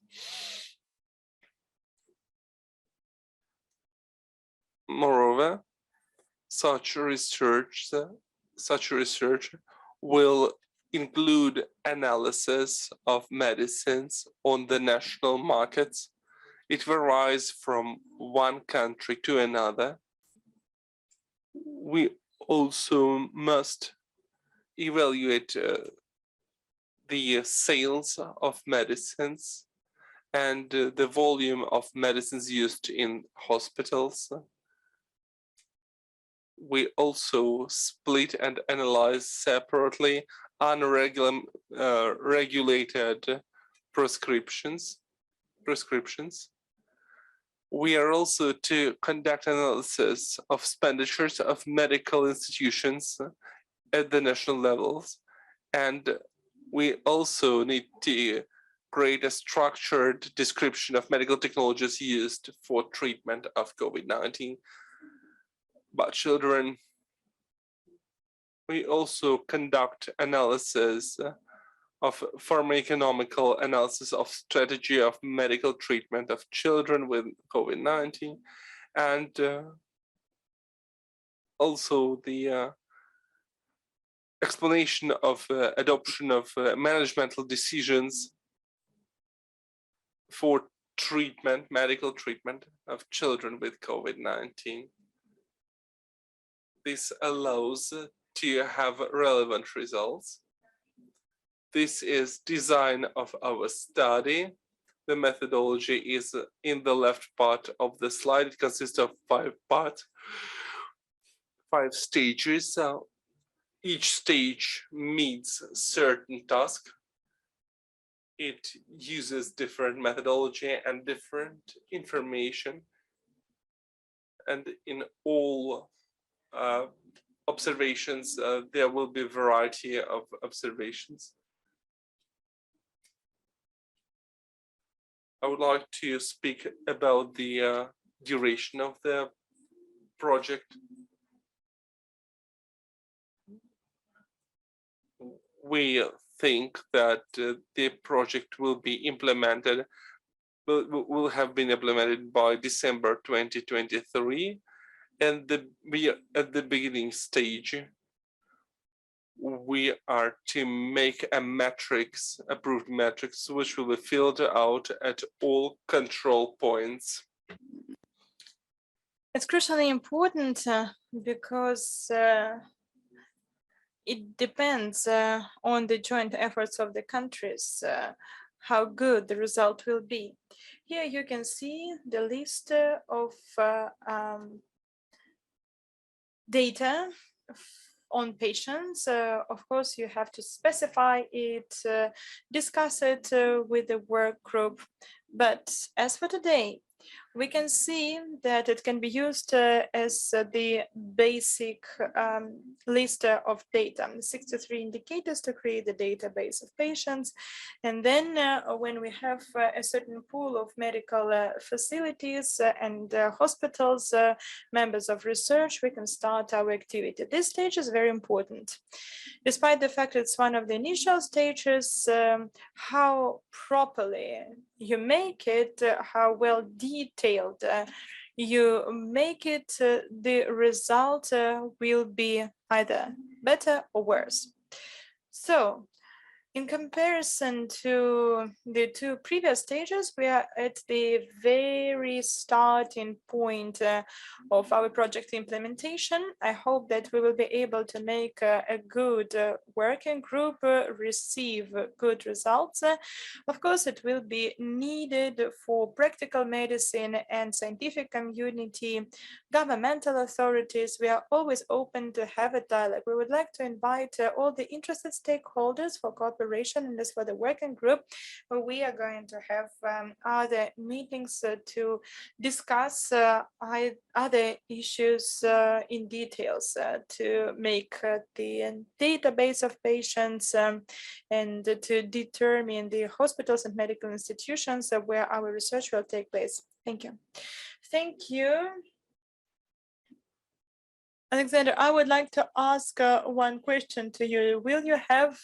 Moreover, such research will include analysis of medicines on the national markets. It varies from one country to another. We also must evaluate the sales of medicines and the volume of medicines used in hospitals. We also split and analyze separately unregulated prescriptions. We are also to conduct analysis of expenditures of medical institutions at the national levels, and we also need to create a structured description of medical technologies used for treatment of COVID-19 by children. We also conduct analysis of pharmacoeconomical analysis of strategy of medical treatment of children with COVID-19, and also the explanation of adoption of managemental decisions for treatment, medical treatment of children with COVID-19. This allows to have relevant results. This is design of our study. The methodology is in the left part of the slide. It consists of 5 parts, 5 stages. So each stage meets certain task. It uses different methodology and different information. And in all observations, there will be a variety of observations. I would like to speak about the duration of the project. We think that the project will be implemented, will have been implemented by December 2023, and we are at the beginning stage. We are to make a matrix, approved matrix, which will be filled out at all control points. It's crucially important because it depends on the joint efforts of the countries, how good the result will be. Here you can see the list of data on patients. Of course, you have to specify it, discuss it with the work group. But as for today, we can see that it can be used as the basic list of data, 63 indicators to create the database of patients. And then when we have a certain pool of medical facilities and hospitals, members of research, we can start our activity. This stage is very important. Despite the fact it's one of the initial stages, how properly you make it, how well detailed you make it, the result will be either better or worse. So, in comparison to the 2 previous stages, we are at the very starting point of our project implementation. I hope that we will be able to make a good working group, receive good results. Of course, it will be needed for practical medicine and scientific community, governmental authorities. We are always open to have a dialogue. We would like to invite all the interested stakeholders for cooperation. And as for the working group, we are going to have other meetings to discuss other issues in details to make the database of patients and to determine the hospitals and medical institutions where our research will take place. Thank you. Thank you. Alexander, I would like to ask one question to you. Will you have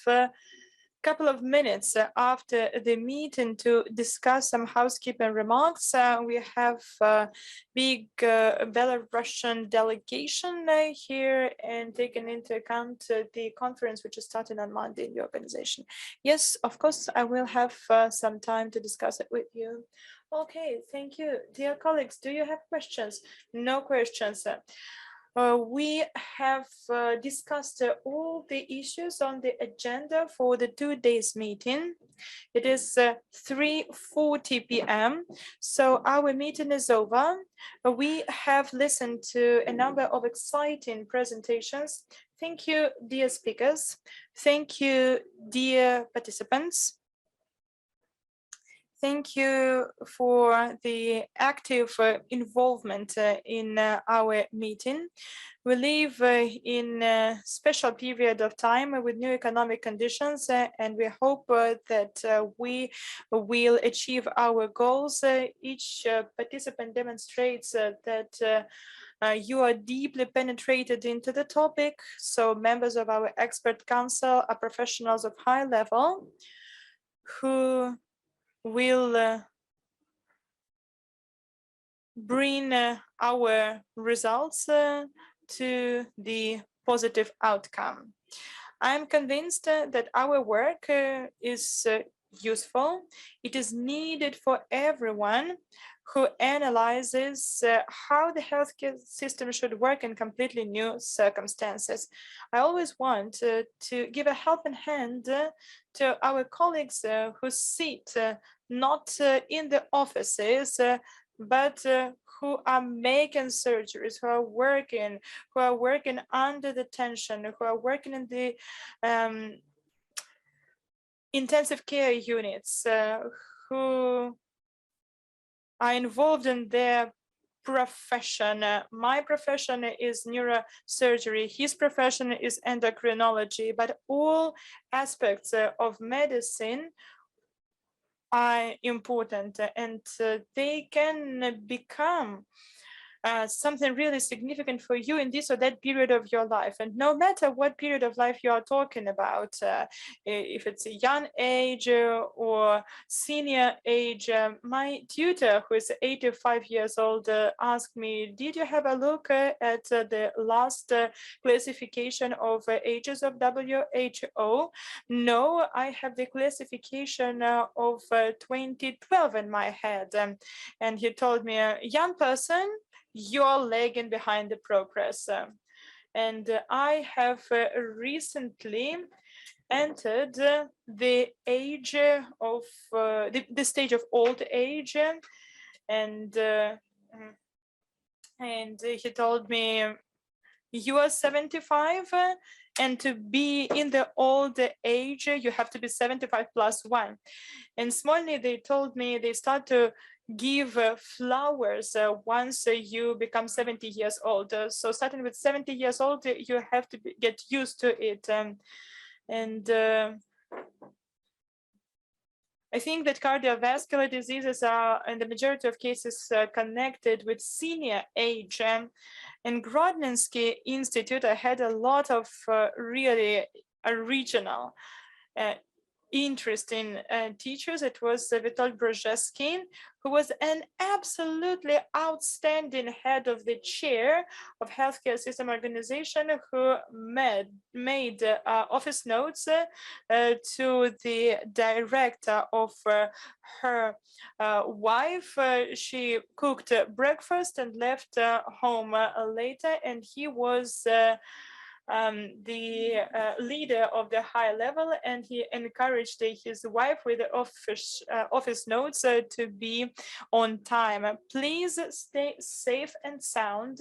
couple of minutes after the meeting to discuss some housekeeping remarks? We have a big Belarusian delegation here, and taking into account the conference which is starting on Monday in the organization. Yes, of course, I will have some time to discuss it with you. Okay, thank you. Dear colleagues, do you have questions? No questions. We have discussed all the issues on the agenda for the 2 days meeting. It is 3:40 p.m. So our meeting is over. We have listened to a number of exciting presentations. Thank you, dear speakers. Thank you, dear participants. Thank you for the active involvement in our meeting. We live in a special period of time with new economic conditions, and we hope that we will achieve our goals. Each participant demonstrates that you are deeply penetrated into the topic. So members of our expert council are professionals of high level who will bring our results to the positive outcome. I'm convinced that our work is useful. It is needed for everyone who analyzes how the healthcare system should work in completely new circumstances. I always want to give a helping hand to our colleagues who sit not in the offices, but who are making surgeries, who are working under the tension, who are working in the intensive care units, who are involved in their profession. My profession is neurosurgery, his profession is endocrinology, but all aspects of medicine are important, and they can become something really significant for you in this or that period of your life. And no matter what period of life you are talking about, if it's a young age or senior age, my tutor, who is 85 years old, asked me, did you have a look at the last classification of ages of WHO? No, I have the classification of 2012 in my head. And he told me, young person, you're lagging behind the progress. And I have recently entered the age of the stage of old age, and he told me, you are 75, and to be in the old age you have to be 75 plus 1. And Smolny, they told me they start to give flowers once you become 70 years old. So starting with 70 years old, you have to get used to it. I think that cardiovascular diseases are, in the majority of cases, connected with senior age. In Grodninsky Institute, I had a lot of really original interesting teachers. It was Witold Brzezinski, who was an absolutely outstanding head of the chair of healthcare system organization, who made office notes to the director of her wife. She cooked breakfast and left home later, and he was the leader of the high level, and he encouraged his wife with the office notes to be on time. Please stay safe and sound.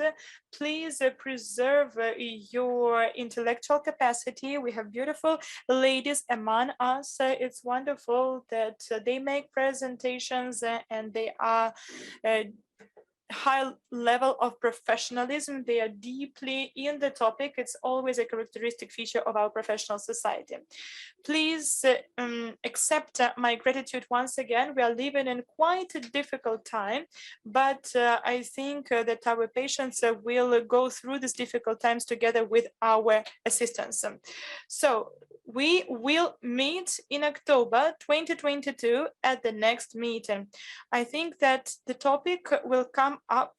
Please preserve your intellectual capacity. We have beautiful ladies among us. It's wonderful that they make presentations and they are high level of professionalism. They are deeply in the topic. It's always a characteristic feature of our professional society. Please accept my gratitude once again. We are living in quite a difficult time, but I think that our patients will go through these difficult times together with our assistance. So we will meet in October 2022 at the next meeting. I think that the topic will come up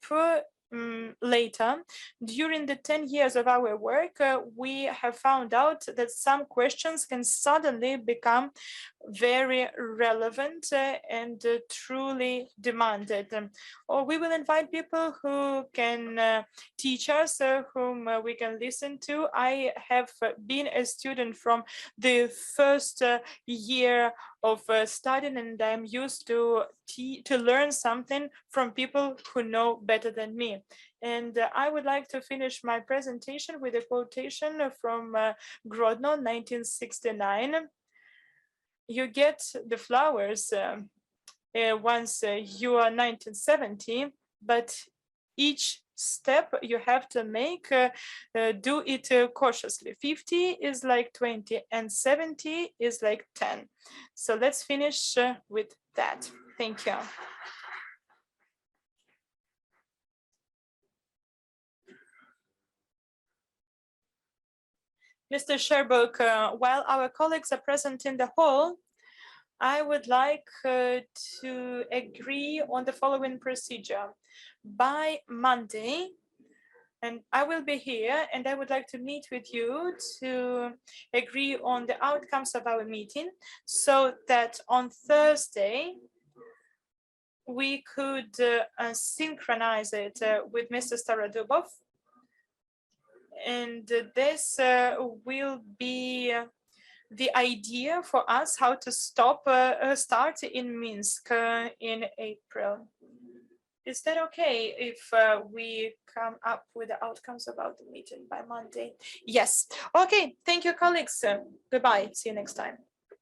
later. During the 10 years of our work, we have found out that some questions can suddenly become very relevant and truly demanded. Or we will invite people who can teach us, whom we can listen to. I have been a student from the first year of studying, and I'm used to learn something from people who know better than me. And I would like to finish my presentation with a quotation from Grodno, 1969. You get the flowers once you are 1970, but each step you have to make, do it cautiously. 50 is like 20 and 70 is like 10. So let's finish with that. Thank you. Mr. Sherbrooke, while our colleagues are present in the hall, I would like to agree on the following procedure. By Monday, And I will be here, and I would like to meet with you to agree on the outcomes of our meeting so that on Thursday we could synchronize it with Mr. Starodubov. And this will be the idea for us how to start in Minsk in April. Is that okay if we come up with the outcomes about the meeting by Monday? Yes. Okay. Thank you, colleagues. Goodbye. See you next time.